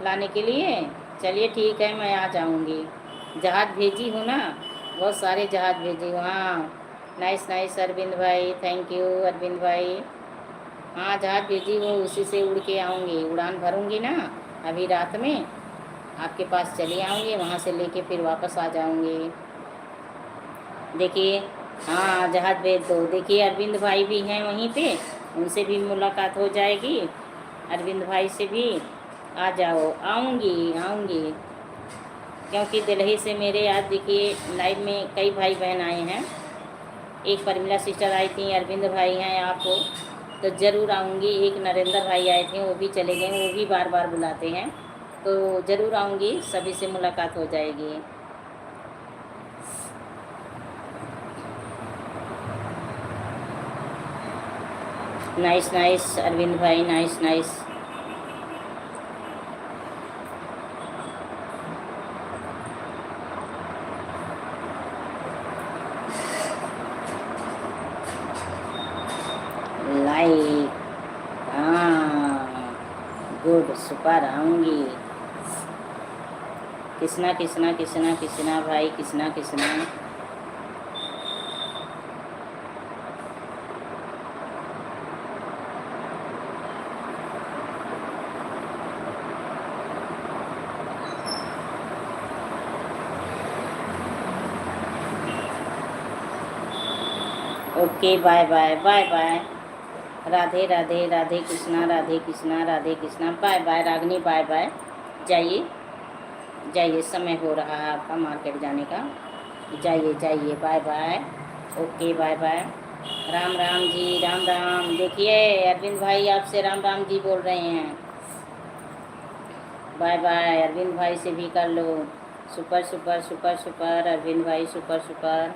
लाने के लिए। चलिए ठीक है, मैं आ जाऊंगी। जहाज़ भेजी हूँ ना, बहुत सारे जहाज़ भेजी हूँ। हाँ, नाइस नाइस अरविंद भाई, थैंक यू अरविंद भाई। हाँ, जहाज़ भेजी हूँ, उसी से उड़ के आऊँगी, उड़ान भरूँगी ना अभी रात में, आपके पास चली आऊँगी, वहाँ से लेके फिर वापस आ जाऊँगी। देखिए, हाँ जहाज़ भेज दो। देखिए अरविंद भाई भी हैं वहीं पे, उनसे भी मुलाकात हो जाएगी। अरविंद भाई से भी आ जाओ। आऊँगी आऊँगी, क्योंकि दिल्ली से मेरे आज देखिए लाइव में कई भाई बहन आए हैं। एक परमिला सिस्टर आई थी, अरविंद भाई हैं आपको, तो ज़रूर आऊँगी। एक नरेंद्र भाई आए थे, वो भी चले गए, वो भी बार बार बुलाते हैं, तो ज़रूर आऊँगी, सभी से मुलाकात हो जाएगी। नाइस नाइस अरविंद भाई, नाइस नाइस। लाइक, हाँ गुड, सुपर, आऊँगी। किसना किसना किसना किसना भाई, Kisna Kisna. Okay, bye bye bye bye. Radhe Radhe, Radhe Krishna, Radhe Krishna, Radhe Krishna, bye bye. Ragini bye bye, जाइए जाइए, समय हो रहा है आपका मार्केट जाने का, जाइए जाइए, bye bye. Okay bye bye. Ram Ram ji, Ram Ram. देखिए अरविंद भाई आपसे राम राम जी बोल रहे हैं। बाय बाय, अरविंद भाई से भी कर लो। Super super super super Arvind भाई, सुपर सुपर।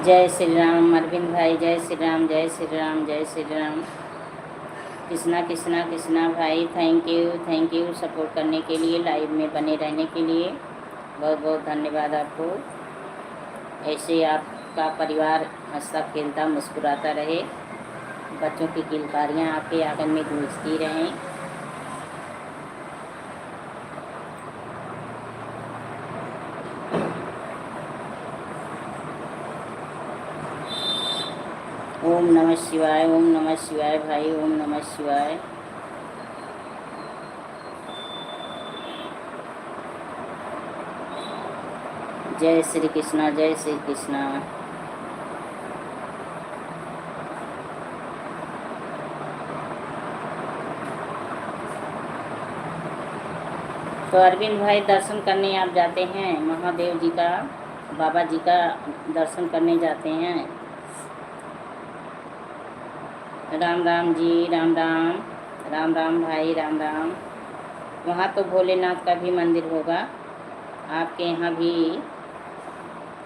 जय श्री राम अरविंद भाई, जय श्री राम, जय श्री राम, जय श्री राम। कृष्णा कृष्णा कृष्णा भाई, थैंक यू सपोर्ट करने के लिए, लाइव में बने रहने के लिए बहुत बहुत धन्यवाद आपको। ऐसे आपका परिवार हंसता खेलता मुस्कुराता रहे, बच्चों की किलकारियाँ आपके आंगन में गूंजती रहें। ओम नमः शिवाय, ओम नमः शिवाय भाई, ओम नमः शिवाय। जय श्री कृष्णा, जय श्री कृष्णा। तो अरविंद भाई दर्शन करने आप जाते हैं, महादेव जी का, बाबा जी का दर्शन करने जाते हैं। राम राम जी, राम राम, राम राम भाई, राम राम। वहाँ तो भोलेनाथ का भी मंदिर होगा आपके यहाँ भी,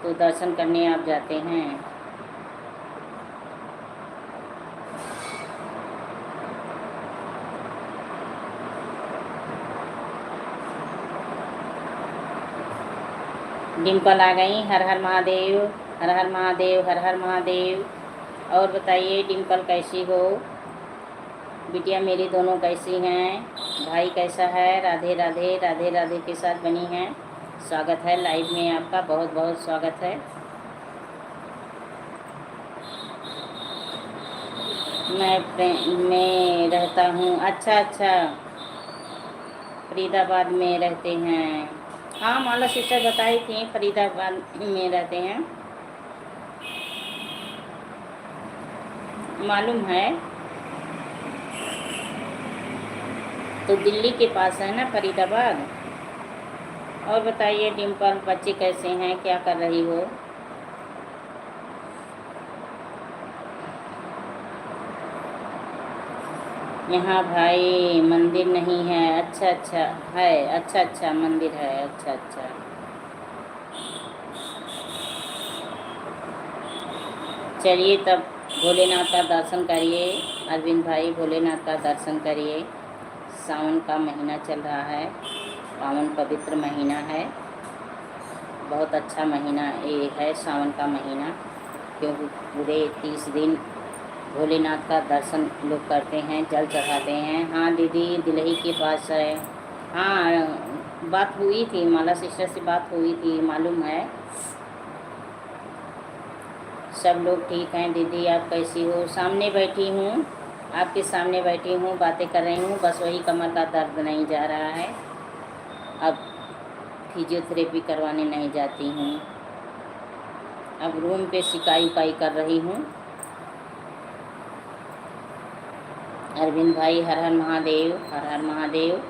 तो दर्शन करने आप जाते हैं। डिम्पल आ गई, हर हर महादेव, हर हर महादेव, हर हर महादेव। और बताइए डिम्पल कैसी हो, बिटिया मेरी दोनों कैसी हैं, भाई कैसा है। राधे राधे, राधे राधे के साथ बनी हैं। स्वागत है लाइव में आपका, बहुत बहुत स्वागत है। मैं रहता हूँ, अच्छा अच्छा, फरीदाबाद में रहते हैं। हाँ, माला सिस्टर बताई थी फरीदाबाद में रहते हैं, मालूम है। तो दिल्ली के पास है ना फरीदाबाद। और बताइए डिम्पल, बच्चे कैसे हैं, क्या कर रही हो। यहाँ भाई मंदिर नहीं है। अच्छा अच्छा है। अच्छा अच्छा मंदिर है। अच्छा अच्छा। चलिए तब भोलेनाथ का दर्शन करिए अरविंद भाई, भोलेनाथ का दर्शन करिए। सावन का महीना चल रहा है, पावन पवित्र महीना है। बहुत अच्छा महीना ये है सावन का महीना, क्योंकि पूरे 30 दिन भोलेनाथ का दर्शन लोग करते हैं, जल चढ़ाते हैं। हाँ दीदी दिल्ली के पास है। हाँ बात हुई थी, माला सिस्टर से बात हुई थी, मालूम है। सब लोग ठीक हैं दीदी, आप कैसी हो? सामने बैठी हूँ, आपके सामने बैठी हूँ, बातें कर रही हूँ, बस वही कमर का दर्द नहीं जा रहा है। अब फिजियोथेरेपी करवाने नहीं जाती हूँ, अब रूम पे सिकाई उकाई कर रही हूँ। अरविंद भाई हर हर महादेव, हर हर महादेव।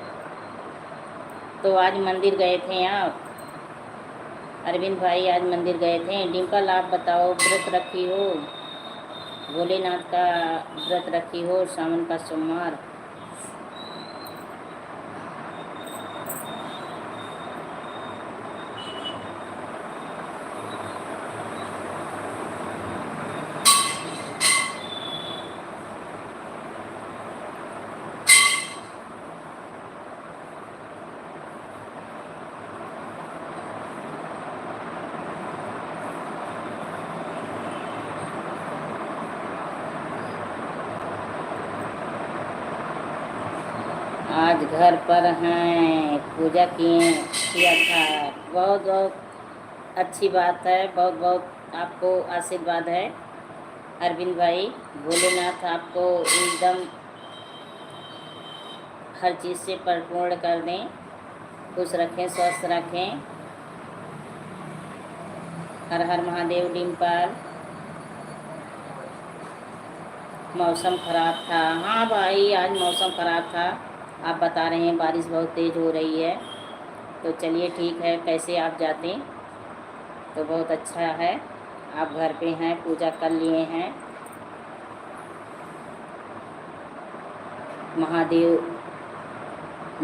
तो आज मंदिर गए थे आप अरविंद भाई? आज मंदिर गए थे। डिम्पल आप बताओ, व्रत रखी हो? भोलेनाथ का व्रत रखी हो सावन का सोमवार? आज घर पर हैं, पूजा किया था। बहुत बहुत अच्छी बात है, बहुत बहुत आपको आशीर्वाद है अरविंद भाई। भोलेनाथ आपको एकदम हर चीज़ से परिपूर्ण कर दें, खुश रखें, स्वस्थ रखें। हर हर महादेव। डिम्पल मौसम ख़राब था। हाँ भाई आज मौसम ख़राब था, आप बता रहे हैं बारिश बहुत तेज़ हो रही है। तो चलिए ठीक है, कैसे आप जाते तो बहुत अच्छा है। आप घर पे हैं, पूजा कर लिए हैं, महादेव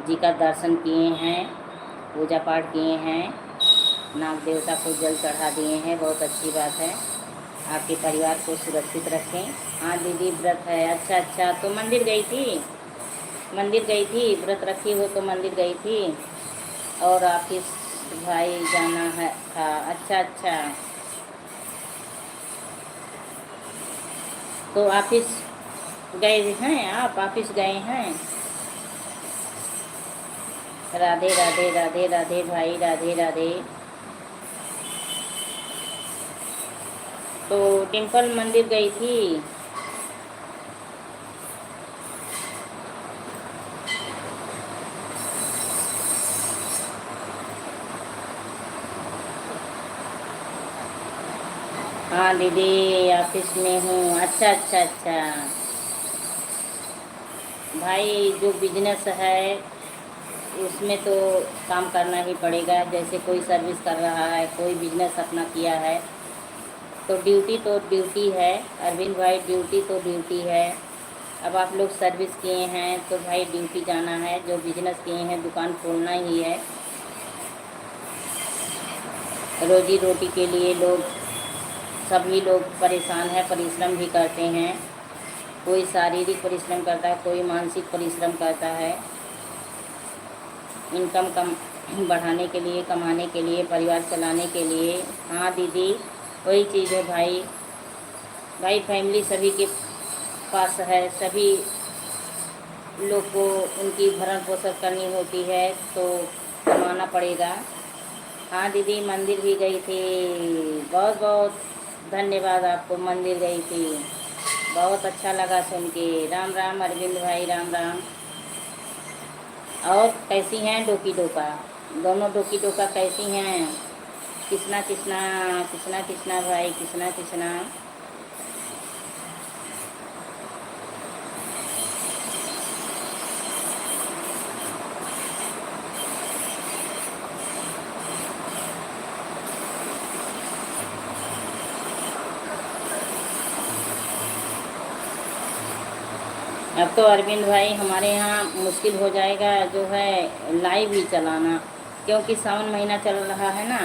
जी का दर्शन किए हैं, पूजा पाठ किए हैं, नाग देवता को जल चढ़ा दिए हैं, बहुत अच्छी बात है। आपके परिवार को सुरक्षित रखें। हाँ दीदी व्रत है। अच्छा अच्छा, तो मंदिर गई थी? मंदिर गई थी, व्रत रखी हो तो मंदिर गई थी। और ऑफिस भाई जाना है था। अच्छा अच्छा, तो ऑफिस गए हैं आप? ऑफिस गए हैं? राधे राधे राधे राधे भाई, राधे राधे। तो टेम्पल मंदिर गई थी? हाँ दीदी ऑफिस में हूँ। अच्छा अच्छा अच्छा भाई, जो बिजनेस है उसमें तो काम करना ही पड़ेगा। जैसे कोई सर्विस कर रहा है, कोई बिजनेस अपना किया है, तो ड्यूटी है अरविंद भाई, ड्यूटी तो ड्यूटी है। अब आप लोग सर्विस किए हैं तो भाई ड्यूटी जाना है, जो बिजनेस किए हैं दुकान खोलना ही है। रोजी रोटी के लिए लोग, सभी लोग परेशान हैं, परिश्रम भी करते हैं। कोई शारीरिक परिश्रम करता है, कोई मानसिक परिश्रम करता है, इनकम कम बढ़ाने के लिए, कमाने के लिए, परिवार चलाने के लिए। हाँ दीदी वही चीज़ है भाई। भाई फैमिली सभी के पास है, सभी लोग को उनकी भरण पोषण करनी होती है, तो कमाना पड़ेगा। हाँ दीदी मंदिर भी गई थी, बहुत बहुत धन्यवाद आपको, मंदिर गई थी, बहुत अच्छा लगा सुन के। राम राम अरविंद भाई, राम राम। और कैसी हैं डोकी डोका? दोनों डोकी डोका कैसी हैं? किसना किसना, किसना किसना भाई, किसना किसना। अब तो अरविंद भाई हमारे यहाँ मुश्किल हो जाएगा जो है लाइव ही चलाना, क्योंकि सावन महीना चल रहा है ना।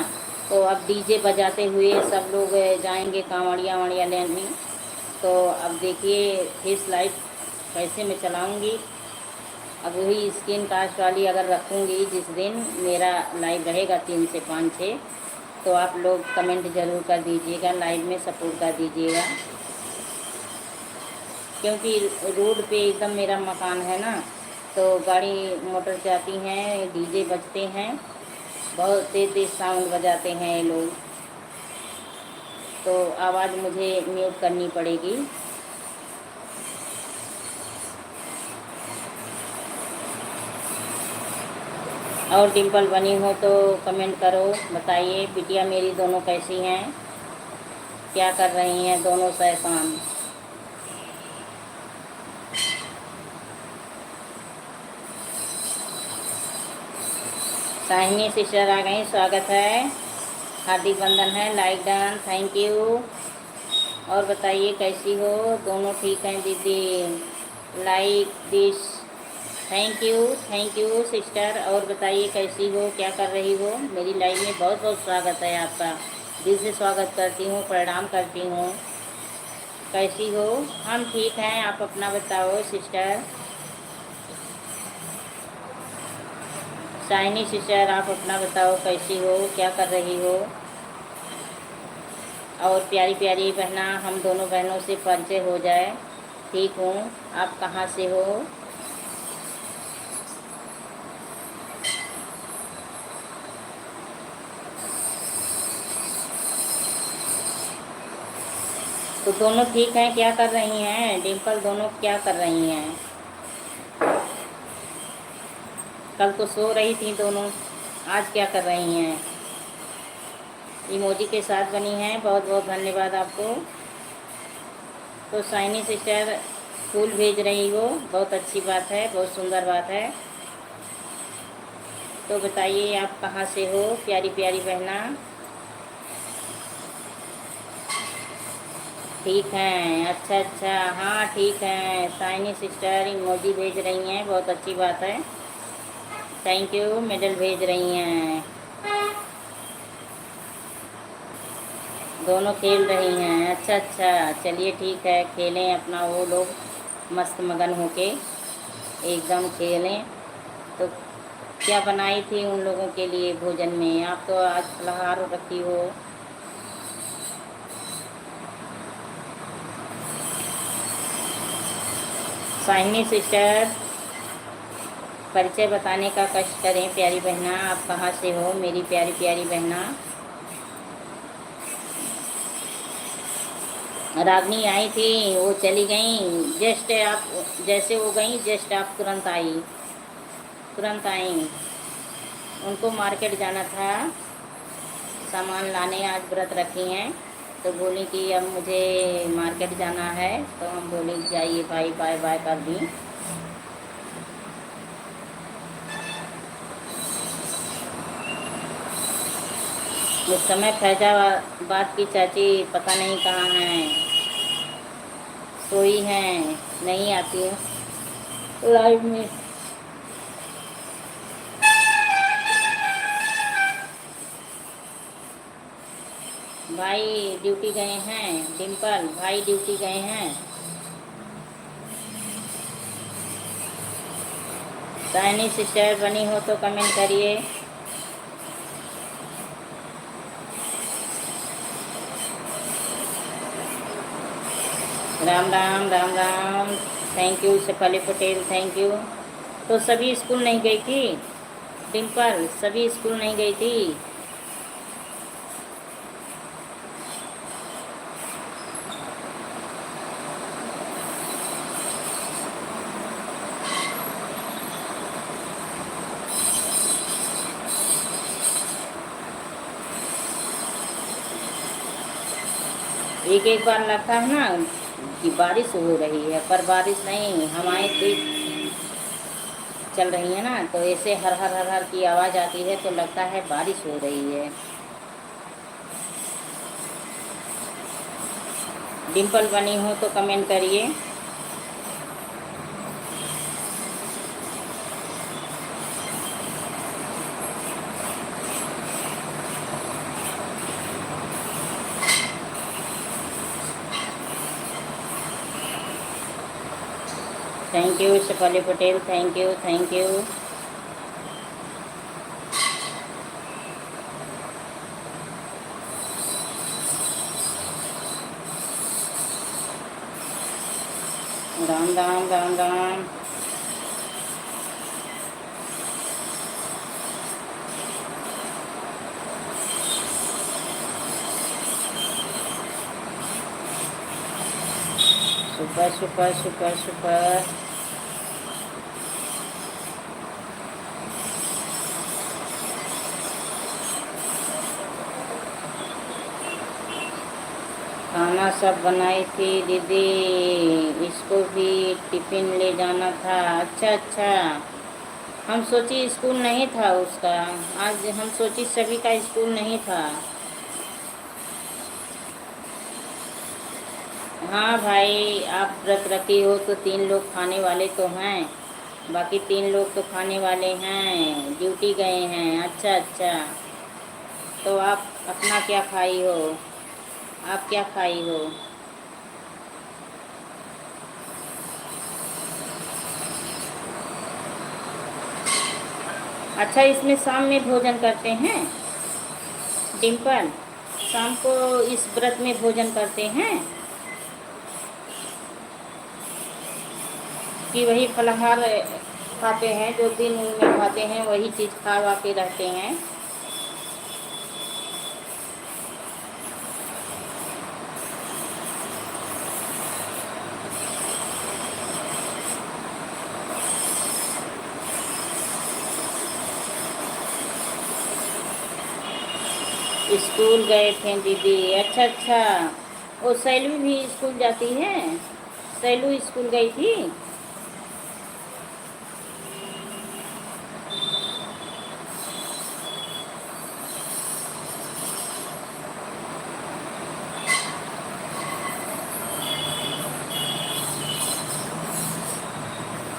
तो अब डीजे बजाते हुए सब लोग जाएंगे कांवड़िया वाड़िया लेने। तो अब देखिए फेस लाइव कैसे मैं चलाऊंगी। अब वही स्क्रीन कास्ट वाली अगर रखूँगी जिस दिन मेरा लाइव रहेगा 3 से 5-6, तो आप लोग कमेंट ज़रूर कर दीजिएगा, लाइव में सपोर्ट कर दीजिएगा। क्योंकि रोड पे एकदम मेरा मकान है ना, तो गाड़ी मोटर जाती हैं, डीजे बजते हैं, बहुत तेज़ तेज़ साउंड बजाते हैं ये लोग, तो आवाज़ मुझे म्यूट करनी पड़ेगी। और डिम्पल बनी हो तो कमेंट करो, बताइए बिटिया मेरी दोनों कैसी हैं, क्या कर रही हैं दोनों शैतान। साहिनी सिस्टर आ गई, स्वागत है, हार्दिक बंधन है, लाइक डन, थैंक यू। और बताइए कैसी हो, दोनों ठीक हैं दीदी, like this, thank you sister. और बताइए कैसी हो, क्या कर रही हो, मेरी लाइफ में बहुत बहुत स्वागत है आपका, दिल से स्वागत करती हूँ, प्रणाम करती हूँ। कैसी हो? हम ठीक हैं, आप अपना बताओ सिस्टर। शाइनी सिस्टर आप अपना बताओ कैसी हो, क्या कर रही हो। और प्यारी प्यारी बहना, हम दोनों बहनों से परिचय हो जाए। ठीक हूँ, आप कहाँ से हो? तो दोनों ठीक हैं, क्या कर रही हैं डिम्पल, दोनों क्या कर रही हैं? कल तो सो रही थी दोनों, आज क्या कर रही हैं? इमोजी के साथ बनी हैं, बहुत बहुत धन्यवाद आपको। तो शाइनी सिस्टर फूल भेज रही हो, बहुत अच्छी बात है, बहुत सुंदर बात है। तो बताइए आप कहाँ से हो प्यारी प्यारी बहना। ठीक हैं, अच्छा अच्छा, हाँ ठीक हैं। शाइनी सिस्टर इमोजी भेज रही हैं, बहुत अच्छी बात है, थैंक यू। मेडल भेज रही हैं, दोनों खेल रही हैं, अच्छा अच्छा, चलिए ठीक है, खेलें अपना, वो लोग मस्त मगन होके एकदम खेलें। तो क्या बनाई थी उन लोगों के लिए भोजन में? आप तो आज फलाहार रखी हो। शाइनी सिस्टर परिचय बताने का कष्ट करें प्यारी बहना, आप कहाँ से हो मेरी प्यारी प्यारी बहना। रागनी आई थी, वो चली गई, जस्ट आप जैसे वो गई जस्ट आप तुरंत आई, तुरंत आई। उनको मार्केट जाना था, सामान लाने, आज व्रत रखी हैं, तो बोली कि अब मुझे मार्केट जाना है, तो हम बोले जाइए भाई, बाय बाय कर दी। उस समय फैजाबाद की चाची पता नहीं कहाँ हैं, सोई हैं, नहीं आती हूँ लाइव में। भाई ड्यूटी गए हैं, डिम्पल भाई ड्यूटी गए हैं। साइनी सिस्टर बनी हो तो कमेंट करिए। Ram Ram Ram Ram, thank you Shefali Patel, thank you. तो सभी स्कूल नहीं गई थी डिम्पल, सभी स्कूल नहीं गई थी? एक एक बार लगता है ना कि बारिश हो रही है, पर बारिश नहीं, हवाएं तेज चल रही है ना, तो ऐसे हर हर हर हर की आवाज़ आती है, तो लगता है बारिश हो रही है। डिम्पल बनी हो तो कमेंट करिए। Thank you Shefali Patel, thank you, thank you. Ram Ram Ram Ram. Super super super super. खाना सब बनाई थी दीदी, इसको भी टिफ़िन ले जाना था। अच्छा अच्छा, हम सोची स्कूल नहीं था उसका। आज हम सोची सभी का स्कूल नहीं था। हाँ भाई, आप व्रत रखी हो तो 3 लोग खाने वाले तो हैं, बाकी 3 लोग तो खाने वाले हैं, ड्यूटी गए हैं। अच्छा अच्छा, तो आप अपना क्या खाई हो? आप क्या खाई हो? अच्छा, इसमें शाम में भोजन करते हैं डिम्पल? शाम को इस व्रत में भोजन करते हैं कि वही फलाहार खाते हैं जो दिन में खाते हैं, वही चीज़ खा वा के रहते हैं? स्कूल गए थे दीदी। अच्छा अच्छा, वो सैलू भी स्कूल जाती है? सैलू स्कूल गई थी?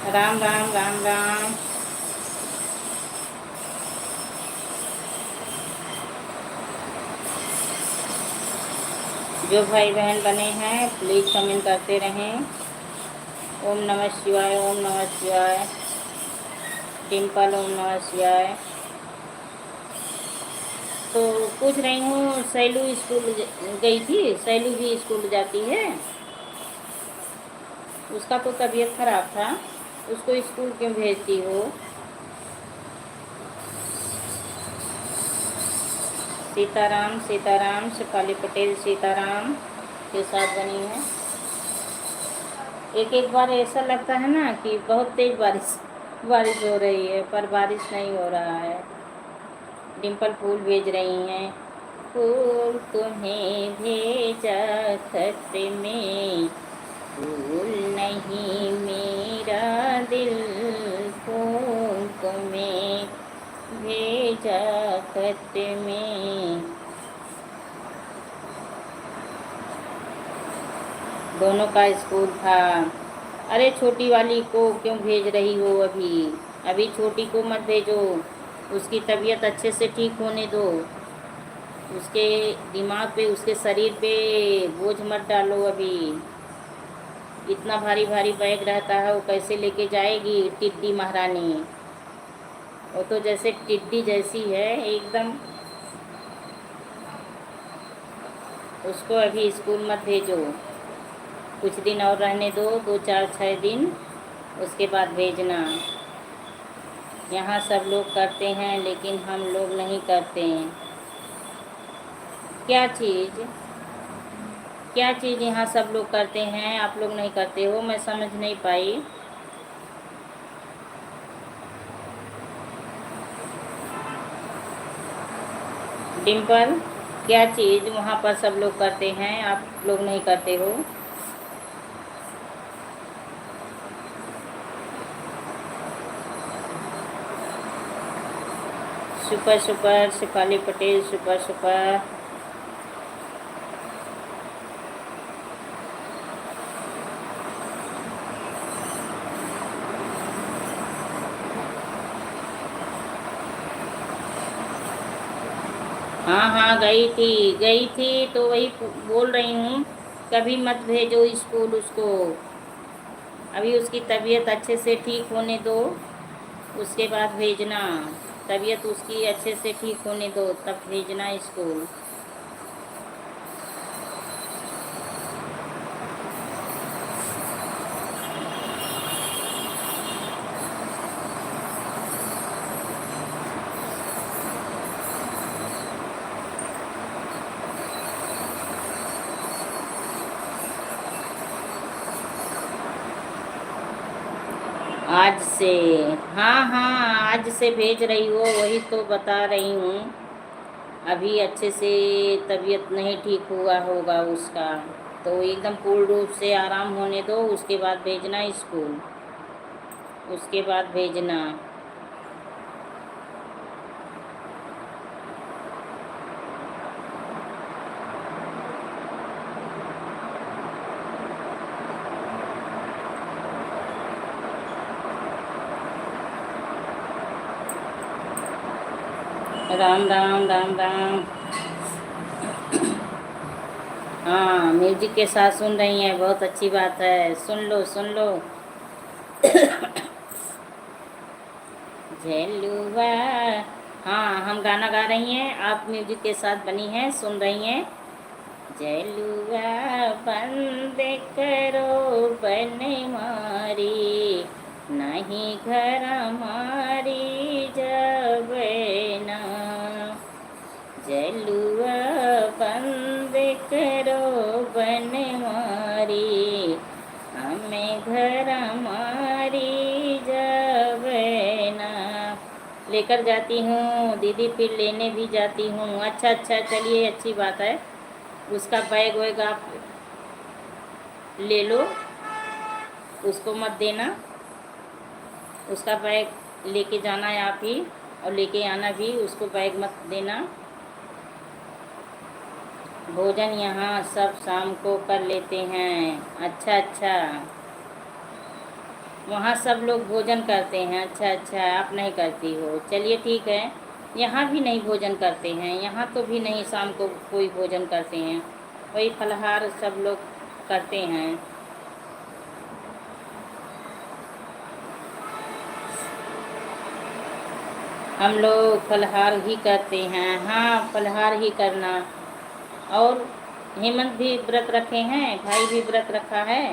राम राम राम राम। जो भाई बहन बने हैं प्लीज़ कमेंट करते रहें। ओम नमः शिवाय, ओम नमः शिवाय। डिम्पल ओम नमः शिवाय। तो पूछ रही हूँ, सैलू स्कूल गई थी? सैलू भी स्कूल जाती है? उसका तो तबीयत खराब था, उसको स्कूल क्यों भेजती हो? सीताराम सीताराम, शेफाली पटेल सीताराम के साथ बनी है। एक एक बार ऐसा लगता है ना कि बहुत तेज बारिश बारिश हो रही है, पर बारिश नहीं हो रहा है। डिम्पल फूल भेज रही हैं। फूल तुम्हें भेजा खत में, फूल नहीं मेरा दिल, फूल तुम्हें भेजा खत में। दोनों का स्कूल था। अरे छोटी वाली को क्यों भेज रही हो? अभी अभी छोटी को मत भेजो, उसकी तबीयत अच्छे से ठीक होने दो। उसके दिमाग पे, उसके शरीर पे बोझ मत डालो अभी। इतना भारी भारी बैग रहता है, वो कैसे लेके जाएगी टिड्डी महारानी? वो तो जैसे टिड्डी जैसी है एकदम। उसको अभी स्कूल मत भेजो, कुछ दिन और रहने दो, 2 4 6 दिन, उसके बाद भेजना। यहाँ सब लोग करते हैं लेकिन हम लोग नहीं करते हैं। क्या चीज़? क्या चीज़ यहाँ सब लोग करते हैं, आप लोग नहीं करते हो? मैं समझ नहीं पाई। डिम्पल, क्या चीज़ वहाँ पर सब लोग करते हैं, आप लोग नहीं करते हो? Super super, Shefali Patel super super. हाँ हाँ, गई थी तो वही बोल रही हूँ, कभी मत भेजो स्कूल उसको। अभी उसकी तबीयत अच्छे से ठीक होने दो, उसके बाद भेजना। तबीयत उसकी अच्छे से ठीक होने दो, तब भेजना स्कूल। आज से, हाँ हाँ, आज से भेज रही हो, वही तो बता रही हूँ। अभी अच्छे से तबीयत नहीं ठीक हुआ होगा उसका, तो एकदम पूर्ण रूप से आराम होने दो, उसके बाद भेजना स्कूल, उसके बाद भेजना। राम राम राम राम। हाँ, म्यूजिक के साथ सुन रही हैं, बहुत अच्छी बात है, सुन लो सुन लो। झेलुआ, हाँ हम गाना गा रही हैं, आप म्यूजिक के साथ बनी हैं, सुन रही हैं। झेलुआ बंद करो बन मारी, नहीं घर मारी जब ना। झेलुआ बंद करो बन मारी, हमें घर मारी जब ना। लेकर जाती हूँ दीदी, फिर लेने भी जाती हूँ। अच्छा अच्छा, चलिए अच्छी बात है। उसका बैग वैग आप ले लो, उसको मत देना। उसका बैग लेके जाना है आप ही, और लेके आना भी, उसको बैग मत देना। भोजन यहाँ सब शाम को कर लेते हैं। अच्छा अच्छा, वहाँ सब लोग भोजन करते हैं। अच्छा अच्छा, आप नहीं करती हो, चलिए ठीक है। यहाँ भी नहीं भोजन करते हैं, यहाँ तो भी नहीं शाम को कोई भोजन करते हैं, वही फलाहार सब लोग करते हैं। हम लोग फलाहार ही करते हैं। हाँ, फलाहार ही करना। और हेमंत भी व्रत रखे हैं, भाई भी व्रत रखा है।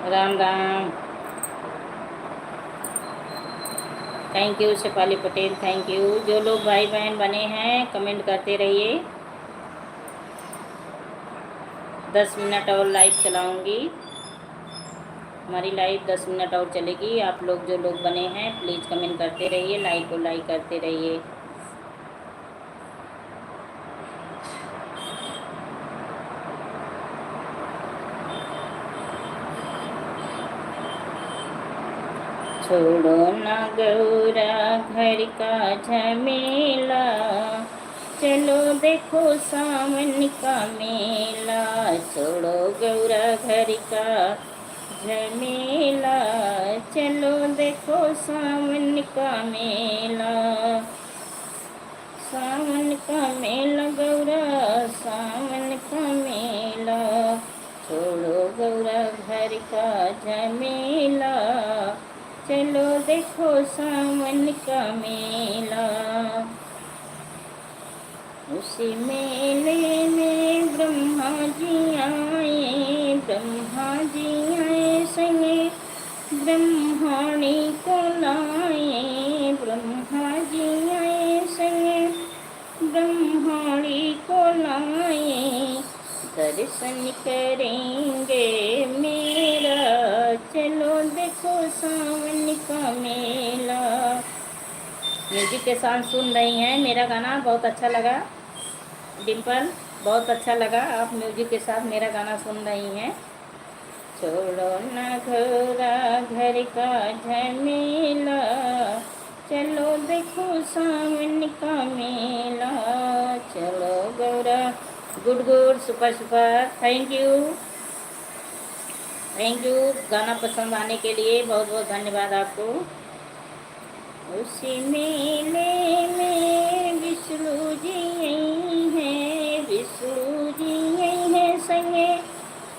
Ram Ram. Thank you Shefali Patel, thank you. जो लोग भाई बहन बने हैं कमेंट करते रहिए। 10 मिनट और लाइव चलाऊंगी, हमारी लाइव 10 मिनट और चलेगी। आप लोग जो लोग बने हैं प्लीज़ कमेंट करते रहिए, लाइक को लाइक करते रहिए। छोड़ो ना गौरा घर का झमेला, चलो देखो सावन का मेला। छोड़ो गौरा घर का झमेला, चलो देखो सावन का मेला। सावन का मेला गौरा, सावन का मेला। छोड़ो गौरा घर का झमेला, चलो देखो सावन का मेला। उसी मेले में ब्रह्मा जी आए, ब्रह्मा जी आए संगे ब्रह्मणी को लाए। ब्रह्मा जी आए संगे ब्रह्मणी को लाए, दर्शन करेंगे मेरा, चलो देखो सावन का मेला। म्यूजिक के साथ सुन रही हैं मेरा गाना, बहुत अच्छा लगा। डिम्पल, बहुत अच्छा लगा, आप म्यूजिक के साथ मेरा गाना सुन रही हैं। छोड़ो ना घोरा घर का झमेला, चलो देखो सावन का मेला। चलो Gaura, good good, super super, thank you thank you. गाना पसंद आने के लिए बहुत बहुत धन्यवाद आपको। उसी मेले में विष्णु जी यही है, विष्णु जी यही है संगे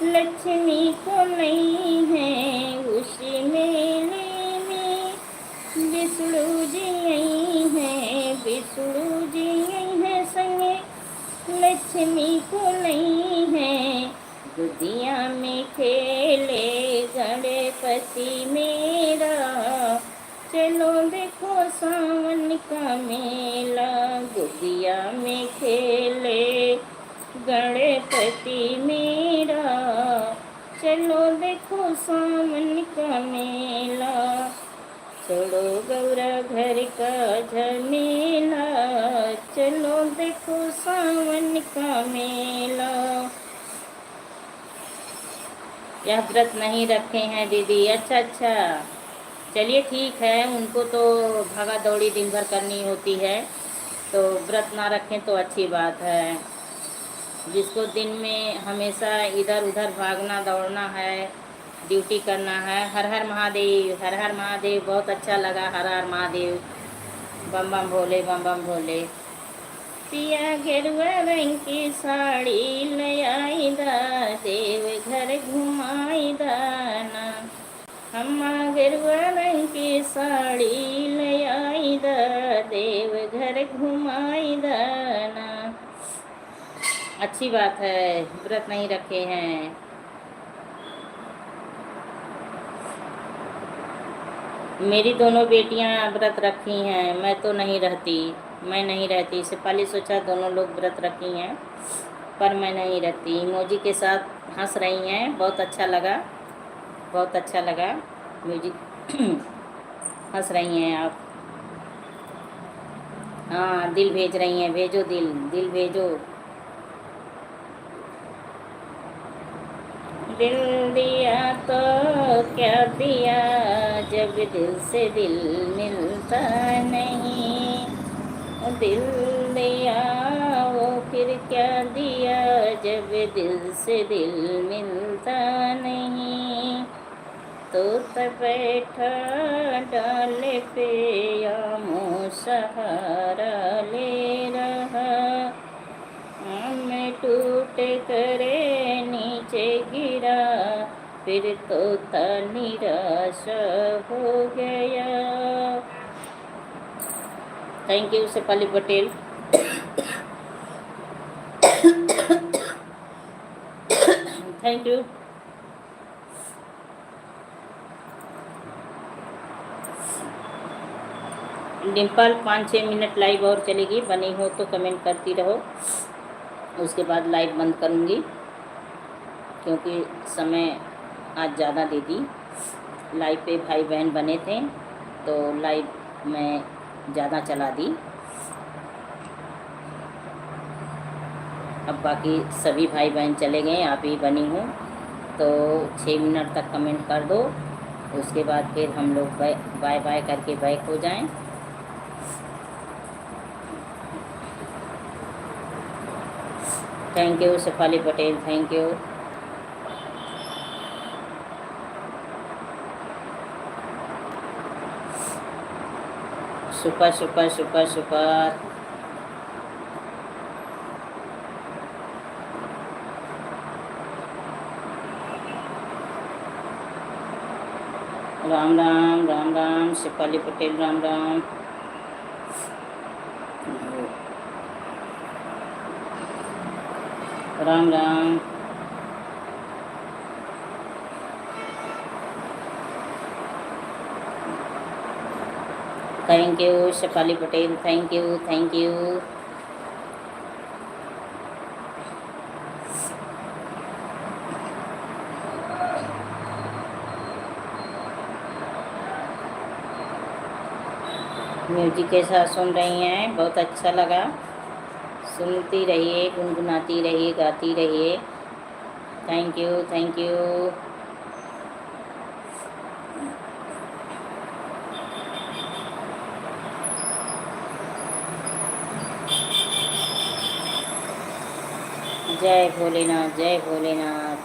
लक्ष्मी को नहीं है। उसी मेले में विष्णु जी यही है, विष्णु जी यही है संगे लक्ष्मी को नहीं है। दुनिया में खेले गणपति मेरा, चलो देखो सावन का मेला। गुदिया में खेले गणपति मेरा, चलो देखो सावन का मेला। छोड़ो गौरा घर का झमेला, चलो देखो सावन का मेला। यह व्रत नहीं रखे हैं दीदी, अच्छा अच्छा, चलिए ठीक है। उनको तो भागा दौड़ी दिन भर करनी होती है, तो व्रत ना रखें तो अच्छी बात है। जिसको दिन में हमेशा इधर उधर भागना दौड़ना है, ड्यूटी करना है। हर हर महादेव, हर हर महादेव, बहुत अच्छा लगा। हर हर महादेव, बम बम भोले, बम बम भोले। पिया गेरुआ रंग की साड़ी ले आई दा, देव घर घुमाई दाना। अम्मा गेरुआ रंग की साड़ी ले आई दा, देव घर घुमाई दाना। अच्छी बात है, व्रत नहीं रखे हैं। मेरी दोनों बेटियां व्रत रखी हैं, मैं तो नहीं रहती, मैं नहीं रहती। इससे पहले सोचा दोनों लोग व्रत रखी हैं, पर मैं नहीं रहती। इमोजी के साथ हंस रही हैं, बहुत अच्छा लगा, बहुत अच्छा लगा। म्यूजिक हंस रही हैं आप। हाँ, दिल भेज रही हैं, भेजो दिल, दिल भेजो। दिल दिया तो क्या दिया, जब दिल से दिल मिलता नहीं। दिल दिया वो फिर क्या दिया, जब दिल से दिल मिलता नहीं। तो बैठा डाले पे आमों सहारा ले रहा, मैं टूट करे नीचे गिरा, फिर तोता निराश हो गया। Thank you Shefali Patel. Thank you. Dimple 5-6 minute live और चलेगी, बनी हो तो कमेंट करती रहो, उसके बाद लाइव बंद करूँगी, क्योंकि समय आज ज़्यादा दे दी। लाइव पे भाई बहन बने थे तो लाइव मैं ज़्यादा चला दी। अब बाकी सभी भाई बहन चले गए, आप ही बनी हूँ, तो 6 मिनट तक कमेंट कर दो, उसके बाद फिर हम लोग बाय बाय करके बैक हो जाएं। Thank you Shefali Patel, thank you. Super super super super. Ram Ram Ram Ram Shefali Patel, Ram Ram. Ram Ram. Thank you Shefali Patel, thank you thank you. Music के साथ सुन रही हैं, बहुत अच्छा लगा। सुनती रहिए, गुनगुनाती रहिए, गाती रहिए। Thank you thank you. जय भोलेनाथ, जय भोलेनाथ।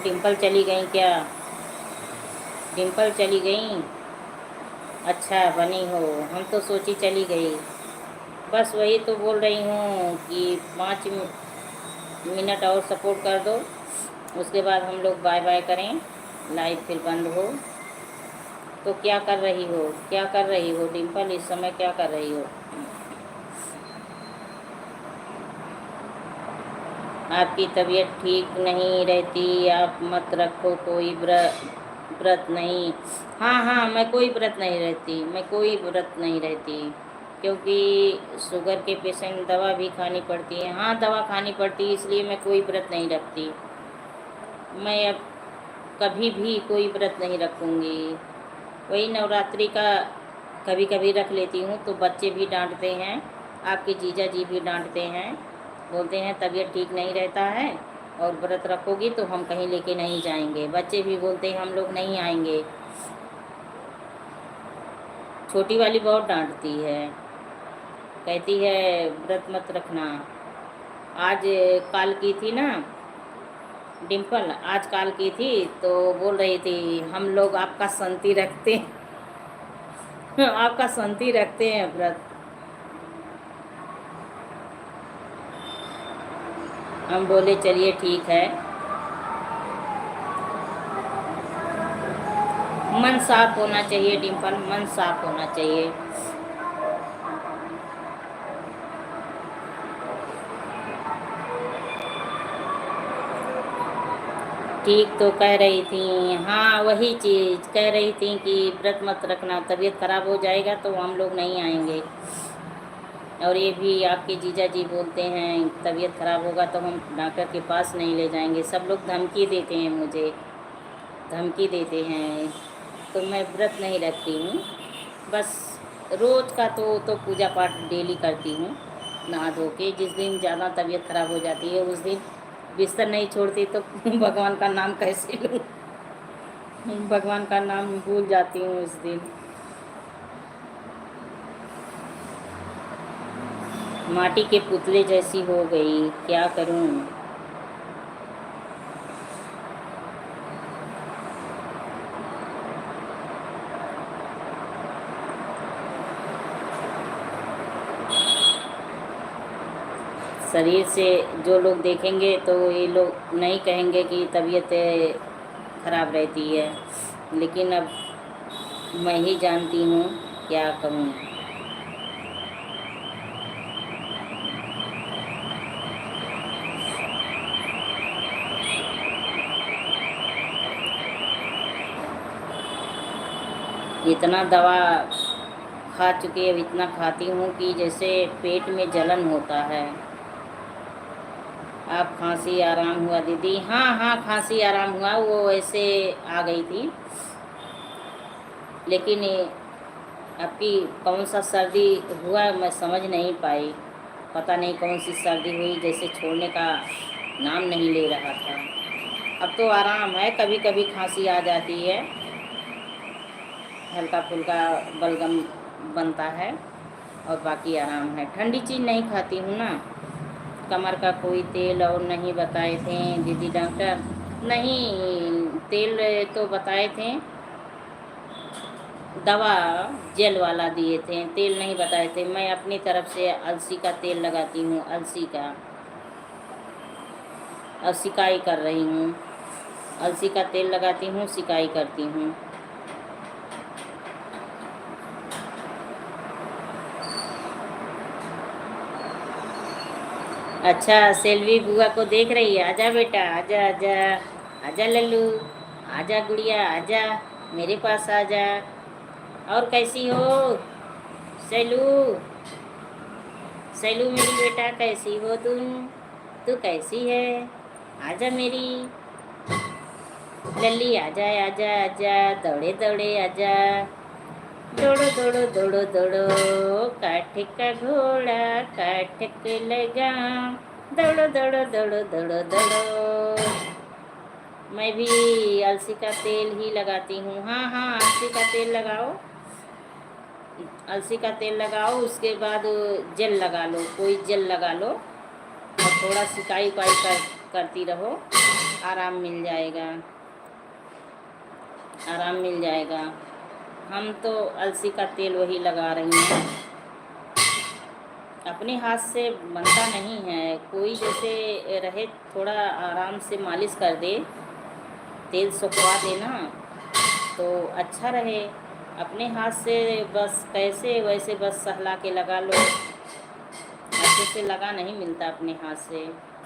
डिम्पल चली गई क्या? डिम्पल चली गई? अच्छा बनी हो, हम तो सोची चली गई। बस वही तो बोल रही हूँ कि 5 मिनट और सपोर्ट कर दो, उसके बाद हम लोग बाय बाय करें, लाइव फिर बंद हो। तो क्या कर रही हो, क्या कर रही हो डिम्पल, इस समय क्या कर रही हो? आपकी तबीयत ठीक नहीं रहती, आप मत रखो कोई व्रत नहीं। हाँ हाँ, मैं कोई व्रत नहीं रहती, मैं कोई व्रत नहीं रहती, क्योंकि शुगर के पेशेंट दवा भी खानी पड़ती है। हाँ, दवा खानी पड़ती है, इसलिए मैं कोई व्रत नहीं रखती। मैं अब कभी भी कोई व्रत नहीं रखूँगी। वही नवरात्रि का कभी कभी रख लेती हूँ, तो बच्चे भी डांटते हैं, आपके जीजा जी भी डांटते हैं, बोलते हैं तबीयत ठीक नहीं रहता है और व्रत रखोगी तो हम कहीं लेके नहीं जाएंगे। बच्चे भी बोलते हैं हम लोग नहीं आएंगे। छोटी वाली बहुत डांटती है, कहती है व्रत मत रखना। आज काल की थी ना डिम्पल, आज काल की थी, तो बोल रही थी हम लोग आपका संति रखते हैं आपका संति रखते हैं व्रत। हम बोले चलिए ठीक है। मन साफ होना चाहिए डिम्पल, मन साफ होना चाहिए। ठीक तो कह रही थी, हाँ वही चीज़ कह रही थी कि व्रत मत रखना, तबीयत खराब हो जाएगा तो हम लोग नहीं आएंगे। और ये भी आपके जीजा जी बोलते हैं तबीयत खराब होगा तो हम डॉक्टर के पास नहीं ले जाएंगे। सब लोग धमकी देते हैं मुझे, धमकी देते हैं, तो मैं व्रत नहीं रखती हूँ। बस रोज़ का तो पूजा पाठ डेली करती हूँ, नहा धो के। जिस दिन ज़्यादा तबीयत खराब हो जाती है उस दिन बिस्तर नहीं छोड़ती, तो भगवान का नाम कैसे लूँ, भगवान का नाम भूल जाती हूँ उस दिन। माटी के पुतले जैसी हो गई, क्या करूँ? शरीर से जो लोग देखेंगे तो ये लोग नहीं कहेंगे कि तबीयत खराब रहती है, लेकिन अब मैं ही जानती हूँ क्या कहूँ। इतना दवा खा चुकी, अब इतना खाती हूँ कि जैसे पेट में जलन होता है। आप खांसी आराम हुआ दीदी? हाँ हाँ, खांसी आराम हुआ, वो ऐसे आ गई थी, लेकिन आपकी कौन सा सर्दी हुआ मैं समझ नहीं पाई, पता नहीं कौन सी सर्दी हुई, जैसे छोड़ने का नाम नहीं ले रहा था। अब तो आराम है, कभी कभी खांसी आ जाती है, हल्का फुल्का बलगम बनता है, और बाकी आराम है। ठंडी चीज़ नहीं खाती हूँ ना। कमर का कोई तेल और नहीं बताए थे दीदी डॉक्टर? नहीं, तेल तो बताए थे, दवा जेल वाला दिए थे, तेल नहीं बताए थे। मैं अपनी तरफ से अलसी का तेल लगाती हूँ, अलसी का, और सिकाई कर रही हूँ। अलसी का तेल लगाती हूँ, सिकाई करती हूँ। अच्छा, सेल्वी बुआ को देख रही है? आजा बेटा, आजा आजा, आजा लल्लू, आजा गुड़िया, आजा मेरे पास आजा। और कैसी हो सैलू? सैलू मेरी बेटा, कैसी हो तुम? तू कैसी है? आजा मेरी लल्ली, आजा आजा आजा, दौड़े दौड़े आजा, दौड़ो दौड़ो दौड़ो दौड़ो, काठ का घोड़ा काठ के लगा, दौड़ो दौड़ो दौड़ो दौड़ो दौड़ो। मैं भी अलसी का तेल ही लगाती हूँ। हाँ हाँ, अलसी का तेल लगाओ, अलसी का तेल लगाओ, उसके बाद जेल लगा लो, कोई जेल लगा लो, और थोड़ा सिकाई उकाई करती रहो, आराम मिल जाएगा, आराम मिल जाएगा। हम तो अलसी का तेल वही लगा रही हैं। अपने हाथ से बनता नहीं है, कोई जैसे रहे थोड़ा आराम से मालिश कर दे, तेल सुखवा देना तो अच्छा रहे। अपने हाथ से बस कैसे वैसे बस सहला के लगा लो, अच्छे से लगा नहीं मिलता, अपने हाथ से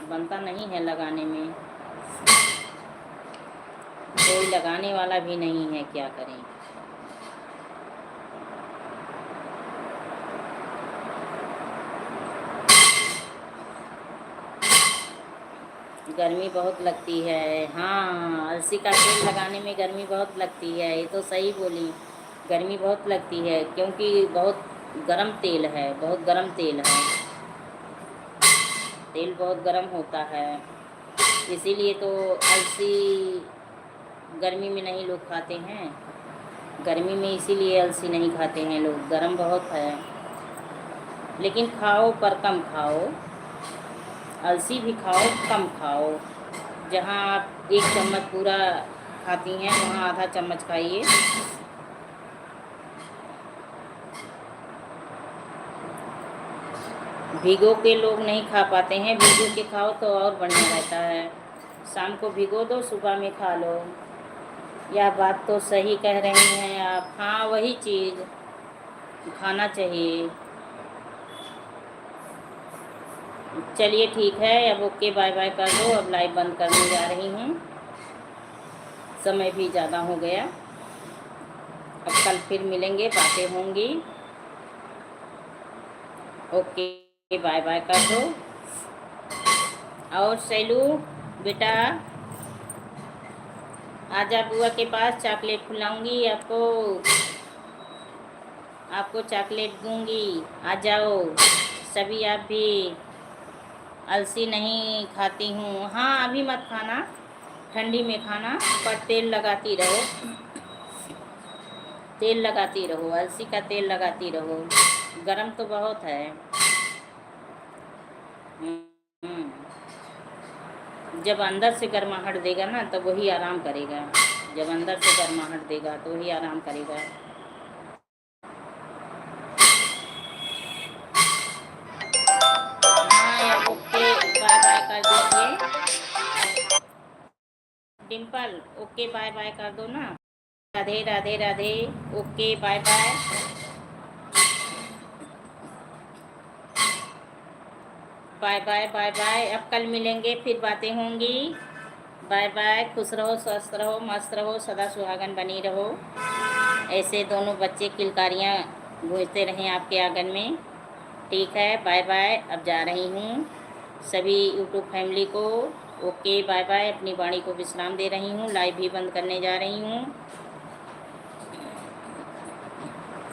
बनता नहीं है लगाने में, कोई लगाने वाला भी नहीं है, क्या करें। गर्मी बहुत लगती है। हाँ, अलसी का तेल लगाने में गर्मी बहुत लगती है, ये तो सही बोली। गर्मी बहुत लगती है क्योंकि बहुत गरम तेल है, बहुत गरम तेल है, तेल बहुत गरम होता है, इसीलिए तो अलसी गर्मी में नहीं लोग खाते हैं। गर्मी में इसीलिए अलसी नहीं खाते हैं लोग, गरम बहुत है। लेकिन खाओ पर कम खाओ, अलसी भी खाओ, कम खाओ। जहाँ आप 1 चम्मच पूरा खाती हैं वहाँ आधा चम्मच खाइए। भिगो के लोग नहीं खा पाते हैं, भिगो के खाओ तो और बढ़िया रहता है। शाम को भिगो दो, सुबह में खा लो। यह बात तो सही कह रही हैं आप। हाँ, वही चीज़ खाना चाहिए। चलिए ठीक है, अब ओके बाय बाय कर दो, अब लाइव बंद करने जा रही हूँ, समय भी ज़्यादा हो गया। अब कल फिर मिलेंगे, बातें होंगी। ओके बाय बाय कर दो। और शैलू बेटा, आजा बुआ के पास, चॉकलेट खिलाऊंगी आपको, आपको चॉकलेट दूंगी, आ जाओ। सभी आप भी। अलसी नहीं खाती हूँ, हाँ अभी मत खाना, ठंडी में खाना, पर तेल लगाती रहो, तेल लगाती रहो, अलसी का तेल लगाती रहो, गरम तो बहुत है। जब अंदर से गर्माहट देगा ना तब वही आराम करेगा, जब अंदर से गर्माहट देगा तो वही आराम करेगा। हाँ, ओके बाय बाय कर दीजिए। डिम्पल ओके बाय बाय कर दो ना। Radhe Radhe Radhe, okay bye bye. Bye bye bye bye, अब कल मिलेंगे, फिर बातें होंगी। बाय बाय, खुश रहो, स्वस्थ रहो, मस्त रहो, सदा सुहागन बनी रहो, ऐसे दोनों बच्चे किलकारियाँ गूंजते रहें आपके आंगन में। ठीक है, बाय बाय, अब जा रही हूँ। सभी यूट्यूब फैमिली को ओके बाय बाय, अपनी वाणी को विश्राम दे रही हूँ, लाइव भी बंद करने जा रही हूँ।